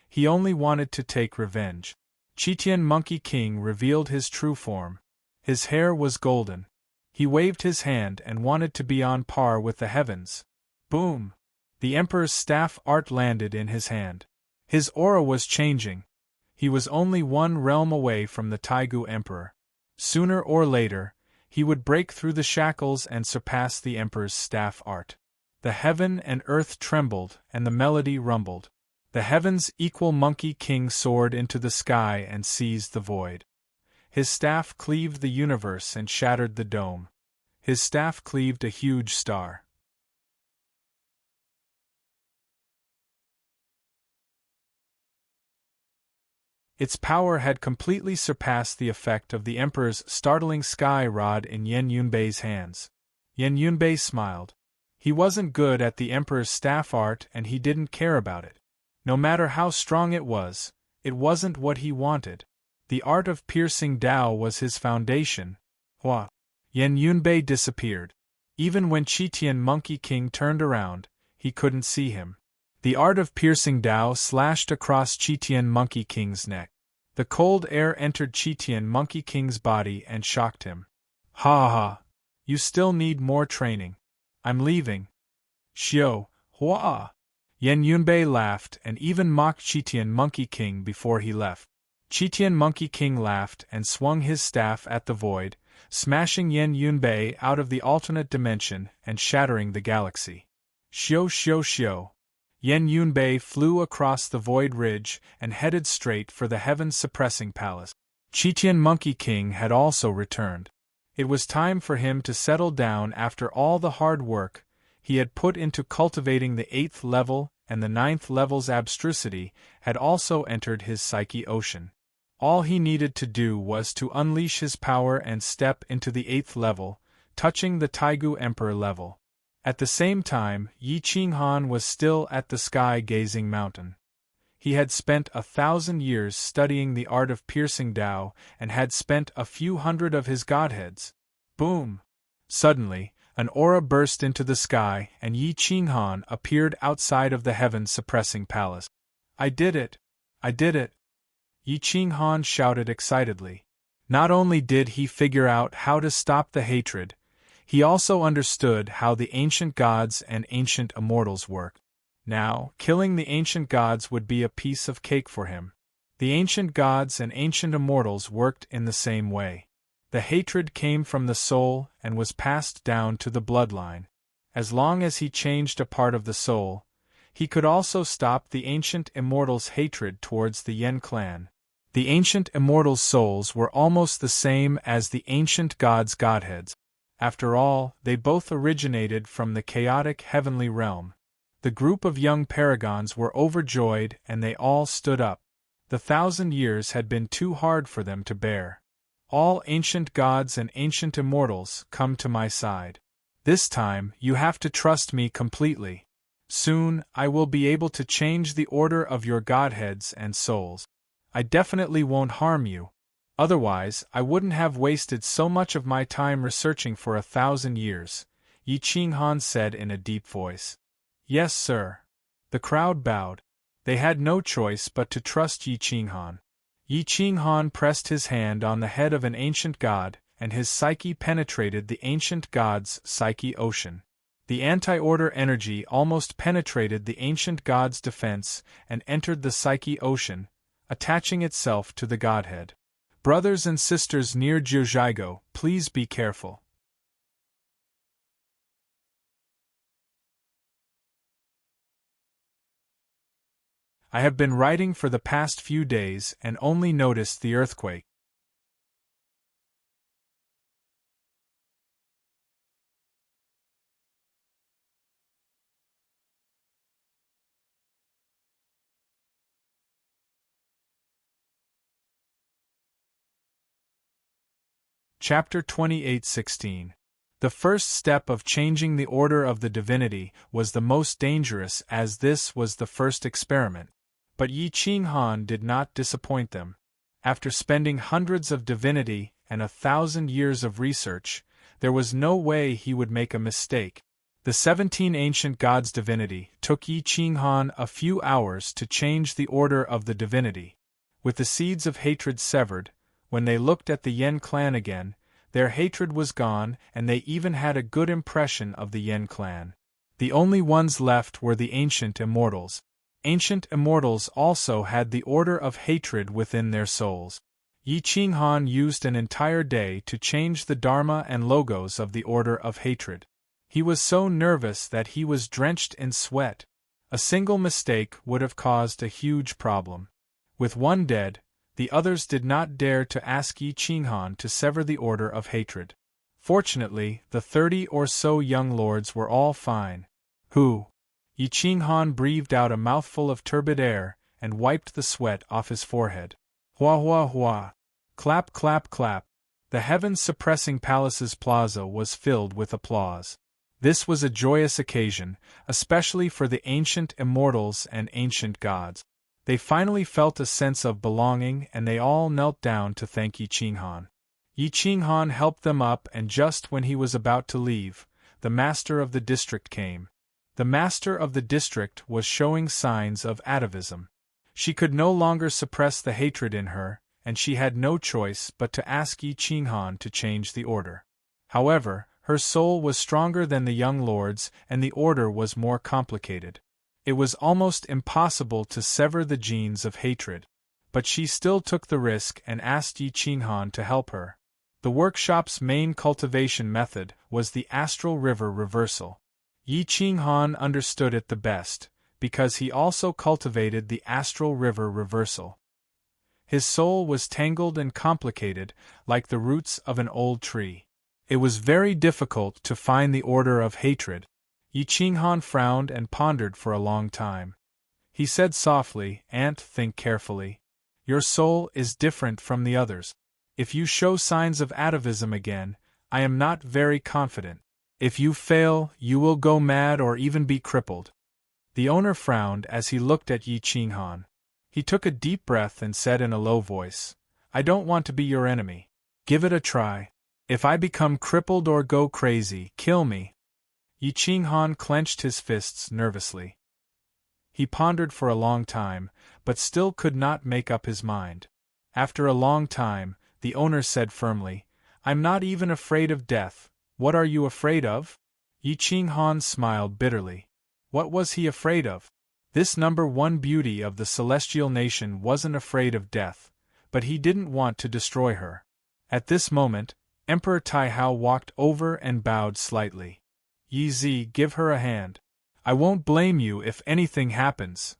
he only wanted to take revenge. Qitian Monkey King revealed his true form. His hair was golden. He waved his hand and wanted to be on par with the heavens. Boom! The Emperor's staff art landed in his hand. His aura was changing. He was only one realm away from the Taigu Emperor. Sooner or later, he would break through the shackles and surpass the Emperor's staff art. The heaven and earth trembled and the melody rumbled. The heavens equal Monkey King soared into the sky and seized the void. His staff cleaved the universe and shattered the dome. His staff cleaved a huge star. Its power had completely surpassed the effect of the Emperor's startling sky rod in Yan Yunbei's hands. Yan Yunbei smiled. He wasn't good at the Emperor's staff art and he didn't care about it. No matter how strong it wasn't what he wanted. The art of piercing Dao was his foundation. Hua! Yan Yunbei disappeared. Even when Qitian Monkey King turned around, he couldn't see him. The art of piercing Dao slashed across Qitian Monkey King's neck. The cold air entered Qitian Monkey King's body and shocked him. Ha ha! You still need more training. I'm leaving. Xiao, hua! Yan Yunbei laughed and even mocked Qitian Monkey King before he left. Qitian Monkey King laughed and swung his staff at the void, smashing Yan Yunbei out of the alternate dimension and shattering the galaxy. Xiao xiao xiao! Yan Yunbei flew across the void ridge and headed straight for the heaven-suppressing palace. Qitian Monkey King had also returned. It was time for him to settle down after all the hard work he had put into cultivating the 8th level, and the 9th level's abstrusity had also entered his psyche ocean. All he needed to do was to unleash his power and step into the 8th level, touching the Taigu Emperor level. At the same time, Yi Qinghan was still at the sky-gazing mountain. He had spent 1,000 years studying the art of piercing Dao and had spent a few hundred of his godheads. Boom! Suddenly, an aura burst into the sky and Yi Qinghan appeared outside of the heaven-suppressing palace. I did it! I did it! Yi Qinghan shouted excitedly. Not only did he figure out how to stop the hatred, he also understood how the ancient gods and ancient immortals worked. Now, killing the ancient gods would be a piece of cake for him. The ancient gods and ancient immortals worked in the same way. The hatred came from the soul and was passed down to the bloodline. As long as he changed a part of the soul, he could also stop the ancient immortals' hatred towards the Yen clan. The ancient immortals' souls were almost the same as the ancient gods' godheads. After all, they both originated from the chaotic heavenly realm. The group of young paragons were overjoyed and they all stood up. The 1,000 years had been too hard for them to bear. All ancient gods and ancient immortals, come to my side. This time, you have to trust me completely. Soon, I will be able to change the order of your godheads and souls. I definitely won't harm you. Otherwise, I wouldn't have wasted so much of my time researching for 1,000 years, Yi Qinghan said in a deep voice. Yes, sir. The crowd bowed. They had no choice but to trust Yi Qinghan. Yi Qinghan pressed his hand on the head of an ancient god, and his psyche penetrated the ancient god's psyche ocean. The anti-order energy almost penetrated the ancient god's defense and entered the psyche ocean, attaching itself to the godhead. Brothers and sisters near Jiuzhaigo, please be careful. I have been writing for the past few days and only noticed the earthquake. Chapter 28:16. The first step of changing the order of the divinity was the most dangerous, as this was the first experiment. But Yi Qinghan did not disappoint them. After spending hundreds of divinity and 1,000 years of research, there was no way he would make a mistake. The 17 ancient gods' divinity took Yi Qinghan a few hours to change the order of the divinity. With the seeds of hatred severed, when they looked at the Yen clan again, their hatred was gone and they even had a good impression of the Yen clan. The only ones left were the ancient immortals. Ancient immortals also had the order of hatred within their souls. Yi Qinghan used an entire day to change the dharma and logos of the order of hatred. He was so nervous that he was drenched in sweat. A single mistake would have caused a huge problem. With one dead, the others did not dare to ask Yi Qinghan to sever the order of hatred. Fortunately, the 30 or so young lords were all fine. Who? Yi Qinghan breathed out a mouthful of turbid air and wiped the sweat off his forehead. Hua hua hua. Clap clap clap. The heaven-suppressing palace's plaza was filled with applause. This was a joyous occasion, especially for the ancient immortals and ancient gods. They finally felt a sense of belonging and they all knelt down to thank Yi Qinghan. Yi Qinghan helped them up, and just when he was about to leave, the master of the district came. The master of the district was showing signs of atavism. She could no longer suppress the hatred in her, and she had no choice but to ask Yi Qinghan to change the order. However, her soul was stronger than the young lord's and the order was more complicated. It was almost impossible to sever the genes of hatred. But she still took the risk and asked Yi Qinghan to help her. The workshop's main cultivation method was the astral river reversal. Yi Qinghan understood it the best, because he also cultivated the astral river reversal. His soul was tangled and complicated, like the roots of an old tree. It was very difficult to find the order of hatred. Yi Qinghan frowned and pondered for a long time. He said softly, "Aunt, think carefully. Your soul is different from the others. If you show signs of atavism again, I am not very confident. If you fail, you will go mad or even be crippled." The owner frowned as he looked at Yi Qinghan. He took a deep breath and said in a low voice, "I don't want to be your enemy. Give it a try. If I become crippled or go crazy, kill me." Yi Qinghan clenched his fists nervously. He pondered for a long time, but still could not make up his mind. After a long time, the owner said firmly, "I'm not even afraid of death. What are you afraid of?" Yi Qinghan smiled bitterly. What was he afraid of? This number one beauty of the celestial nation wasn't afraid of death, but he didn't want to destroy her. At this moment, Emperor Taihao walked over and bowed slightly. "Yi Zi, give her a hand. I won't blame you if anything happens."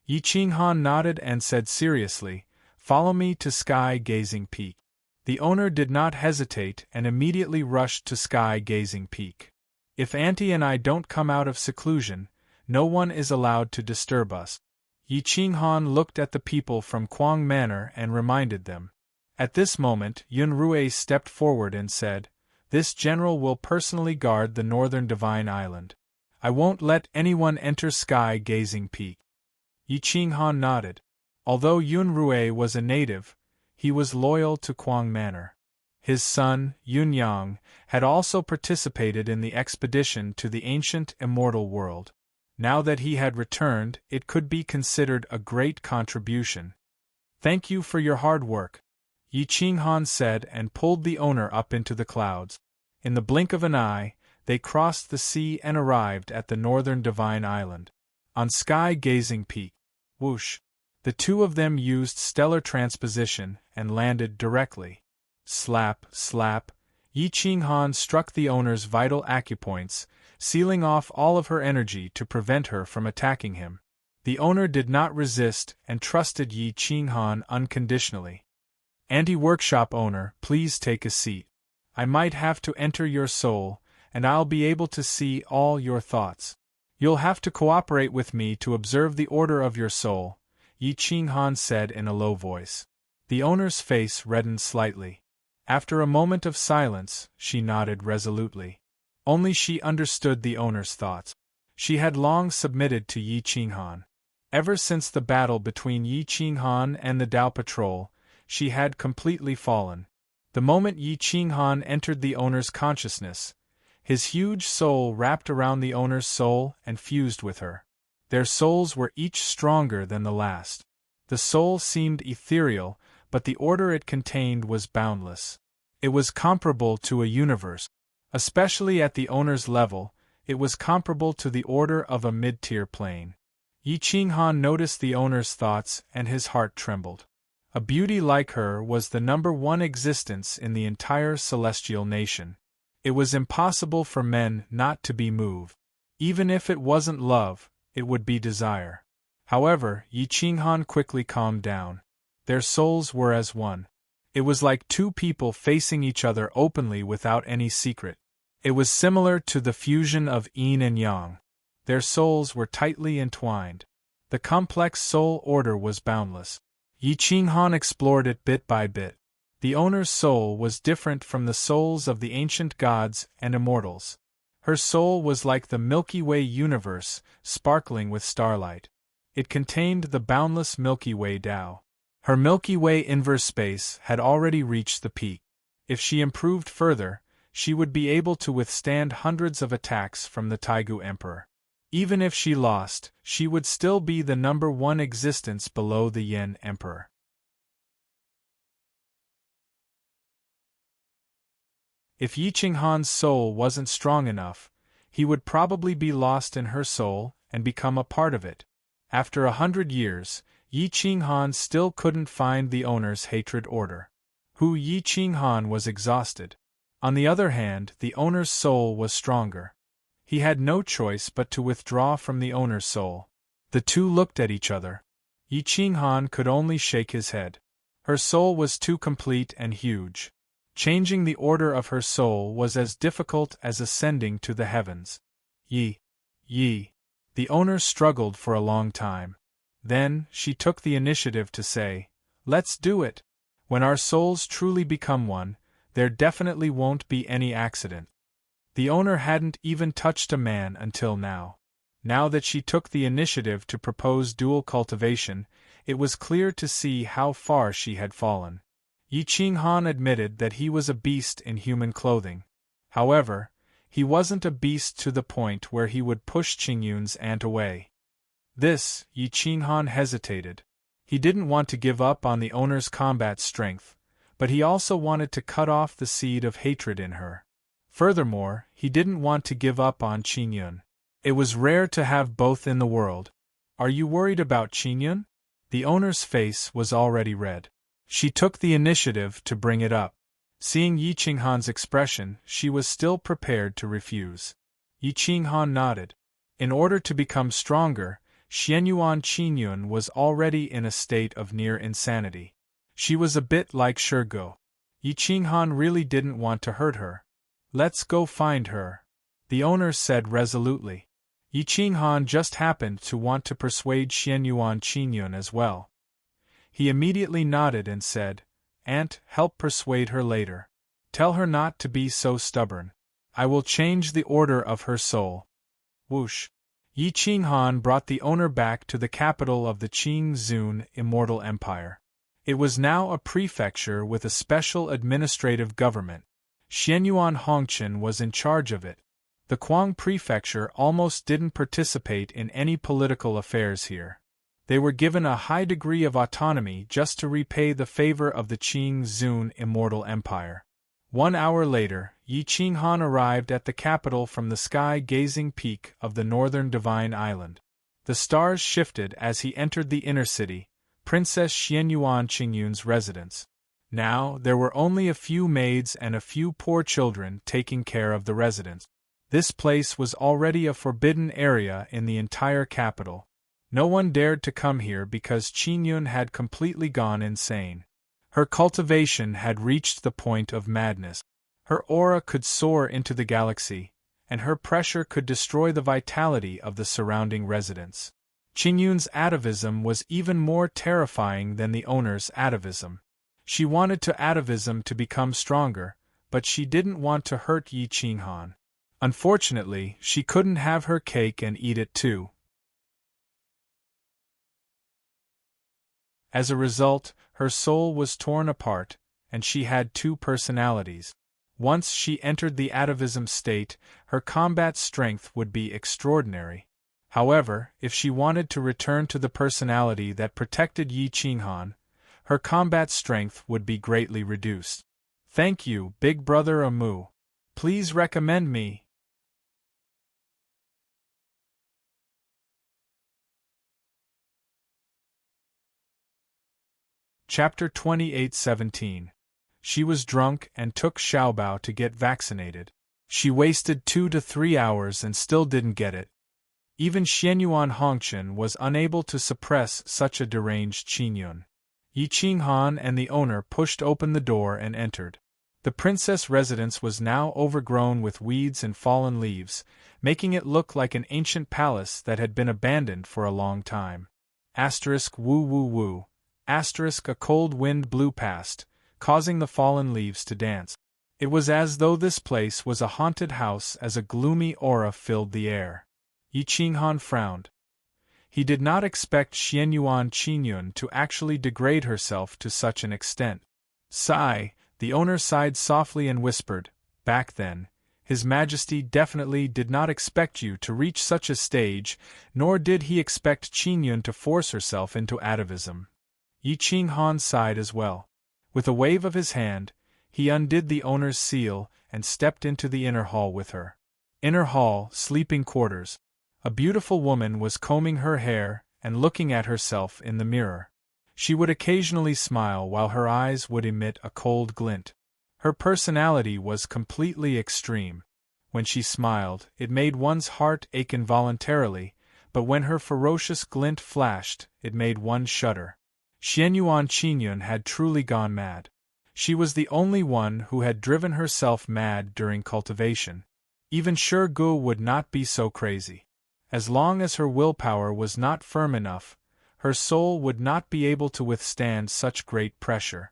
Yi Qinghan nodded and said seriously, "Follow me to Sky Gazing Peak." The owner did not hesitate and immediately rushed to Sky Gazing Peak. "If Auntie and I don't come out of seclusion, no one is allowed to disturb us." Yi Qinghan looked at the people from Quang Manor and reminded them. At this moment, Yun Rui stepped forward and said, "This general will personally guard the northern Divine Island. I won't let anyone enter Sky Gazing Peak." Yi Qinghan nodded. Although Yun Rui was a native, he was loyal to Quang Manor. His son, Yun Yang, had also participated in the expedition to the ancient immortal world. Now that he had returned, it could be considered a great contribution. "Thank you for your hard work." Yi Qinghan said and pulled the owner up into the clouds. In the blink of an eye, they crossed the sea and arrived at the northern Divine Island. On sky-gazing peak. Whoosh! The two of them used stellar transposition and landed directly. Slap, slap. Yi Qinghan struck the owner's vital acupoints, sealing off all of her energy to prevent her from attacking him. The owner did not resist and trusted Yi Qinghan unconditionally. Anti-workshop owner, please take a seat. I might have to enter your soul, and I'll be able to see all your thoughts. You'll have to cooperate with me to observe the order of your soul, Yi Qinghan said in a low voice. The owner's face reddened slightly. After a moment of silence, she nodded resolutely. Only she understood the owner's thoughts. She had long submitted to Yi Qinghan. Ever since the battle between Yi Qinghan and the Dao Patrol, she had completely fallen. The moment Yi Qinghan entered the owner's consciousness, his huge soul wrapped around the owner's soul and fused with her. Their souls were each stronger than the last. The soul seemed ethereal, but the order it contained was boundless. It was comparable to a universe. Especially at the owner's level, it was comparable to the order of a mid-tier plane. Yi Qinghan noticed the owner's thoughts and his heart trembled. A beauty like her was the number one existence in the entire celestial nation. It was impossible for men not to be moved. Even if it wasn't love, it would be desire. However, Yi Qinghan quickly calmed down. Their souls were as one. It was like two people facing each other openly without any secret. It was similar to the fusion of yin and yang. Their souls were tightly entwined. The complex soul order was boundless. Yi Qinghan explored it bit by bit. The owner's soul was different from the souls of the ancient gods and immortals. Her soul was like the Milky Way universe, sparkling with starlight. It contained the boundless Milky Way Tao. Her Milky Way inverse space had already reached the peak. If she improved further, she would be able to withstand hundreds of attacks from the Taigu Emperor. Even if she lost, she would still be the number one existence below the Yin Emperor. If Yi Qinghan's soul wasn't strong enough, he would probably be lost in her soul and become a part of it. After 100 years, Yi Qinghan still couldn't find the owner's hatred order. Yi Qinghan was exhausted. On the other hand, the owner's soul was stronger. He had no choice but to withdraw from the owner's soul. The two looked at each other. Yi Qinghan could only shake his head. Her soul was too complete and huge. Changing the order of her soul was as difficult as ascending to the heavens. Yi. The owner struggled for a long time. Then, she took the initiative to say, "Let's do it. When our souls truly become one, there definitely won't be any accident." The owner hadn't even touched a man until now. Now that she took the initiative to propose dual cultivation, it was clear to see how far she had fallen. Yi Qinghan admitted that he was a beast in human clothing. However, he wasn't a beast to the point where he would push Qingyun's aunt away. Yi Qinghan hesitated. He didn't want to give up on the owner's combat strength, but he also wanted to cut off the seed of hatred in her. Furthermore, he didn't want to give up on Qingyun. It was rare to have both in the world. "Are you worried about Qingyun?" The owner's face was already red. She took the initiative to bring it up. Seeing Yi Qinghan's expression, she was still prepared to refuse. Yi Qinghan nodded. In order to become stronger, Xianyuan Qingyun was already in a state of near insanity. She was a bit like Shirgo. Yi Qinghan really didn't want to hurt her. "Let's go find her," the owner said resolutely. Yi Qinghan just happened to want to persuade Xianyuan Qingyun as well. He immediately nodded and said, "Aunt, help persuade her later. Tell her not to be so stubborn. I will change the order of her soul." Whoosh! Yi Qinghan brought the owner back to the capital of the Qing Zun Immortal Empire. It was now a prefecture with a special administrative government. Xianyuan Hongqian was in charge of it. The Quang Prefecture almost didn't participate in any political affairs here. They were given a high degree of autonomy just to repay the favor of the Qing Zun immortal empire. 1 hour later, Yi Qinghan arrived at the capital from the sky-gazing peak of the northern Divine Island. The stars shifted as he entered the inner city, Princess Xianyuan Qingyun's residence. Now, there were only a few maids and a few poor children taking care of the residence. This place was already a forbidden area in the entire capital. No one dared to come here because Qingyun had completely gone insane. Her cultivation had reached the point of madness. Her aura could soar into the galaxy, and her pressure could destroy the vitality of the surrounding residents. Qingyun's atavism was even more terrifying than the owner's atavism. She wanted atavism to become stronger, but she didn't want to hurt Yi Qinghan. Unfortunately, she couldn't have her cake and eat it too. As a result, her soul was torn apart, and she had two personalities. Once she entered the atavism state, her combat strength would be extraordinary. However, if she wanted to return to the personality that protected Yi Qinghan, her combat strength would be greatly reduced. Thank you, Big Brother Amu. Please recommend me. Chapter 28:17. She was drunk and took Xiaobao to get vaccinated. She wasted 2 to 3 hours and still didn't get it. Even Xianyuan Hongqian was unable to suppress such a deranged Qingyun. Yi Qinghan and the owner pushed open the door and entered. The princess residence was now overgrown with weeds and fallen leaves, making it look like an ancient palace that had been abandoned for a long time. Woo woo woo. A cold wind blew past, causing the fallen leaves to dance. It was as though this place was a haunted house as a gloomy aura filled the air. Yi Qinghan frowned. He did not expect Xianyuan Qingyun to actually degrade herself to such an extent. Sigh, the owner sighed softly and whispered, "Back then, His Majesty definitely did not expect you to reach such a stage, nor did he expect Qingyun to force herself into atavism." Yi Qinghan sighed as well. With a wave of his hand, he undid the owner's seal and stepped into the inner hall with her. Inner hall, sleeping quarters. A beautiful woman was combing her hair and looking at herself in the mirror. She would occasionally smile while her eyes would emit a cold glint. Her personality was completely extreme. When she smiled, it made one's heart ache involuntarily, but when her ferocious glint flashed, it made one shudder. Xianyuan Qingyun had truly gone mad. She was the only one who had driven herself mad during cultivation. Even Shi Gu would not be so crazy. As long as her willpower was not firm enough, her soul would not be able to withstand such great pressure.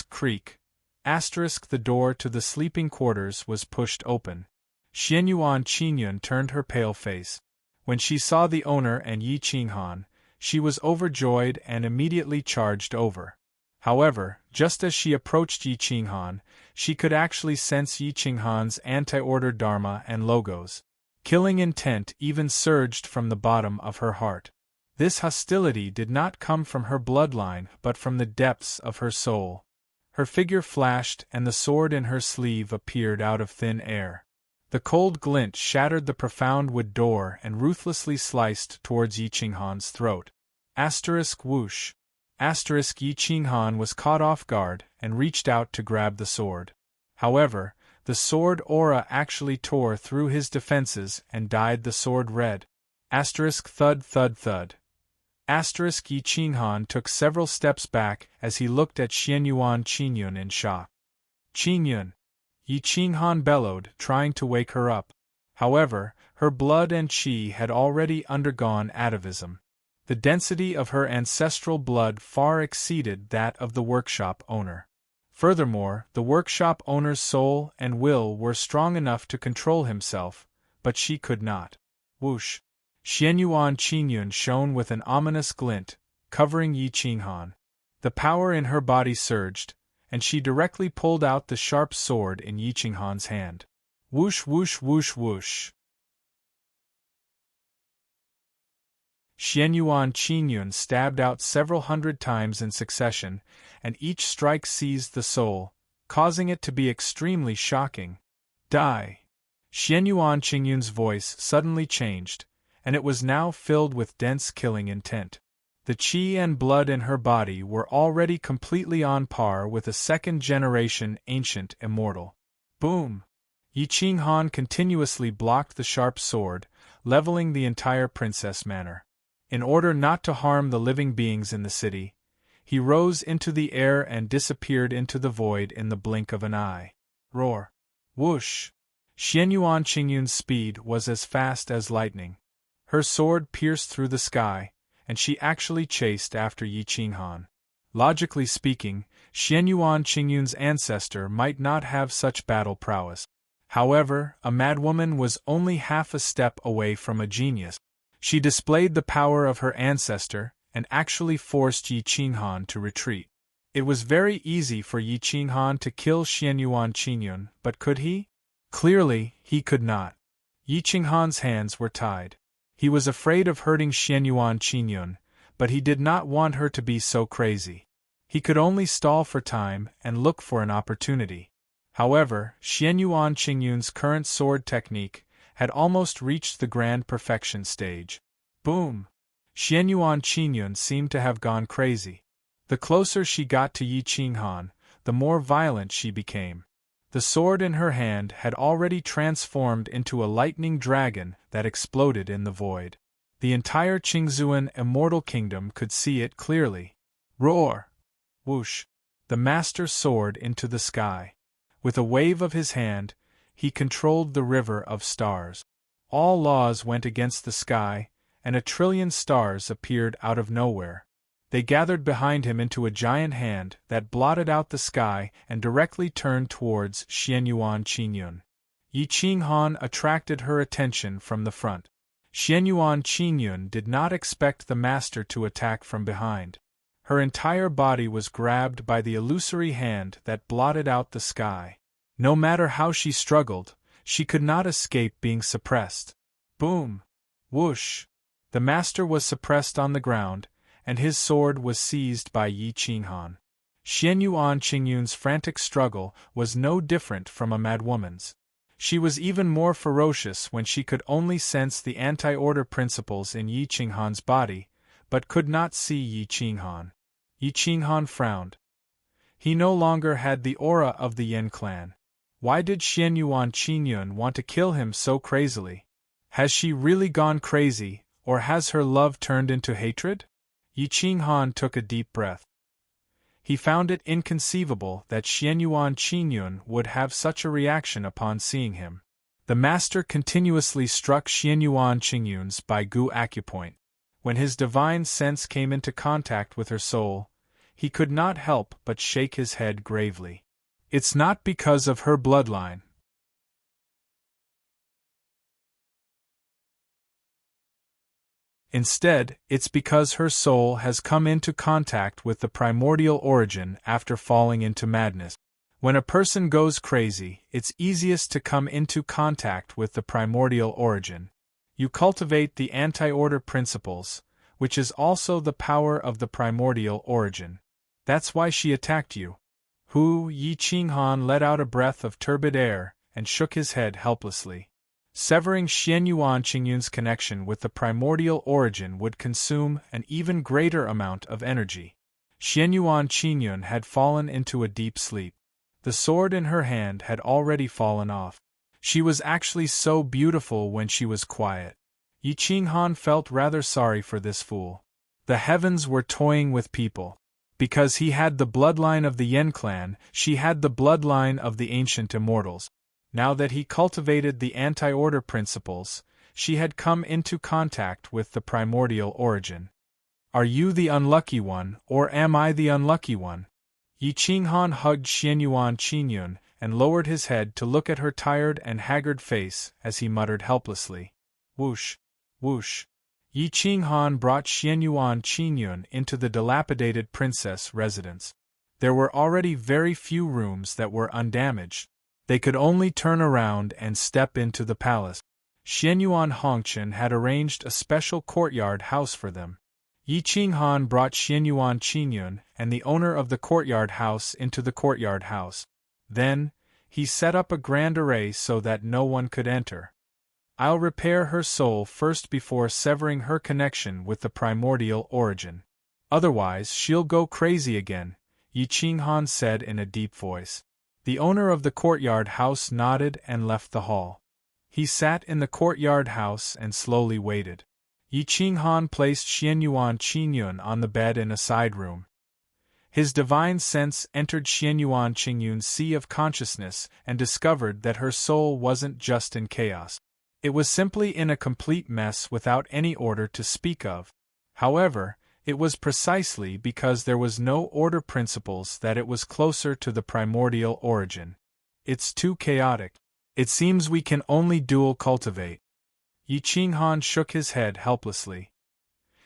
Creak. The door to the sleeping quarters was pushed open. Xianyuan Qingyun turned her pale face. When she saw the owner and Yi Qinghan, she was overjoyed and immediately charged over. However, just as she approached Yi Qinghan, she could actually sense Yi Qinghan's anti-order dharma and logos. Killing intent even surged from the bottom of her heart. This hostility did not come from her bloodline but from the depths of her soul. Her figure flashed and the sword in her sleeve appeared out of thin air. The cold glint shattered the profound wood door and ruthlessly sliced towards Yi Qinghan's throat. Whoosh. Yi Qinghan was caught off guard and reached out to grab the sword. However, the sword aura actually tore through his defenses and dyed the sword red. Thud thud thud. Yi Qinghan took several steps back as he looked at Xianyuan Qingyun in shock. "Qingyun!" Yi Qinghan bellowed, trying to wake her up. However, her blood and qi had already undergone atavism. The density of her ancestral blood far exceeded that of the workshop owner. Furthermore, the workshop owner's soul and will were strong enough to control himself, but she could not. Whoosh! Xianyuan Qingyun shone with an ominous glint, covering Yi Qinghan. The power in her body surged, and she directly pulled out the sharp sword in Yi Qinghan's hand. Whoosh whoosh whoosh whoosh. Xianyuan Qingyun stabbed out several hundred times in succession, and each strike seized the soul, causing it to be extremely shocking. Die! Xianyuan Qingyun's voice suddenly changed, and it was now filled with dense killing intent. The qi and blood in her body were already completely on par with a second-generation ancient immortal. Boom! Yi Qinghan continuously blocked the sharp sword, leveling the entire princess manor. In order not to harm the living beings in the city, he rose into the air and disappeared into the void in the blink of an eye. Roar! Whoosh! Xianyuan Qingyun's speed was as fast as lightning. Her sword pierced through the sky, and she actually chased after Yi Qinghan. Logically speaking, Xianyuan Qingyun's ancestor might not have such battle prowess. However, a madwoman was only half a step away from a genius. She displayed the power of her ancestor, and actually forced Yi Qinghan to retreat. It was very easy for Yi Qinghan to kill Xianyuan Qingyun, but could he? Clearly, he could not. Yi Qinghan's hands were tied. He was afraid of hurting Xianyuan Qingyun, but he did not want her to be so crazy. He could only stall for time and look for an opportunity. However, Xianyuan Qingyun's current sword technique had almost reached the grand perfection stage. Boom! Xianyuan Qingyun seemed to have gone crazy. The closer she got to Yi Qinghan, the more violent she became. The sword in her hand had already transformed into a lightning dragon that exploded in the void. The entire Qingzuan immortal kingdom could see it clearly. Roar! Whoosh! The master soared into the sky. With a wave of his hand, he controlled the river of stars. All laws went against the sky, and 1,000,000,000,000 stars appeared out of nowhere. They gathered behind him into a giant hand that blotted out the sky and directly turned towards Xianyuan Qingyun. Yi Qinghan attracted her attention from the front. Xianyuan Qingyun did not expect the master to attack from behind. Her entire body was grabbed by the illusory hand that blotted out the sky. No matter how she struggled, she could not escape being suppressed. Boom! Whoosh! The master was suppressed on the ground, and his sword was seized by Yi Qinghan. Xianyuan Qingyun's frantic struggle was no different from a madwoman's. She was even more ferocious when she could only sense the anti-order principles in Yi Qinghan's body, but could not see Yi Qinghan. Yi Qinghan frowned. He no longer had the aura of the Yin clan. Why did Xianyuan Qingyun want to kill him so crazily? Has she really gone crazy, or has her love turned into hatred? Yi Qinghan took a deep breath. He found it inconceivable that Xianyuan Qingyun would have such a reaction upon seeing him. The master continuously struck Xianyuan Qingyun's by Gu acupoint. When his divine sense came into contact with her soul, he could not help but shake his head gravely. It's not because of her bloodline. Instead, it's because her soul has come into contact with the primordial origin after falling into madness. When a person goes crazy, it's easiest to come into contact with the primordial origin. You cultivate the anti-order principles, which is also the power of the primordial origin. That's why she attacked you. Yi Qinghan let out a breath of turbid air and shook his head helplessly. Severing Xianyuan Qingyun's connection with the primordial origin would consume an even greater amount of energy. Xianyuan Qingyun had fallen into a deep sleep. The sword in her hand had already fallen off. She was actually so beautiful when she was quiet. Yi Qinghan felt rather sorry for this fool. The heavens were toying with people. Because he had the bloodline of the Yin clan, she had the bloodline of the ancient immortals. Now that he cultivated the anti-order principles, she had come into contact with the primordial origin. Are you the unlucky one, or am I the unlucky one? Yi Qinghan hugged Xianyuan Qingyun and lowered his head to look at her tired and haggard face as he muttered helplessly. Whoosh! Whoosh! Yi Qinghan brought Xianyuan Qingyun into the dilapidated princess residence. There were already very few rooms that were undamaged. They could only turn around and step into the palace. Xianyuan Hongchen had arranged a special courtyard house for them. Yi Qinghan brought Xianyuan Qingyun and the owner of the courtyard house into the courtyard house. Then, he set up a grand array so that no one could enter. I'll repair her soul first before severing her connection with the primordial origin. Otherwise she'll go crazy again, Yi Qinghan said in a deep voice. The owner of the courtyard house nodded and left the hall. He sat in the courtyard house and slowly waited. Yi Qinghan placed Xianyuan Qingyun on the bed in a side room. His divine sense entered Xianyuan Qingyun's sea of consciousness and discovered that her soul wasn't just in chaos. It was simply in a complete mess without any order to speak of. However, it was precisely because there was no order principles that it was closer to the primordial origin. It's too chaotic. It seems we can only dual cultivate. Yi Qinghan shook his head helplessly.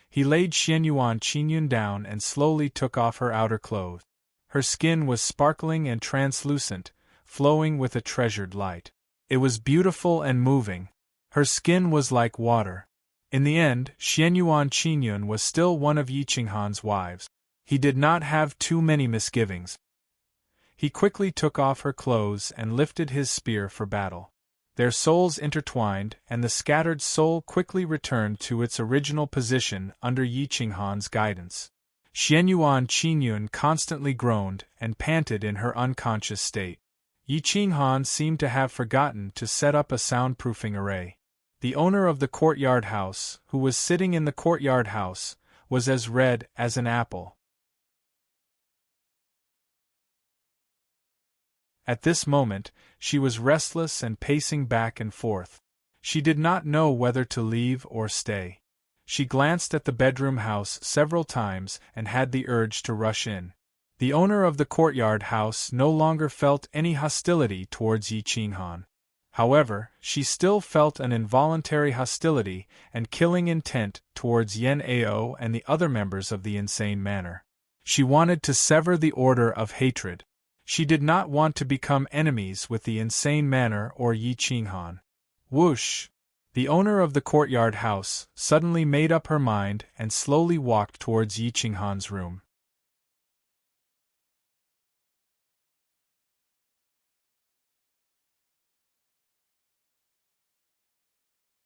He laid Xianyuan Qingyun down and slowly took off her outer clothes. Her skin was sparkling and translucent, flowing with a treasured light. It was beautiful and moving. Her skin was like water. In the end, Xianyuan Qingyun was still one of Yi Qinghan's wives. He did not have too many misgivings. He quickly took off her clothes and lifted his spear for battle. Their souls intertwined, and the scattered soul quickly returned to its original position under Yi Qinghan's guidance. Xianyuan Qingyun constantly groaned and panted in her unconscious state. Yi Qinghan seemed to have forgotten to set up a soundproofing array. The owner of the courtyard house, who was sitting in the courtyard house, was as red as an apple. At this moment, she was restless and pacing back and forth. She did not know whether to leave or stay. She glanced at the bedroom house several times and had the urge to rush in. The owner of the courtyard house no longer felt any hostility towards Yi Qinghan. However, she still felt an involuntary hostility and killing intent towards Yen Ao and the other members of the insane manor. She wanted to sever the order of hatred. She did not want to become enemies with the insane manor or Yi Qinghan. Whoosh! The owner of the courtyard house suddenly made up her mind and slowly walked towards Yi Qinghan's room.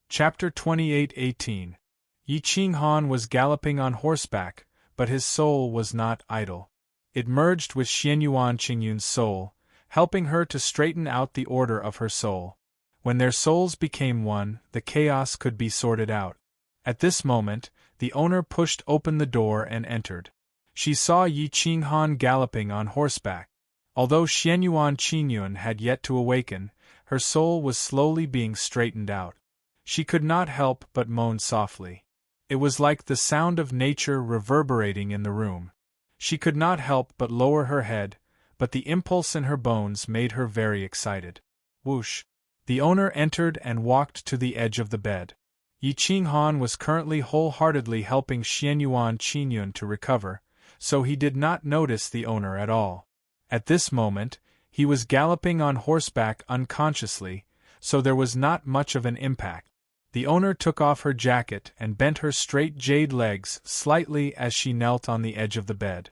Chapter 28:18. Yi Qinghan was galloping on horseback, but his soul was not idle. It merged with Xianyuan Qingyun's soul, helping her to straighten out the order of her soul. When their souls became one, the chaos could be sorted out. At this moment, the owner pushed open the door and entered. She saw Yi Qinghan galloping on horseback. Although Xianyuan Qingyun had yet to awaken, her soul was slowly being straightened out. She could not help but moan softly. It was like the sound of nature reverberating in the room. She could not help but lower her head, but the impulse in her bones made her very excited. Whoosh! The owner entered and walked to the edge of the bed. Yi Qinghan was currently wholeheartedly helping Xianyuan Qingyun to recover, so he did not notice the owner at all. At this moment, he was galloping on horseback unconsciously, so there was not much of an impact. The owner took off her jacket and bent her straight jade legs slightly as she knelt on the edge of the bed.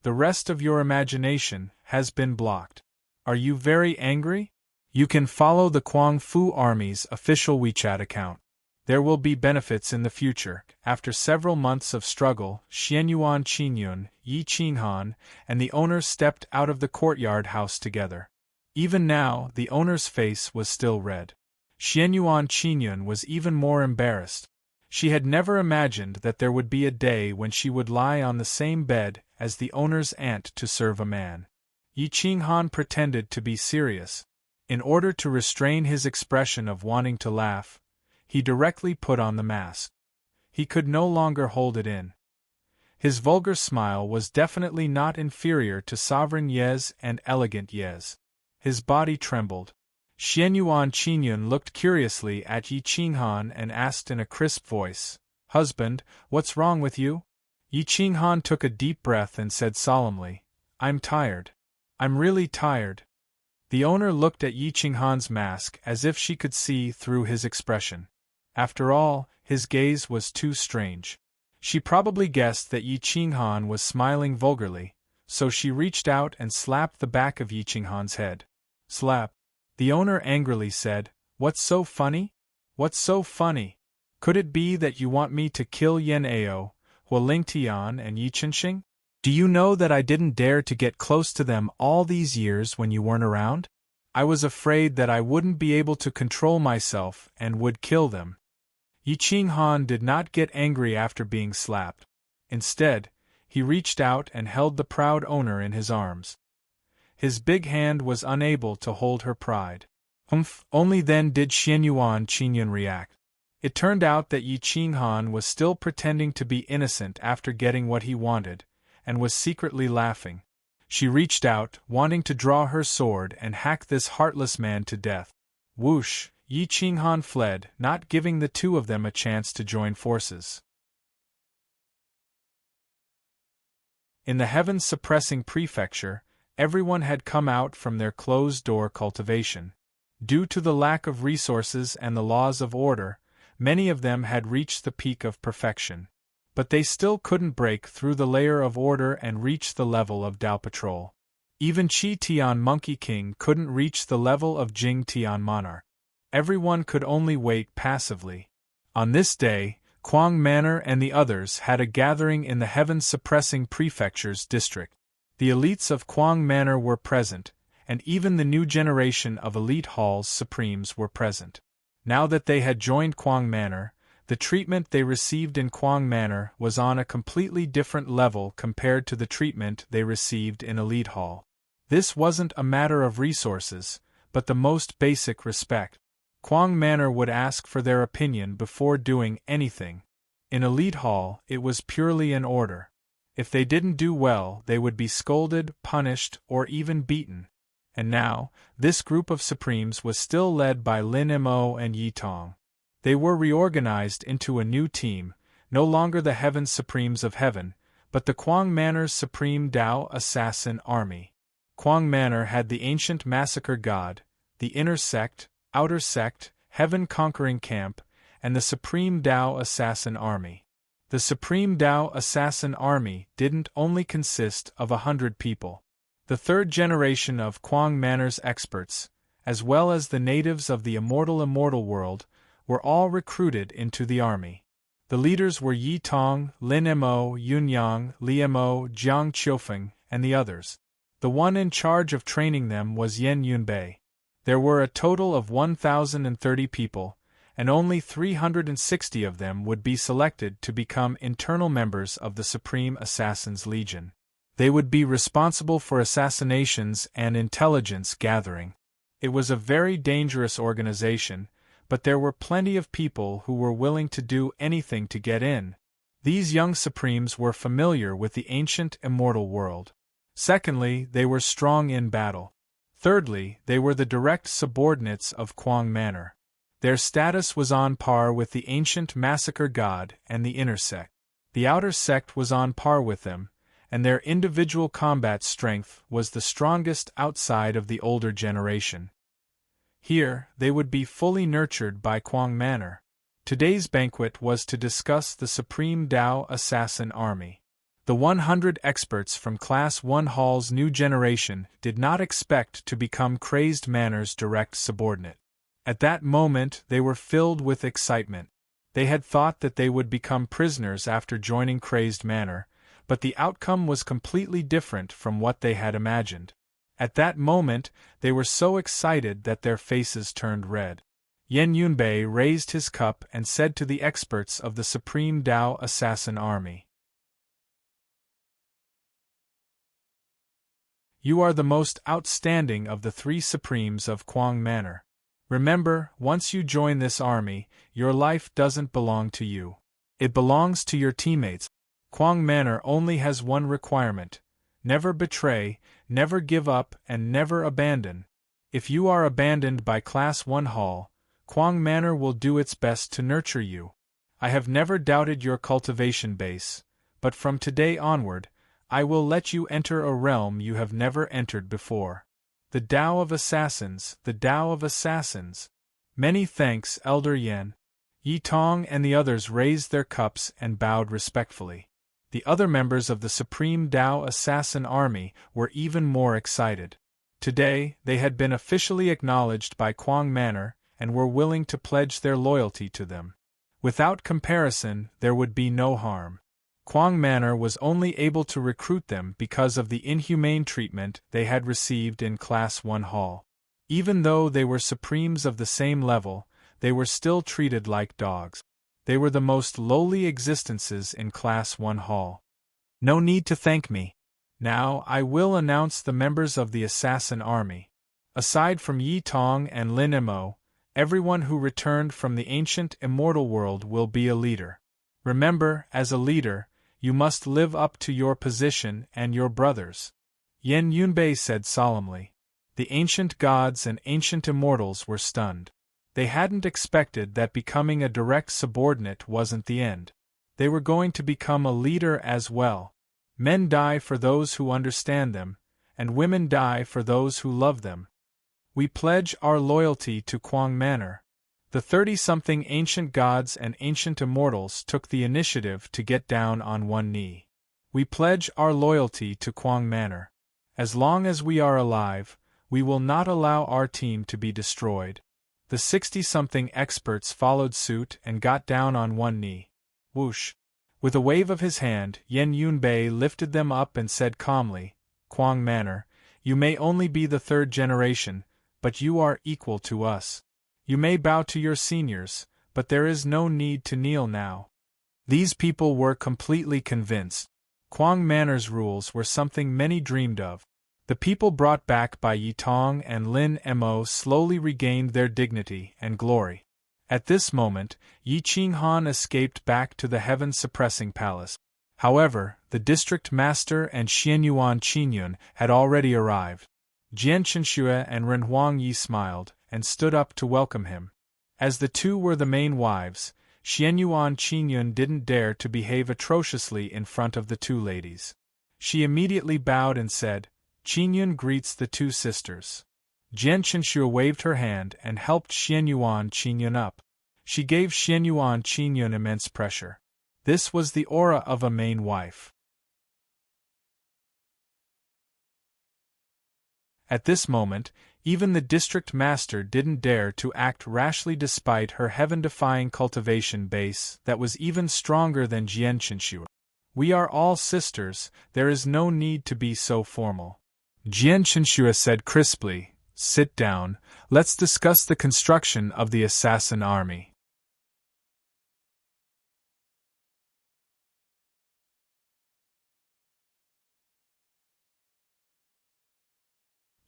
The rest of your imagination has been blocked. Are you very angry? You can follow the Kuang Fu Army's official WeChat account. There will be benefits in the future. After several months of struggle, Xianyuan Qingyun, Yi Qinghan, and the owner stepped out of the courtyard house together. Even now, the owner's face was still red. Xianyuan Qingyun was even more embarrassed. She had never imagined that there would be a day when she would lie on the same bed as the owner's aunt to serve a man. Yi Qinghan pretended to be serious. In order to restrain his expression of wanting to laugh, he directly put on the mask. He could no longer hold it in. His vulgar smile was definitely not inferior to sovereign Ye's and elegant Ye's. His body trembled. Xianyuan Qingyun looked curiously at Yi Qinghan and asked in a crisp voice, "Husband, what's wrong with you?" Yi Qinghan took a deep breath and said solemnly, "I'm tired. I'm really tired." The owner looked at Yi Qinghan's mask as if she could see through his expression. After all, his gaze was too strange. She probably guessed that Yi Qinghan was smiling vulgarly, so she reached out and slapped the back of Yi Qinghan's head. Slap. The owner angrily said, "What's so funny? What's so funny? Could it be that you want me to kill Yan Ao, Hualing Tian and Yi Chenxing? Do you know that I didn't dare to get close to them all these years when you weren't around? I was afraid that I wouldn't be able to control myself and would kill them." Yi Qinghan did not get angry after being slapped. Instead, he reached out and held the proud owner in his arms. His big hand was unable to hold her pride. Only then did Xianyuan Qingyun react. It turned out that Yi Qinghan was still pretending to be innocent after getting what he wanted, and was secretly laughing. She reached out, wanting to draw her sword and hack this heartless man to death. Whoosh! Yi Qinghan fled, not giving the two of them a chance to join forces. In the heaven-suppressing prefecture, everyone had come out from their closed-door cultivation. Due to the lack of resources and the laws of order, many of them had reached the peak of perfection. But they still couldn't break through the layer of order and reach the level of Dao Patrol. Even Qi Tian Monkey King couldn't reach the level of Jing Tian Monarch. Everyone could only wait passively. On this day, Kuang Manor and the others had a gathering in the heaven-suppressing prefecture's district. The elites of Kuang Manor were present, and even the new generation of elite Hall's Supremes were present. Now that they had joined Kuang Manor, the treatment they received in Kuang Manor was on a completely different level compared to the treatment they received in Elite Hall. This wasn't a matter of resources, but the most basic respect. Kuang Manor would ask for their opinion before doing anything. In Elite Hall, it was purely an order. If they didn't do well, they would be scolded, punished, or even beaten. And now, this group of Supremes was still led by Lin Mo and Yi Tong. They were reorganized into a new team, no longer the Heaven Supremes of Heaven, but the Kuang Manor's Supreme Dao Assassin Army. Kuang Manor had the ancient massacre god, the inner sect, outer sect, Heaven Conquering Camp, and the Supreme Dao Assassin Army. The Supreme Dao Assassin Army didn't only consist of 100 people. The third generation of Kuang Manor's experts, as well as the natives of the immortal world, were all recruited into the army. The leaders were Yi Tong, Lin Mo, Yun Yang, Li Mo, Jiang Qiufeng, and the others. The one in charge of training them was Yan Yunbei. There were a total of 1,030 people, and only 360 of them would be selected to become internal members of the Supreme Assassin's Legion. They would be responsible for assassinations and intelligence gathering. It was a very dangerous organization, but there were plenty of people who were willing to do anything to get in. These young Supremes were familiar with the ancient immortal world. Secondly, they were strong in battle. Thirdly, they were the direct subordinates of Kuang Manor. Their status was on par with the ancient massacre god and the inner sect. The outer sect was on par with them, and their individual combat strength was the strongest outside of the older generation. Here, they would be fully nurtured by Kuang Manor. Today's banquet was to discuss the Supreme Dao Assassin Army. The 100 experts from Class 1 Hall's new generation did not expect to become Crazed Manor's direct subordinate. At that moment, they were filled with excitement. They had thought that they would become prisoners after joining Crazed Manor, but the outcome was completely different from what they had imagined. At that moment, they were so excited that their faces turned red. Yan Yunbei raised his cup and said to the experts of the Supreme Dao Assassin Army, "You are the most outstanding of the 3 Supremes of Kuang Manor. Remember, once you join this army, your life doesn't belong to you. It belongs to your teammates. Kuang Manor only has one requirement: never betray, never give up, and never abandon. If you are abandoned by Class 1 Hall, Kuang Manor will do its best to nurture you. I have never doubted your cultivation base, but from today onward, I will let you enter a realm you have never entered before." The Tao of Assassins, the Tao of Assassins. Many thanks, Elder Yen. Yi Tong and the others raised their cups and bowed respectfully. The other members of the Supreme Tao Assassin Army were even more excited. Today, they had been officially acknowledged by Quang Manor and were willing to pledge their loyalty to them. Without comparison, there would be no harm. Quang Manor was only able to recruit them because of the inhumane treatment they had received in Class 1 Hall. Even though they were supremes of the same level, they were still treated like dogs. They were the most lowly existences in Class 1 Hall. No need to thank me. Now I will announce the members of the Assassin Army. Aside from Yi Tong and Lin Mo, everyone who returned from the ancient immortal world will be a leader. Remember, as a leader, you must live up to your position and your brothers. Yen Yunbei said solemnly. The ancient gods and ancient immortals were stunned. They hadn't expected that becoming a direct subordinate wasn't the end. They were going to become a leader as well. Men die for those who understand them, and women die for those who love them. We pledge our loyalty to Quang Manor. The 30-something ancient gods and ancient immortals took the initiative to get down on one knee. We pledge our loyalty to Quang Manor. As long as we are alive, we will not allow our team to be destroyed. The 60-something experts followed suit and got down on one knee. Whoosh! With a wave of his hand, Yen Yunbei lifted them up and said calmly, Quang Manor, you may only be the third generation, but you are equal to us. You may bow to your seniors, but there is no need to kneel now. These people were completely convinced. Quang Manor's rules were something many dreamed of. The people brought back by Yi Tong and Lin Mo slowly regained their dignity and glory. At this moment, Yi Qinghan escaped back to the heaven-suppressing palace. However, the district master and Xianyuan Qingyun had already arrived. Jian Chenxue and Ren Huangyi smiled and stood up to welcome him. As the two were the main wives, Xianyuan Qingyun didn't dare to behave atrociously in front of the two ladies. She immediately bowed and said, Qingyun greets the two sisters. Jian Chenxue waved her hand and helped Xianyuan Qingyun up. She gave Xianyuan Qingyun immense pressure. This was the aura of a main wife. At this moment, even the district master didn't dare to act rashly despite her heaven-defying cultivation base that was even stronger than Jian Chenxue. We are all sisters, there is no need to be so formal. Jian Chenxue said crisply, sit down, let's discuss the construction of the assassin army.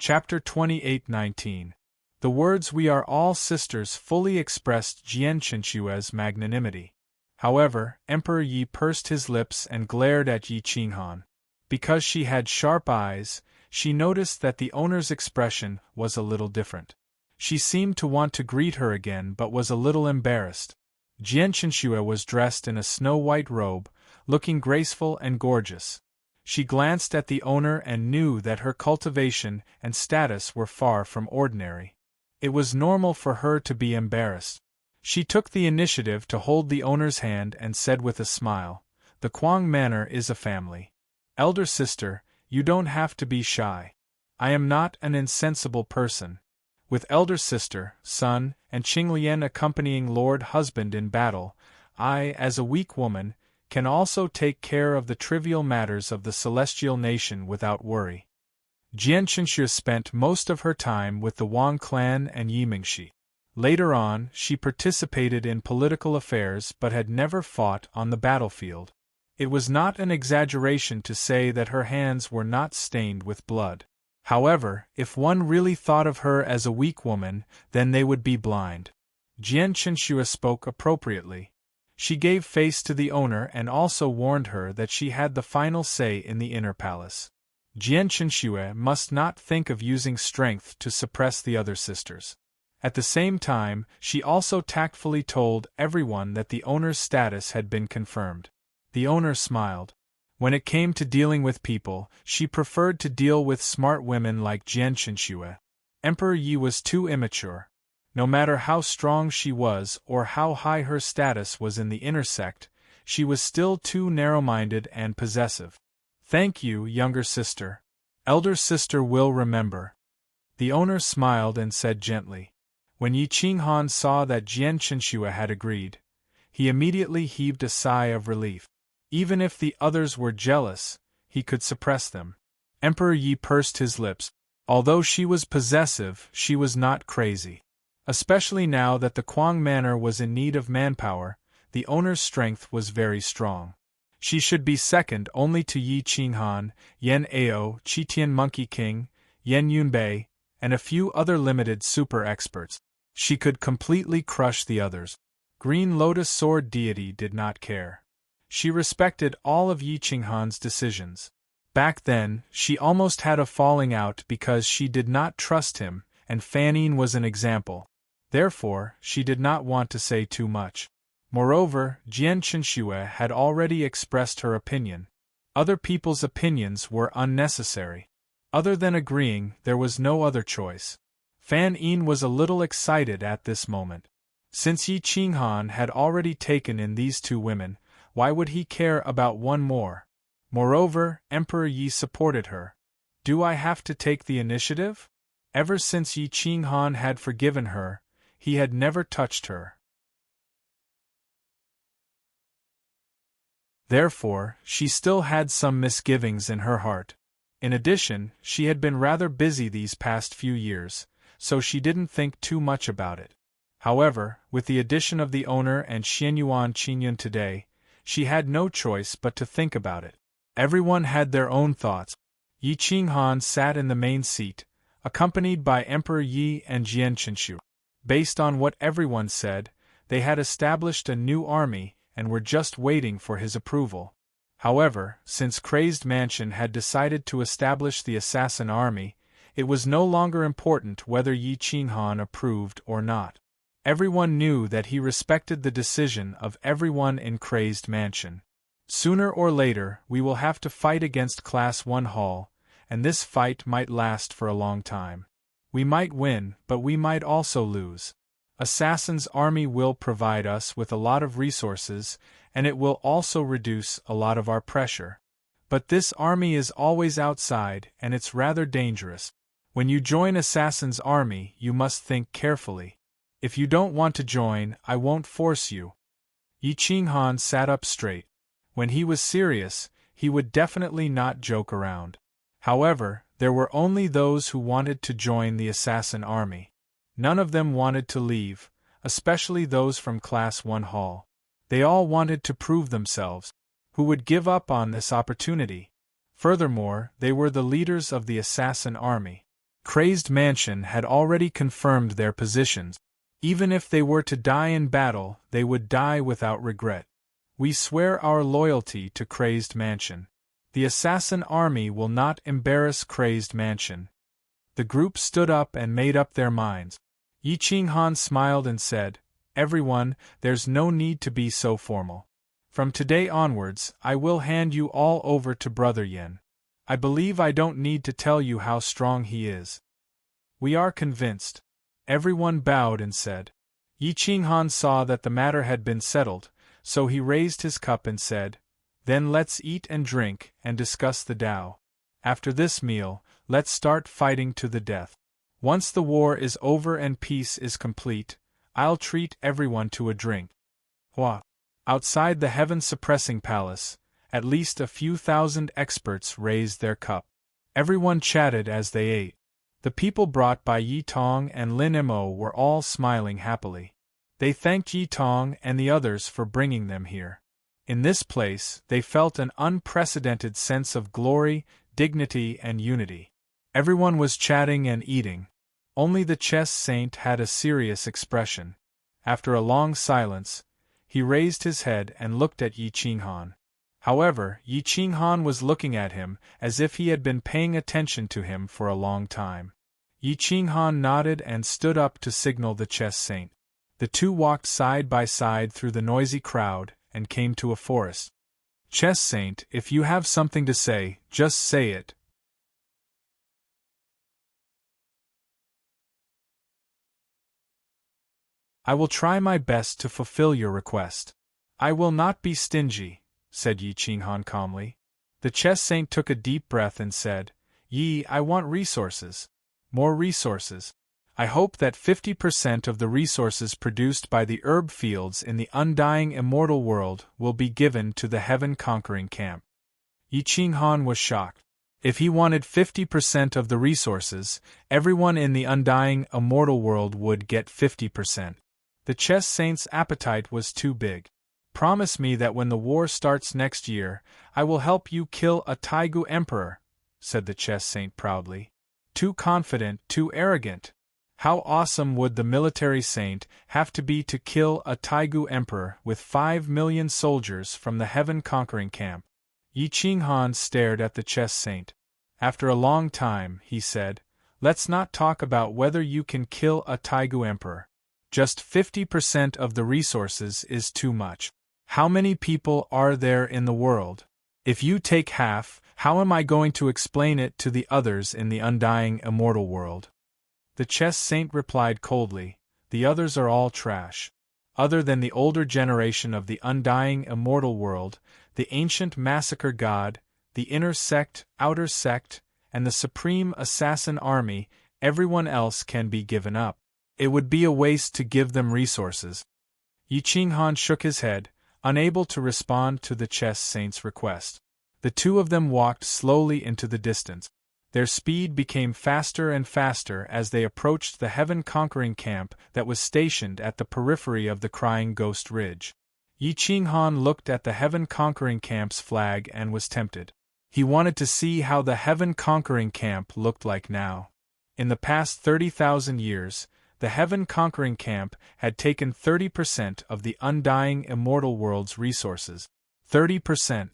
Chapter 28-19. The words "we are all sisters" fully expressed Jian Chenxue's magnanimity. However, Emperor Yi pursed his lips and glared at Yi Qinghan. Because she had sharp eyes, she noticed that the owner's expression was a little different. She seemed to want to greet her again but was a little embarrassed. Jian Chenxue was dressed in a snow-white robe, looking graceful and gorgeous. She glanced at the owner and knew that her cultivation and status were far from ordinary. It was normal for her to be embarrassed. She took the initiative to hold the owner's hand and said with a smile, "The Quang Manor is a family. Elder sister, you don't have to be shy. I am not an insensible person." With elder sister, son, and Qinglian accompanying lord husband in battle, I, as a weak woman, can also take care of the trivial matters of the celestial nation without worry. Jian Chenxue spent most of her time with the Wang clan and Yi Mingxi. Later on, she participated in political affairs but had never fought on the battlefield. It was not an exaggeration to say that her hands were not stained with blood. However, if one really thought of her as a weak woman, then they would be blind. Jian Chenxue spoke appropriately. She gave face to the owner and also warned her that she had the final say in the inner palace. Jian Chenxue must not think of using strength to suppress the other sisters. At the same time, she also tactfully told everyone that the owner's status had been confirmed. The owner smiled. When it came to dealing with people, she preferred to deal with smart women like Jian Qinshui. Emperor Yi was too immature. No matter how strong she was or how high her status was in the inner sect, she was still too narrow-minded and possessive. Thank you, younger sister. Elder sister will remember. The owner smiled and said gently. When Yi Qinghan saw that Jian Qinshui had agreed, he immediately heaved a sigh of relief. Even if the others were jealous, he could suppress them. Emperor Yi pursed his lips. Although she was possessive, she was not crazy. Especially now that the Kuang Manor was in need of manpower, the owner's strength was very strong. She should be second only to Yi Qinghan, Yan Ao, Qitian Monkey King, Yan Yunbei, and a few other limited super experts. She could completely crush the others. Green Lotus Sword Deity did not care. She respected all of Yi Qinghan's decisions. Back then, she almost had a falling out because she did not trust him, and Fan Yin was an example. Therefore, she did not want to say too much. Moreover, Jian Qinshui had already expressed her opinion. Other people's opinions were unnecessary. Other than agreeing, there was no other choice. Fan Yin was a little excited at this moment. Since Yi Qinghan had already taken in these two women, why would he care about one more? Moreover, Emperor Yi supported her. Do I have to take the initiative? Ever since Yi Qinghan had forgiven her, he had never touched her. Therefore, she still had some misgivings in her heart. In addition, she had been rather busy these past few years, so she didn't think too much about it. However, with the addition of the owner and Xianyuan Qingyun today, she had no choice but to think about it. Everyone had their own thoughts. Yi Qinghan sat in the main seat, accompanied by Emperor Yi and Jian Qinshui. Based on what everyone said, they had established a new army and were just waiting for his approval. However, since Crazed Mansion had decided to establish the assassin army, it was no longer important whether Yi Qinghan approved or not. Everyone knew that he respected the decision of everyone in Crazed Mansion. Sooner or later, we will have to fight against Class 1 Hall, and this fight might last for a long time. We might win, but we might also lose. Assassin's army will provide us with a lot of resources, and it will also reduce a lot of our pressure. But this army is always outside, and it's rather dangerous. When you join Assassin's army, you must think carefully. If you don't want to join, I won't force you. Yi Qinghan sat up straight. When he was serious, he would definitely not joke around. However, there were only those who wanted to join the assassin army. None of them wanted to leave, especially those from Class 1 Hall. They all wanted to prove themselves. Who would give up on this opportunity? Furthermore, they were the leaders of the assassin army. Crazed Mansion had already confirmed their positions. Even if they were to die in battle, they would die without regret. We swear our loyalty to Crazed Mansion. The assassin army will not embarrass Crazed Mansion. The group stood up and made up their minds. Yi Qinghan smiled and said, "Everyone, there's no need to be so formal. From today onwards, I will hand you all over to Brother Yin. I believe I don't need to tell you how strong he is." "We are convinced." Everyone bowed and said. Yi Qinghan saw that the matter had been settled, so he raised his cup and said, "Then let's eat and drink and discuss the Tao. After this meal, let's start fighting to the death. Once the war is over and peace is complete, I'll treat everyone to a drink." Hua! Outside the heaven-suppressing palace, at least a few thousand experts raised their cup. Everyone chatted as they ate. The people brought by Yi Tong and Lin Mo were all smiling happily. They thanked Yi Tong and the others for bringing them here. In this place, they felt an unprecedented sense of glory, dignity, and unity. Everyone was chatting and eating. Only the chess saint had a serious expression. After a long silence, he raised his head and looked at Yi Qinghan. However, Yi Qinghan was looking at him as if he had been paying attention to him for a long time. Yi Qinghan nodded and stood up to signal the chess saint. The two walked side by side through the noisy crowd and came to a forest. Chess Saint, if you have something to say, just say it. I will try my best to fulfill your request. I will not be stingy, said Yi Qinghan calmly. The Chess Saint took a deep breath and said, Yi, I want resources. More resources. I hope that 50% of the resources produced by the herb fields in the undying immortal world will be given to the heaven-conquering camp. Yi Qinghan was shocked. If he wanted 50% of the resources, everyone in the undying immortal world would get 50%. The Chess Saint's appetite was too big. Promise me that when the war starts next year, I will help you kill a Taigu emperor, said the Chess Saint proudly. Too confident, too arrogant. How awesome would the military saint have to be to kill a Taigu emperor with 5 million soldiers from the heaven-conquering camp? Yi Qinghan stared at the Chess Saint. After a long time, he said, Let's not talk about whether you can kill a Taigu emperor. Just 50% of the resources is too much. How many people are there in the world? If you take half, how am I going to explain it to the others in the undying immortal world? The Chess Saint replied coldly, The others are all trash. Other than the older generation of the undying immortal world, the ancient massacre god, the inner sect, outer sect, and the supreme assassin army, everyone else can be given up. It would be a waste to give them resources. Yi Qinghan shook his head, unable to respond to the Chess Saint's request. The two of them walked slowly into the distance. Their speed became faster and faster as they approached the heaven-conquering camp that was stationed at the periphery of the Crying Ghost Ridge. Yi Qinghan looked at the heaven-conquering camp's flag and was tempted. He wanted to see how the heaven-conquering camp looked like now. In the past 30,000 years, the heaven-conquering camp had taken 30% of the undying immortal world's resources. 30%.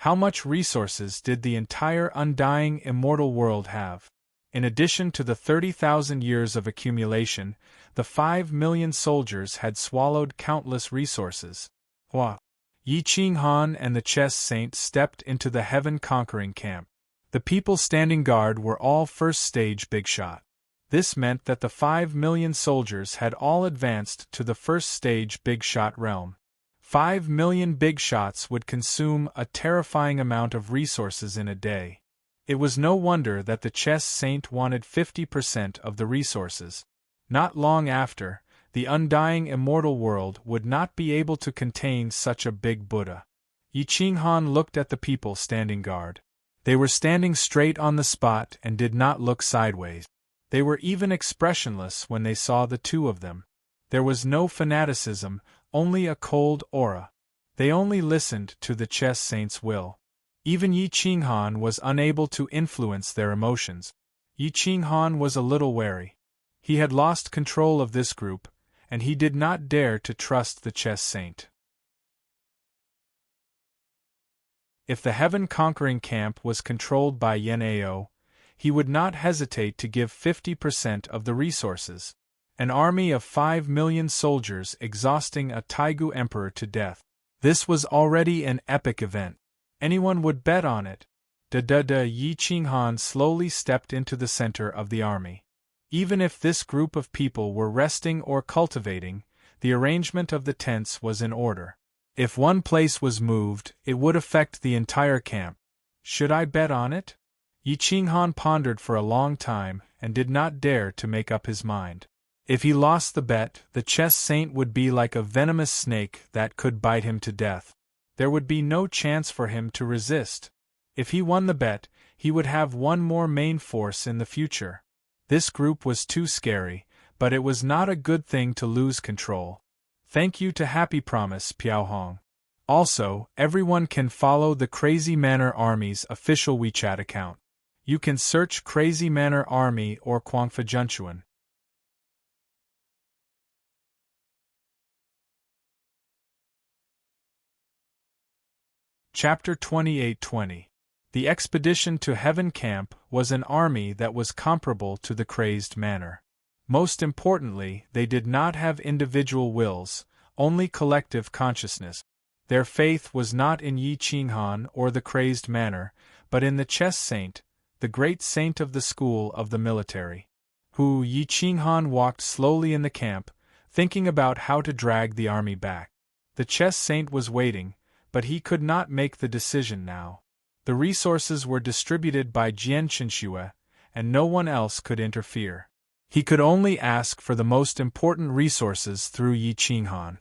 How much resources did the entire undying immortal world have? In addition to the 30,000 years of accumulation, the 5 million soldiers had swallowed countless resources. Hua! Yi Qinghan and the Chess Saint stepped into the heaven-conquering camp. The people standing guard were all first-stage big shot. This meant that the 5 million soldiers had all advanced to the first-stage big shot realm. 5 million big shots would consume a terrifying amount of resources in a day. It was no wonder that the Chess Saint wanted 50% of the resources. Not long after, the undying immortal world would not be able to contain such a big Buddha. Yi Qinghan looked at the people standing guard. They were standing straight on the spot and did not look sideways. They were even expressionless when they saw the two of them. There was no fanaticism, only a cold aura. They only listened to the Chess Saint's will. Even Yi Qinghan was unable to influence their emotions. Yi Qinghan was a little wary. He had lost control of this group, and he did not dare to trust the Chess Saint. If the heaven-conquering camp was controlled by Yen Ao, he would not hesitate to give 50% of the resources. An army of 5 million soldiers exhausting a Taigu emperor to death. This was already an epic event. Anyone would bet on it. Yi Qinghan slowly stepped into the center of the army. Even if this group of people were resting or cultivating, the arrangement of the tents was in order. If one place was moved, it would affect the entire camp. Should I bet on it? Yi Qinghan pondered for a long time and did not dare to make up his mind. If he lost the bet, the Chess Saint would be like a venomous snake that could bite him to death. There would be no chance for him to resist. If he won the bet, he would have one more main force in the future. This group was too scary, but it was not a good thing to lose control. Thank you to Happy Promise, Piaohong. Also, everyone can follow the Crazy Manor Army's official WeChat account. You can search Crazy Manor Army or Confrontations. Chapter 28-20. The expedition to Heaven Camp was an army that was comparable to the Crazed Manor. Most importantly, they did not have individual wills, only collective consciousness. Their faith was not in Yi Qinghan or the crazed manner, but in the chess saint, the great saint of the school of the military. Yi Qinghan walked slowly in the camp, thinking about how to drag the army back. The chess saint was waiting, but he could not make the decision now. The resources were distributed by Jian Qinxue, and no one else could interfere. He could only ask for the most important resources through Yi Qinghan.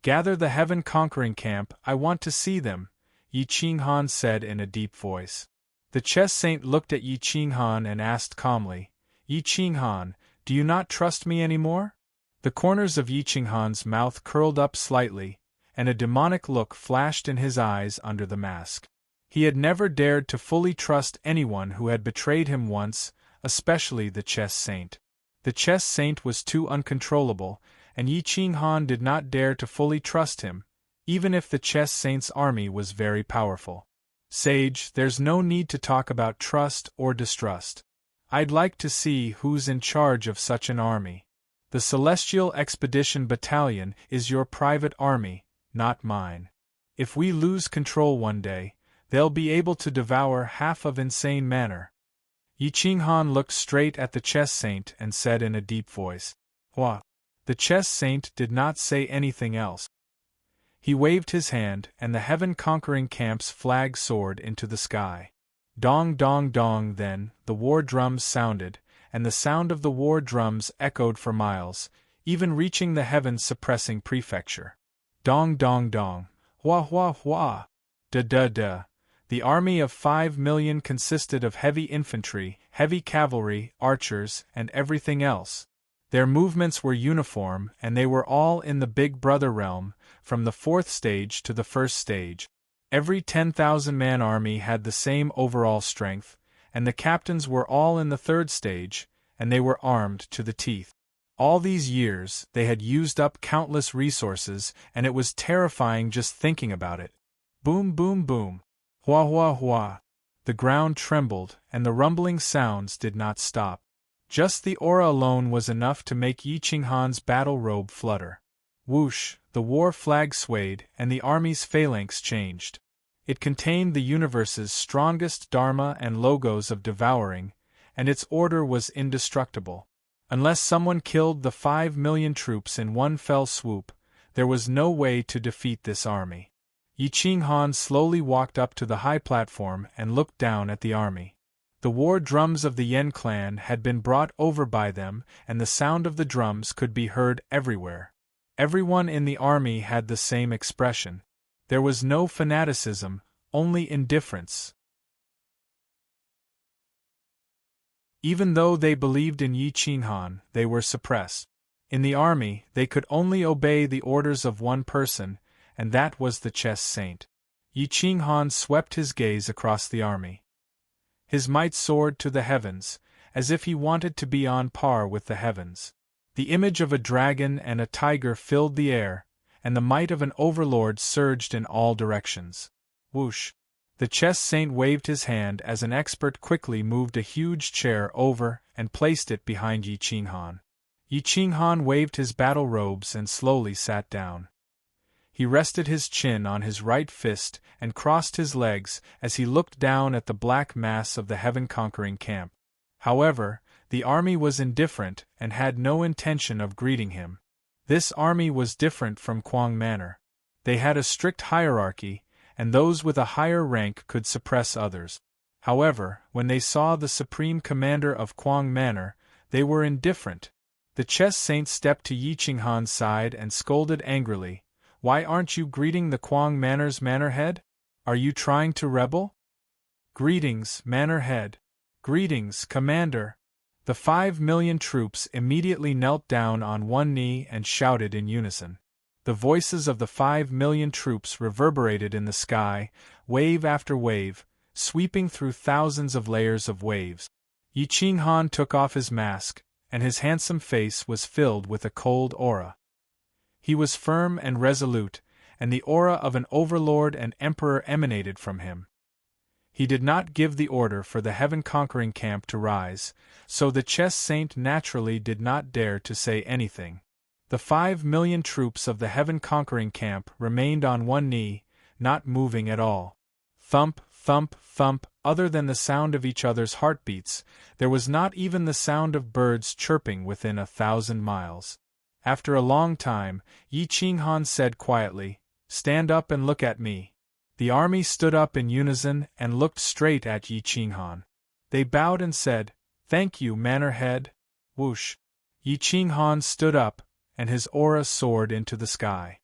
"Gather the heaven-conquering camp, I want to see them," Yi Qinghan said in a deep voice. The chess saint looked at Yi Qinghan and asked calmly, "Yi Qinghan, do you not trust me anymore?" The corners of Yi Qinghan's mouth curled up slightly, and a demonic look flashed in his eyes under the mask. He had never dared to fully trust anyone who had betrayed him once, especially the chess saint. The chess saint was too uncontrollable, and Yi Qinghan did not dare to fully trust him, even if the chess saint's army was very powerful. "Sage, there's no need to talk about trust or distrust. I'd like to see who's in charge of such an army. The Celestial Expedition Battalion is your private army, not mine. If we lose control one day, they'll be able to devour half of Insane Manor." Yi Qinghan looked straight at the chess saint and said in a deep voice, "What?" The chess saint did not say anything else. He waved his hand, and the heaven-conquering camp's flag soared into the sky. Dong dong dong, then, the war drums sounded, and the sound of the war drums echoed for miles, even reaching the heaven-suppressing prefecture. Dong dong dong, hua hua hua, da da da. The army of 5 million consisted of heavy infantry, heavy cavalry, archers, and everything else. Their movements were uniform, and they were all in the Big Brother realm, from the 4th stage to the 1st stage. Every 10,000-man army had the same overall strength, and the captains were all in the 3rd stage, and they were armed to the teeth. All these years, they had used up countless resources, and it was terrifying just thinking about it. Boom boom boom. Hua hua hua. The ground trembled, and the rumbling sounds did not stop. Just the aura alone was enough to make Yi Qinghan's battle robe flutter. Whoosh, the war flag swayed, and the army's phalanx changed. It contained the universe's strongest dharma and logos of devouring, and its order was indestructible. Unless someone killed the 5 million troops in one fell swoop, there was no way to defeat this army. Yi Qinghan slowly walked up to the high platform and looked down at the army. The war drums of the Yen clan had been brought over by them, and the sound of the drums could be heard everywhere. Everyone in the army had the same expression. There was no fanaticism, only indifference. Even though they believed in Yi Qinghan, they were suppressed. In the army, they could only obey the orders of one person, and that was the chess saint. Yi Qinghan swept his gaze across the army. His might soared to the heavens, as if he wanted to be on par with the heavens. The image of a dragon and a tiger filled the air, and the might of an overlord surged in all directions. Whoosh! The chess saint waved his hand as an expert quickly moved a huge chair over and placed it behind Yi Qinghan. Yi Qinghan waved his battle robes and slowly sat down. He rested his chin on his right fist and crossed his legs as he looked down at the black mass of the heaven-conquering camp. However, the army was indifferent and had no intention of greeting him. This army was different from Quang Manor. They had a strict hierarchy, and those with a higher rank could suppress others. However, when they saw the supreme commander of Quang Manor, they were indifferent. The chess saint stepped to Yi Qinghan's side and scolded angrily, "Why aren't you greeting the Quang Manor's manor head? Are you trying to rebel?" "Greetings, manor head. Greetings, commander." The 5 million troops immediately knelt down on one knee and shouted in unison. The voices of the 5 million troops reverberated in the sky, wave after wave, sweeping through thousands of layers of waves. Yi Qinghan took off his mask, and his handsome face was filled with a cold aura. He was firm and resolute, and the aura of an overlord and emperor emanated from him. He did not give the order for the heaven-conquering camp to rise, so the chess saint naturally did not dare to say anything. The 5 million troops of the heaven-conquering camp remained on one knee, not moving at all. Thump, thump, thump, other than the sound of each other's heartbeats, there was not even the sound of birds chirping within 1,000 miles. After a long time, Yi Qinghan said quietly, "Stand up and look at me." The army stood up in unison and looked straight at Yi Qinghan. They bowed and said, "Thank you, Manor Head." Whoosh! Yi Qinghan stood up, and his aura soared into the sky.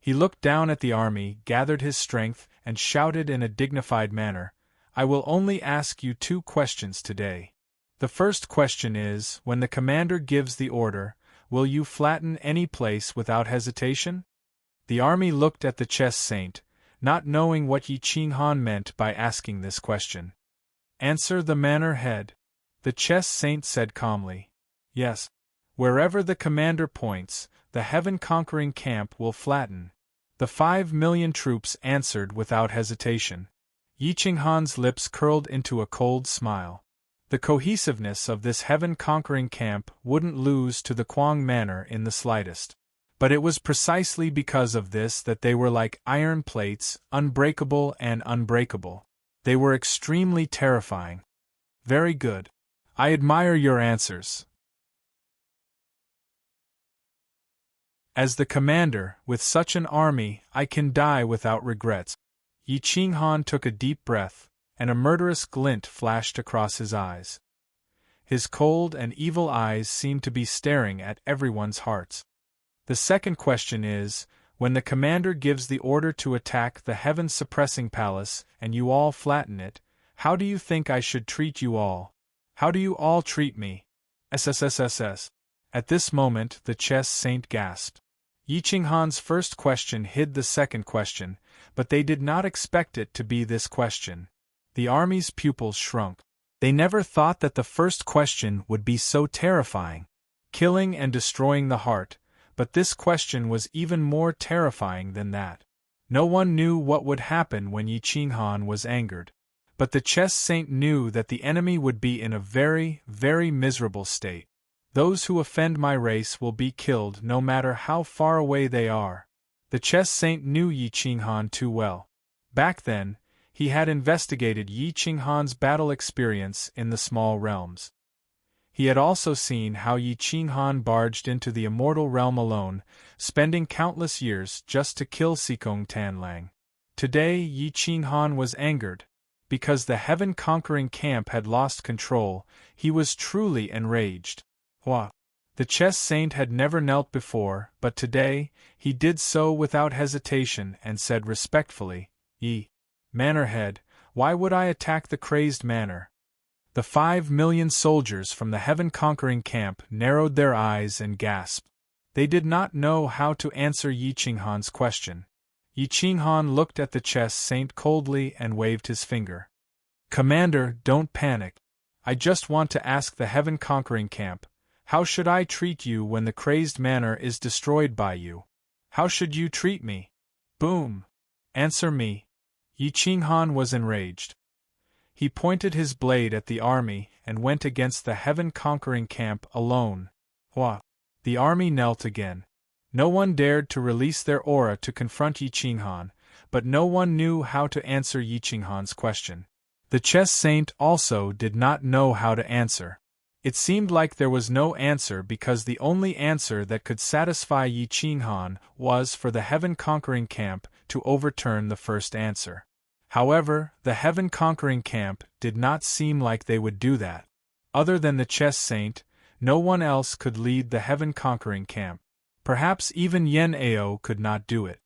He looked down at the army, gathered his strength, and shouted in a dignified manner, "I will only ask you 2 questions today. The first question is, when the commander gives the order, will you flatten any place without hesitation?" The army looked at the chess saint, not knowing what Yi Qinghan meant by asking this question. "Answer the manor head," the chess saint said calmly. "Yes. Wherever the commander points, the heaven-conquering camp will flatten." The 5,000,000 troops answered without hesitation. Yi Qinghan's lips curled into a cold smile. The cohesiveness of this heaven-conquering camp wouldn't lose to the Quang Manor in the slightest. But it was precisely because of this that they were like iron plates, unbreakable and unbreakable. They were extremely terrifying. Very good. I admire your answers. As the commander, with such an army, I can die without regrets. Yi Qinghan took a deep breath, and a murderous glint flashed across his eyes. His cold and evil eyes seemed to be staring at everyone's hearts. The second question is, when the commander gives the order to attack the heaven-suppressing palace and you all flatten it, how do you think I should treat you all? How do you all treat me? SSSSS. At this moment the chess saint gasped. Yi Qinghan's first question hid the second question, but they did not expect it to be this question. The army's pupils shrunk. They never thought that the first question would be so terrifying, killing and destroying the heart, but this question was even more terrifying than that. No one knew what would happen when Yi Qinghan was angered. But the chess saint knew that the enemy would be in a very, very miserable state. Those who offend my race will be killed no matter how far away they are. The chess saint knew Yi Qinghan too well. Back then, he had investigated Yi Qinghan's battle experience in the small realms. He had also seen how Yi Qinghan barged into the immortal realm alone, spending countless years just to kill Sikong Tanlang. Today Yi Qinghan was angered. Because the heaven-conquering camp had lost control, he was truly enraged. Hua! The chess saint had never knelt before, but today, he did so without hesitation and said respectfully, "Yi Manor Head, why would I attack the crazed manor?" The 5,000,000 soldiers from the heaven-conquering camp narrowed their eyes and gasped. They did not know how to answer Yi Qinghan's question. Yi Qinghan looked at the chess saint coldly and waved his finger. "Commander, don't panic. I just want to ask the heaven-conquering camp, how should I treat you when the crazed manor is destroyed by you? How should you treat me? Boom! Answer me." Yi Qinghan was enraged. He pointed his blade at the army and went against the heaven-conquering camp alone. Hua! The army knelt again. No one dared to release their aura to confront Yi Qinghan, but no one knew how to answer Yi Qinghan's question. The chess saint also did not know how to answer. It seemed like there was no answer because the only answer that could satisfy Yi Qinghan was for the heaven-conquering camp to overturn the first answer. However, the heaven-conquering camp did not seem like they would do that. Other than the chess saint, no one else could lead the heaven-conquering camp. Perhaps even Yen Ao could not do it.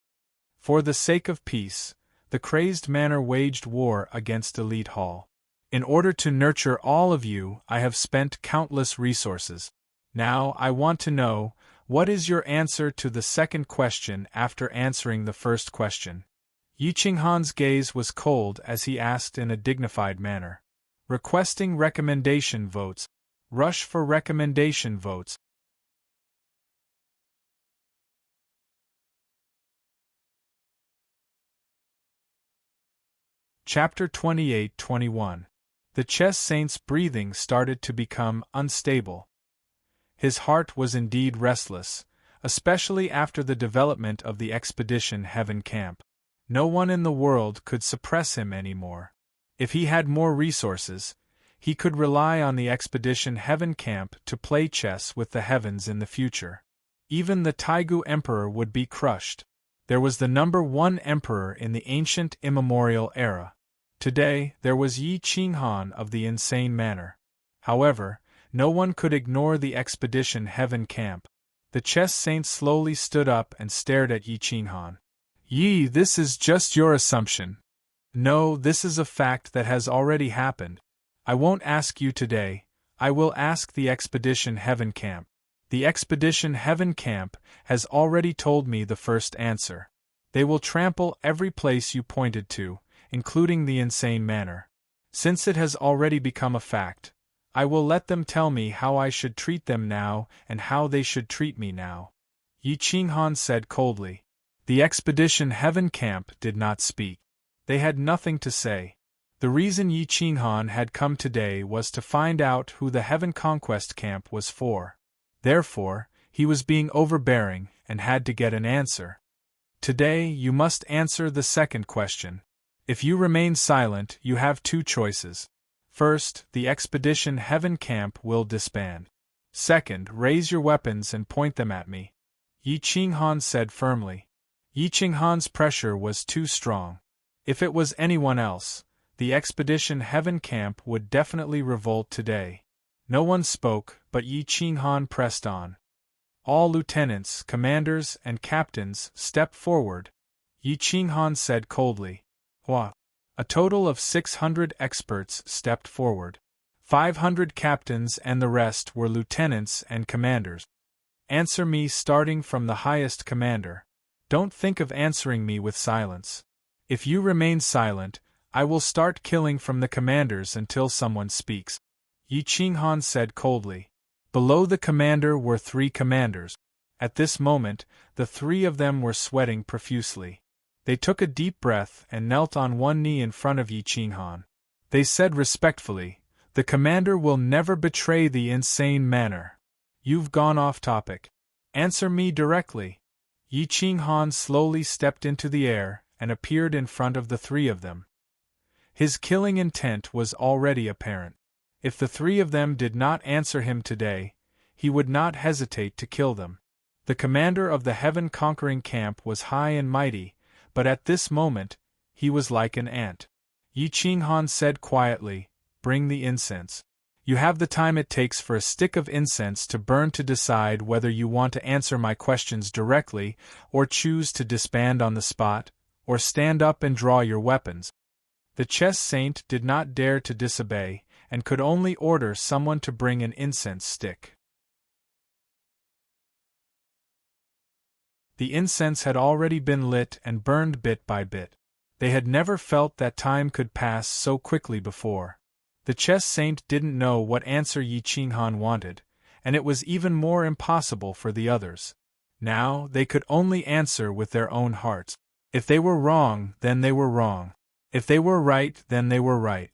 For the sake of peace, the crazed manor waged war against Elite Hall. In order to nurture all of you, I have spent countless resources. Now I want to know, what is your answer to the second question after answering the first question? Yi Qinghan's gaze was cold as he asked in a dignified manner. Requesting recommendation votes. Rush for recommendation votes. Chapter 28-21. The chess saint's breathing started to become unstable. His heart was indeed restless, especially after the development of the expedition Heaven Camp. No one in the world could suppress him anymore. If he had more resources, he could rely on the Expedition Heaven Camp to play chess with the heavens in the future. Even the Taigu Emperor would be crushed. There was the #1 emperor in the ancient immemorial era. Today, there was Yi Qinghan of the insane manor. However, no one could ignore the Expedition Heaven Camp. The chess saint slowly stood up and stared at Yi Qinghan. Yi, this is just your assumption. No, this is a fact that has already happened. I won't ask you today, I will ask the Expedition Heaven Camp. The Expedition Heaven Camp has already told me the first answer. They will trample every place you pointed to, including the insane manor. Since it has already become a fact, I will let them tell me how I should treat them now and how they should treat me now. Yi Qinghan said coldly. The Expedition Heaven Camp did not speak. They had nothing to say. The reason Yi Qinghan had come today was to find out who the Heaven Conquest Camp was for. Therefore, he was being overbearing and had to get an answer. Today, you must answer the second question. If you remain silent, you have two choices. First, the Expedition Heaven Camp will disband. Second, raise your weapons and point them at me. Yi Qinghan said firmly. Yi Qinghan's pressure was too strong. If it was anyone else, the Expedition Heaven Camp would definitely revolt today. No one spoke, but Yi Qinghan pressed on. All lieutenants, commanders, and captains stepped forward. Yi Qinghan said coldly. What? A total of 600 experts stepped forward. 500 captains and the rest were lieutenants and commanders. Answer me starting from the highest commander. Don't think of answering me with silence. If you remain silent, I will start killing from the commanders until someone speaks. Yi Qinghan said coldly. Below the commander were 3 commanders. At this moment, the 3 of them were sweating profusely. They took a deep breath and knelt on one knee in front of Yi Qinghan. They said respectfully, the commander will never betray the insane manor. You've gone off topic. Answer me directly. Yi Qinghan slowly stepped into the air and appeared in front of the 3 of them. His killing intent was already apparent. If the 3 of them did not answer him today, he would not hesitate to kill them. The commander of the heaven-conquering camp was high and mighty, but at this moment, he was like an ant. Yi Qinghan said quietly, bring the incense. You have the time it takes for a stick of incense to burn to decide whether you want to answer my questions directly, or choose to disband on the spot, or stand up and draw your weapons. The chess saint did not dare to disobey, and could only order someone to bring an incense stick. The incense had already been lit and burned bit by bit. They had never felt that time could pass so quickly before. The chess saint didn't know what answer Yi Qinghan wanted, and it was even more impossible for the others. Now they could only answer with their own hearts. If they were wrong, then they were wrong. If they were right, then they were right.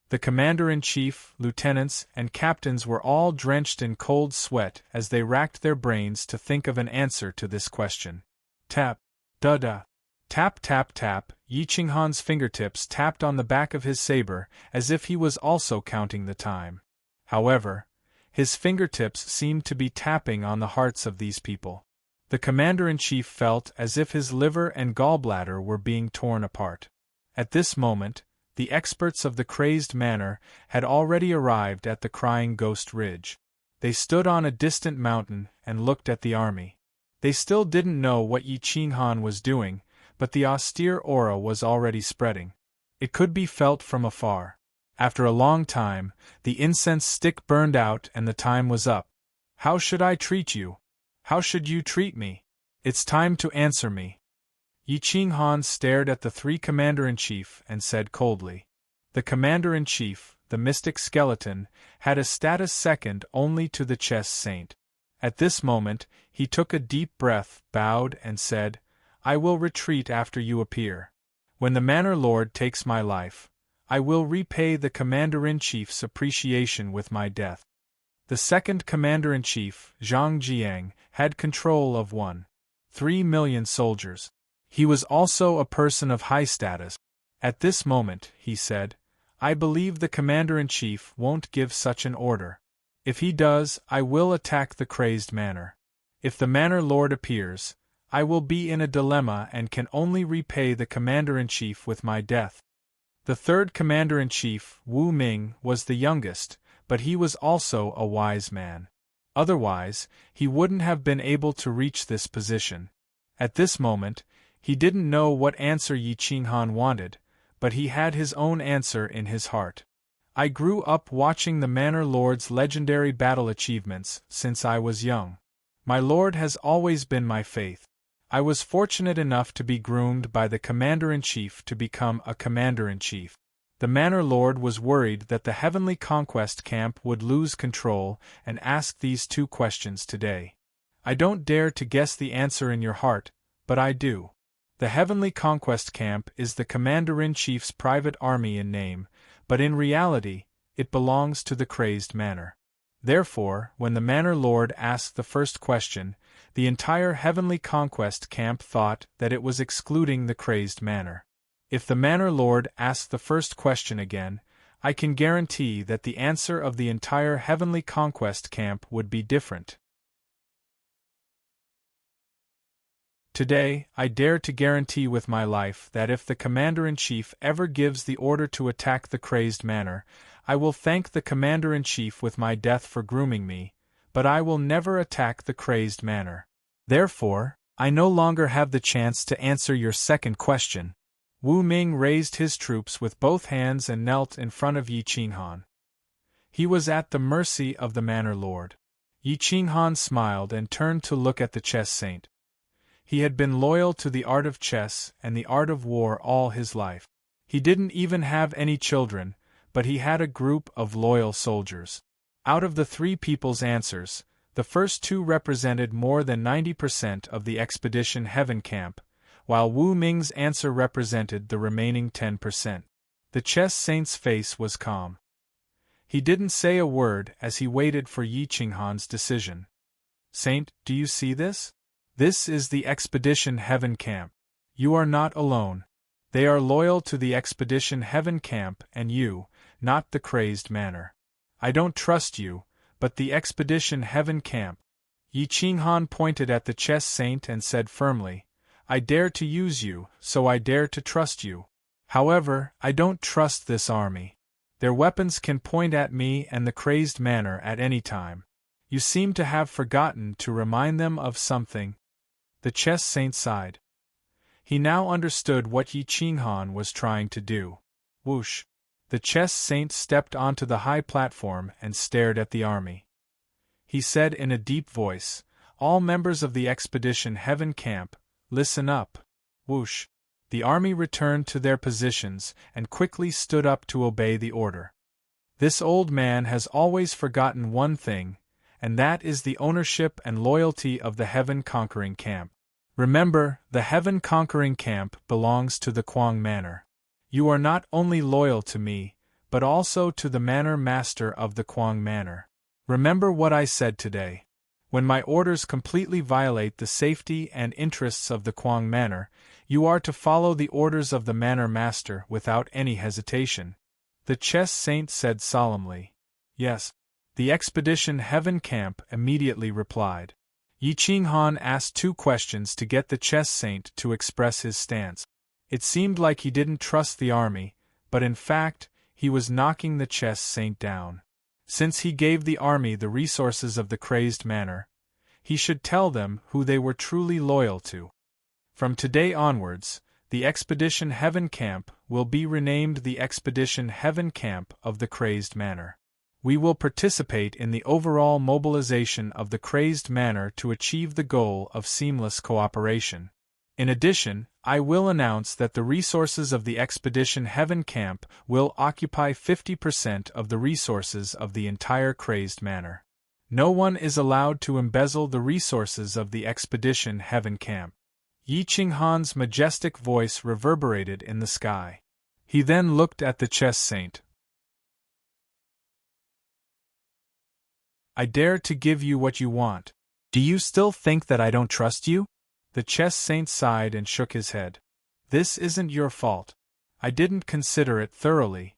The commander-in-chief, lieutenants, and captains were all drenched in cold sweat as they racked their brains to think of an answer to this question. Tap, da-da. Tap, tap, tap. Yi Qinghan's fingertips tapped on the back of his saber as if he was also counting the time. However, his fingertips seemed to be tapping on the hearts of these people. The commander-in-chief felt as if his liver and gallbladder were being torn apart. At this moment, the experts of the crazed manor had already arrived at the Crying Ghost Ridge. They stood on a distant mountain and looked at the army. They still didn't know what Yi Qinghan was doing, but the austere aura was already spreading. It could be felt from afar. After a long time, the incense stick burned out and the time was up. How should I treat you? How should you treat me? It's time to answer me. Yi Qinghan stared at the 3 commander-in-chief and said coldly. The commander-in-chief, the mystic skeleton, had a status second only to the chess saint. At this moment, he took a deep breath, bowed, and said, I will retreat after you appear. When the manor lord takes my life, I will repay the commander-in-chief's appreciation with my death. The second commander-in-chief, Zhang Jiang, had control of 1.3 million soldiers. He was also a person of high status. At this moment, he said, I believe the commander-in-chief won't give such an order. If he does, I will attack the crazed manor. If the manor lord appears, I will be in a dilemma and can only repay the commander-in-chief with my death. The third commander-in-chief, Wu Ming, was the youngest, but he was also a wise man. Otherwise, he wouldn't have been able to reach this position. At this moment, he didn't know what answer Yi Qinghan wanted, but he had his own answer in his heart. I grew up watching the Manor Lord's legendary battle achievements since I was young. My lord has always been my faith. I was fortunate enough to be groomed by the commander-in-chief to become a commander-in-chief. The Manor Lord was worried that the Heavenly Conquest camp would lose control and asked these two questions today. I don't dare to guess the answer in your heart, but I do. The Heavenly Conquest camp is the commander-in-chief's private army in name, but in reality, it belongs to the crazed manor. Therefore, when the Manor Lord asked the first question, the entire Heavenly Conquest camp thought that it was excluding the crazed manor. If the Manor Lord asked the first question again, I can guarantee that the answer of the entire Heavenly Conquest camp would be different. Today, I dare to guarantee with my life that if the commander-in-chief ever gives the order to attack the crazed manor, I will thank the commander-in-chief with my death for grooming me, but I will never attack the crazed manor. Therefore, I no longer have the chance to answer your second question. Wu Ming raised his troops with both hands and knelt in front of Yi Qinghan. He was at the mercy of the Manor Lord. Yi Qinghan smiled and turned to look at the chess saint. He had been loyal to the art of chess and the art of war all his life. He didn't even have any children, but he had a group of loyal soldiers. Out of the three people's answers, the first two represented more than 90% of the Expedition Heaven camp, while Wu Ming's answer represented the remaining 10%. The chess saint's face was calm. He didn't say a word as he waited for Yi Qinghan's decision. Saint, do you see this? This is the Expedition Heaven camp. You are not alone. They are loyal to the Expedition Heaven camp and you, not the crazed manor. I don't trust you, but the Expedition Heaven camp. Yi Qinghan pointed at the chess saint and said firmly, I dare to use you, so I dare to trust you. However, I don't trust this army. Their weapons can point at me and the crazed manor at any time. You seem to have forgotten to remind them of something. The chess saint sighed. He now understood what Yi Qinghan was trying to do. Whoosh! The chess saint stepped onto the high platform and stared at the army. He said in a deep voice, All members of the Expedition Heaven camp, listen up. Whoosh! The army returned to their positions and quickly stood up to obey the order. This old man has always forgotten one thing, and that is the ownership and loyalty of the Heaven-conquering camp. Remember, the Heaven-conquering camp belongs to the Quang Manor. You are not only loyal to me, but also to the Manor Master of the Quang Manor. Remember what I said today. When my orders completely violate the safety and interests of the Quang Manor, you are to follow the orders of the Manor Master without any hesitation. The chess saint said solemnly. Yes. The Expedition Heaven camp immediately replied. Yi Qinghan asked two questions to get the chess saint to express his stance. It seemed like he didn't trust the army, but in fact, he was knocking the chess saint down. Since he gave the army the resources of the crazed manor, he should tell them who they were truly loyal to. From today onwards, the Expedition Heaven camp will be renamed the Expedition Heaven camp of the crazed manor. We will participate in the overall mobilization of the crazed manor to achieve the goal of seamless cooperation. In addition, I will announce that the resources of the Expedition Heaven camp will occupy 50% of the resources of the entire crazed manor. No one is allowed to embezzle the resources of the Expedition Heaven camp. Yi Qinghan's majestic voice reverberated in the sky. He then looked at the chess saint. I dare to give you what you want. Do you still think that I don't trust you? The chess saint sighed and shook his head. This isn't your fault. I didn't consider it thoroughly.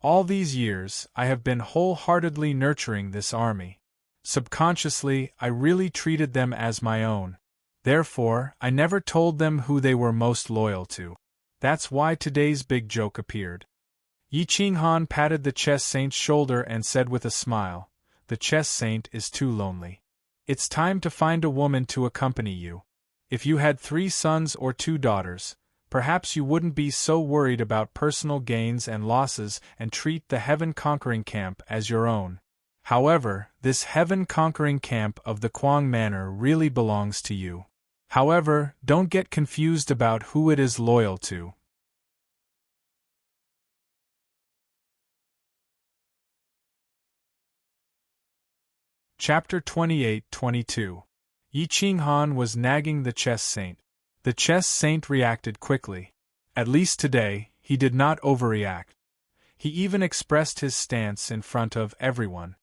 All these years, I have been wholeheartedly nurturing this army. Subconsciously, I really treated them as my own. Therefore, I never told them who they were most loyal to. That's why today's big joke appeared. Yi Qinghan patted the chess saint's shoulder and said with a smile, "The chess saint is too lonely. It's time to find a woman to accompany you. If you had 3 sons or 2 daughters, perhaps you wouldn't be so worried about personal gains and losses and treat the heaven-conquering camp as your own. However, this heaven-conquering camp of the Kuang Manor really belongs to you. However, don't get confused about who it is loyal to." Chapter 28-22. Yi Qinghan was nagging the chess saint. The chess saint reacted quickly. At least today, he did not overreact. He even expressed his stance in front of everyone.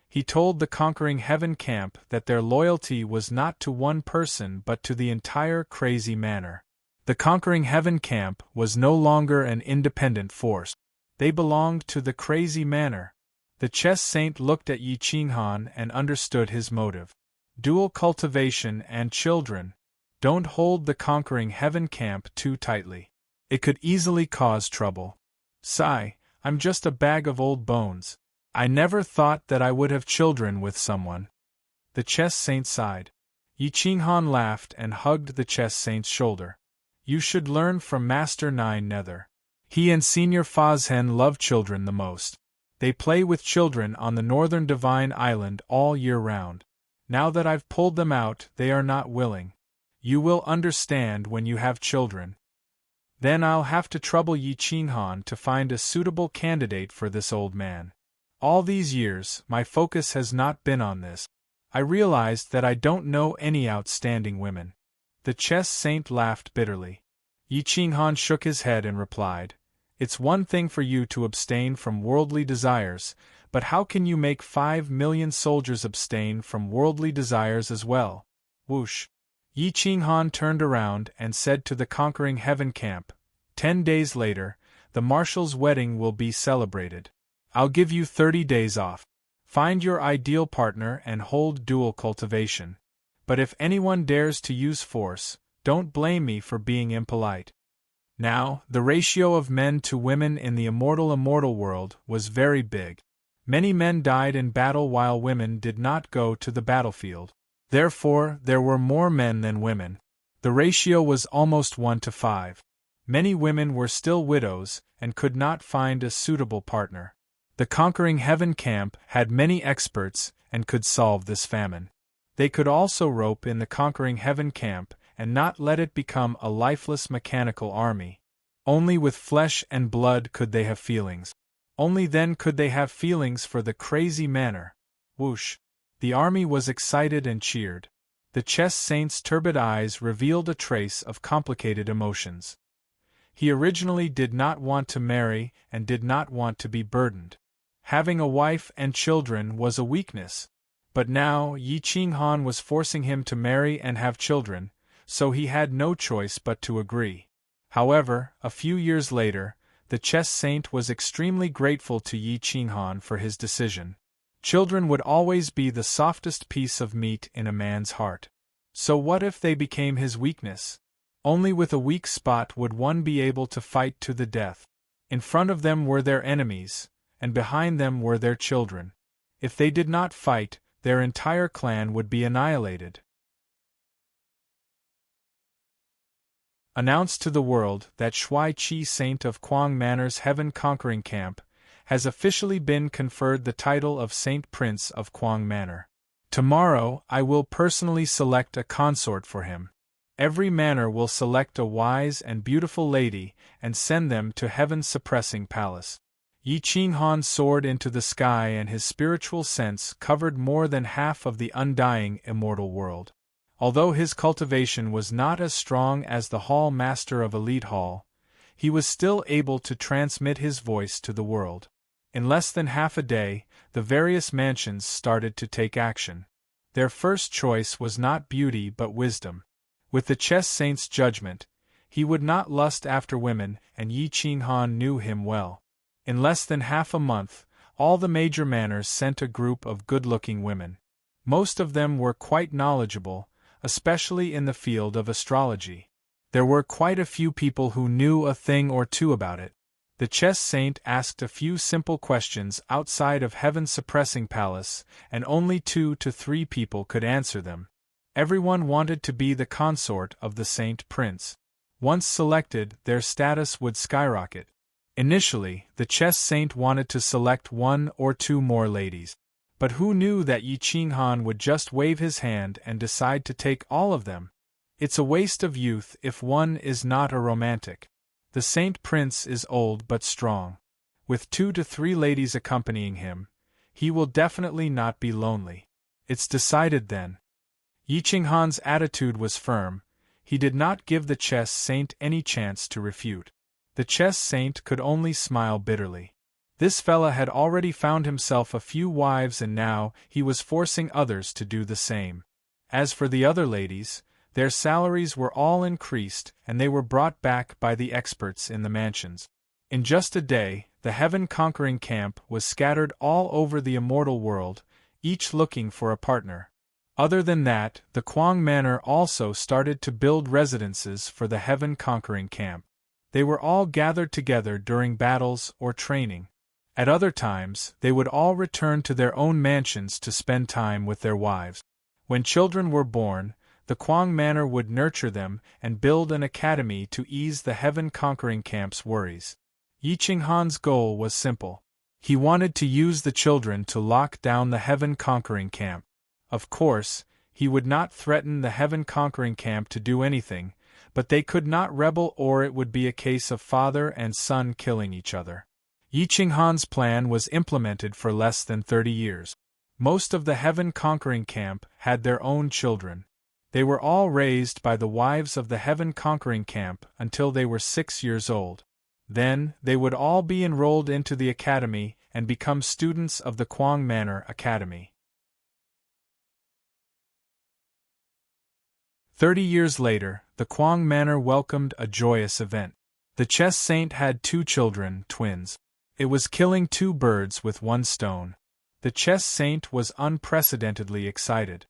He told the conquering heaven camp that their loyalty was not to one person but to the entire crazy manor. The conquering heaven camp was no longer an independent force. They belonged to the crazy manor. The chess saint looked at Yi Qinghan and understood his motive. Dual cultivation and children. Don't hold the conquering heaven camp too tightly. It could easily cause trouble. Sigh, I'm just a bag of old bones. I never thought that I would have children with someone. The chess saint sighed. Yi Qinghan laughed and hugged the chess saint's shoulder. You should learn from Master Nine Nether. He and Senior Fazhen love children the most. They play with children on the northern Divine Island all year round. Now that I've pulled them out, they are not willing. You will understand when you have children. Then I'll have to trouble Yi Qinghan to find a suitable candidate for this old man. All these years, my focus has not been on this. I realized that I don't know any outstanding women. The chess saint laughed bitterly. Yi Qinghan shook his head and replied, It's one thing for you to abstain from worldly desires, but how can you make 5 million soldiers abstain from worldly desires as well? Whoosh! Yi Qinghan turned around and said to the conquering heaven camp, 10 days later, the marshal's wedding will be celebrated. I'll give you 30 days off. Find your ideal partner and hold dual cultivation. But if anyone dares to use force, don't blame me for being impolite. Now, the ratio of men to women in the immortal world was very big. Many men died in battle while women did not go to the battlefield. Therefore, there were more men than women. The ratio was almost 1-5. Many women were still widows and could not find a suitable partner. The conquering heaven camp had many experts and could solve this famine. They could also rope in the conquering heaven camp and not let it become a lifeless mechanical army. Only with flesh and blood could they have feelings. Only then could they have feelings for the crazy manor. Whoosh! The army was excited and cheered. The chess saint's turbid eyes revealed a trace of complicated emotions. He originally did not want to marry and did not want to be burdened. Having a wife and children was a weakness. But now Yi Qinghan was forcing him to marry and have children, so he had no choice but to agree. However, a few years later, the chess saint was extremely grateful to Yi Qinghan for his decision. Children would always be the softest piece of meat in a man's heart. So what if they became his weakness? Only with a weak spot would one be able to fight to the death. In front of them were their enemies, and behind them were their children. If they did not fight, their entire clan would be annihilated. Announced to the world that Shui Qi Saint of Kuang Manor's heaven-conquering camp has officially been conferred the title of Saint Prince of Kuang Manor. Tomorrow I will personally select a consort for him. Every manor will select a wise and beautiful lady and send them to heaven's suppressing palace. Yi Qinghan soared into the sky and his spiritual sense covered more than half of the undying immortal world. Although his cultivation was not as strong as the Hall Master of Elite Hall, he was still able to transmit his voice to the world. In less than half a day, the various mansions started to take action. Their first choice was not beauty but wisdom. With the chess saint's judgment, he would not lust after women, and Yi Qinghan knew him well. In less than half a month, all the major manors sent a group of good-looking women. Most of them were quite knowledgeable, especially in the field of astrology. There were quite a few people who knew a thing or two about it. The chess saint asked a few simple questions outside of Heaven's suppressing palace, and only 2 to 3 people could answer them. Everyone wanted to be the consort of the saint prince. Once selected, their status would skyrocket. Initially, the chess saint wanted to select 1 or 2 more ladies. But who knew that Yi Qinghan would just wave his hand and decide to take all of them? It's a waste of youth if one is not a romantic. The saint prince is old but strong. With 2 to 3 ladies accompanying him, he will definitely not be lonely. It's decided then. Yi Qinghan's attitude was firm. He did not give the chess saint any chance to refute. The chess saint could only smile bitterly. This fella had already found himself a few wives, and now he was forcing others to do the same. As for the other ladies, their salaries were all increased, and they were brought back by the experts in the mansions. In just a day, the heaven-conquering camp was scattered all over the immortal world, each looking for a partner. Other than that, the Kuang Manor also started to build residences for the heaven-conquering camp. They were all gathered together during battles or training. At other times, they would all return to their own mansions to spend time with their wives. When children were born, the Kuang Manor would nurture them and build an academy to ease the heaven-conquering camp's worries. Yi Qinghan's goal was simple. He wanted to use the children to lock down the heaven-conquering camp. Of course, he would not threaten the heaven-conquering camp to do anything, but they could not rebel, or it would be a case of father and son killing each other. Yi Qinghan's plan was implemented for less than 30 years. Most of the heaven-conquering camp had their own children. They were all raised by the wives of the heaven-conquering camp until they were 6 years old. Then, they would all be enrolled into the academy and become students of the Kuang Manor Academy. 30 years later, the Kuang Manor welcomed a joyous event. The chess saint had 2 children, twins. It was killing 2 birds with 1 stone. The chess saint was unprecedentedly excited.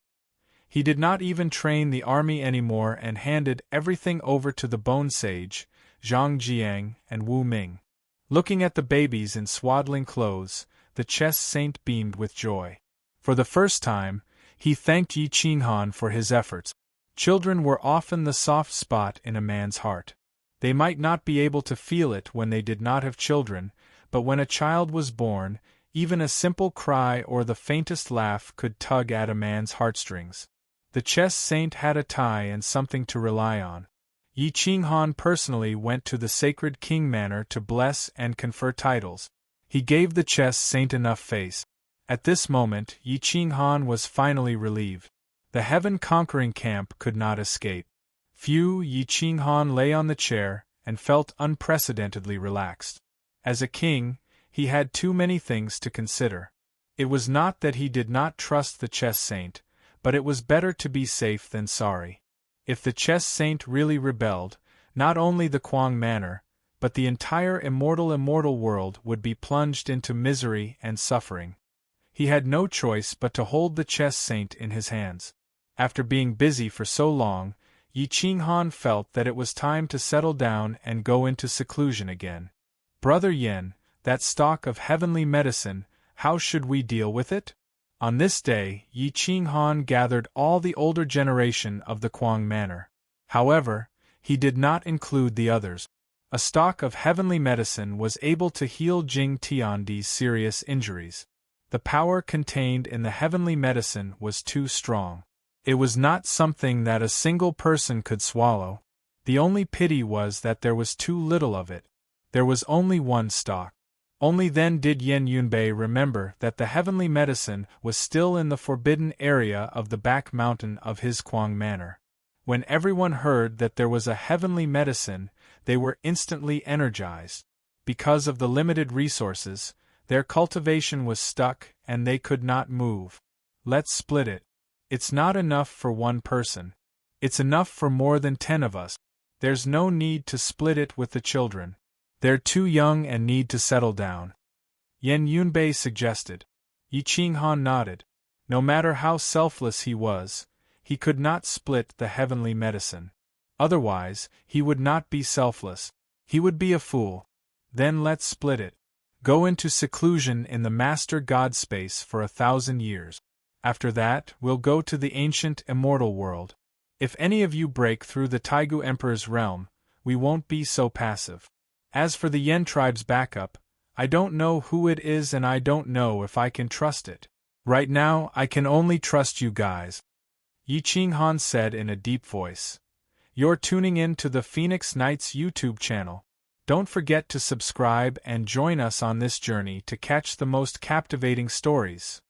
He did not even train the army anymore and handed everything over to the bone sage, Zhang Jiang and Wu Ming. Looking at the babies in swaddling clothes, the chess saint beamed with joy. For the first time, he thanked Yi Qinghan for his efforts. Children were often the soft spot in a man's heart. They might not be able to feel it when they did not have children, but when a child was born, even a simple cry or the faintest laugh could tug at a man's heartstrings. The chess saint had a tie and something to rely on. Yi Qinghan personally went to the sacred King Manor to bless and confer titles. He gave the chess saint enough face. At this moment, Yi Qinghan was finally relieved. The heaven-conquering camp could not escape. Yi Qinghan lay on the chair and felt unprecedentedly relaxed. As a king, he had too many things to consider. It was not that he did not trust the chess saint, but it was better to be safe than sorry. If the chess saint really rebelled, not only the Kuang Manor, but the entire immortal world would be plunged into misery and suffering. He had no choice but to hold the chess saint in his hands. After being busy for so long, Yi Qinghan felt that it was time to settle down and go into seclusion again. Brother Yen, that stock of heavenly medicine, how should we deal with it? On this day, Yi Qinghan gathered all the older generation of the Kuang Manor. However, he did not include the others. A stock of heavenly medicine was able to heal Jing Tiandi's serious injuries. The power contained in the heavenly medicine was too strong. It was not something that a single person could swallow. The only pity was that there was too little of it. There was only 1 stock. Only then did Yen Yunbei remember that the heavenly medicine was still in the forbidden area of the back mountain of his Kuang Manor. When everyone heard that there was a heavenly medicine, they were instantly energized. Because of the limited resources, their cultivation was stuck and they could not move. Let's split it. It's not enough for 1 person. It's enough for more than 10 of us. There's no need to split it with the children. They're too young and need to settle down. Yen Yunbei suggested. Yi Qinghan nodded. No matter how selfless he was, he could not split the heavenly medicine. Otherwise, he would not be selfless. He would be a fool. Then let's split it. Go into seclusion in the Master God space for 1,000 years. After that, we'll go to the ancient immortal world. If any of you break through the Taigu Emperor's realm, we won't be so passive. As for the Yen tribe's backup, I don't know who it is and I don't know if I can trust it. Right now, I can only trust you guys. Yi Qinghan said in a deep voice. You're tuning in to the Phoenix Knights YouTube channel. Don't forget to subscribe and join us on this journey to catch the most captivating stories.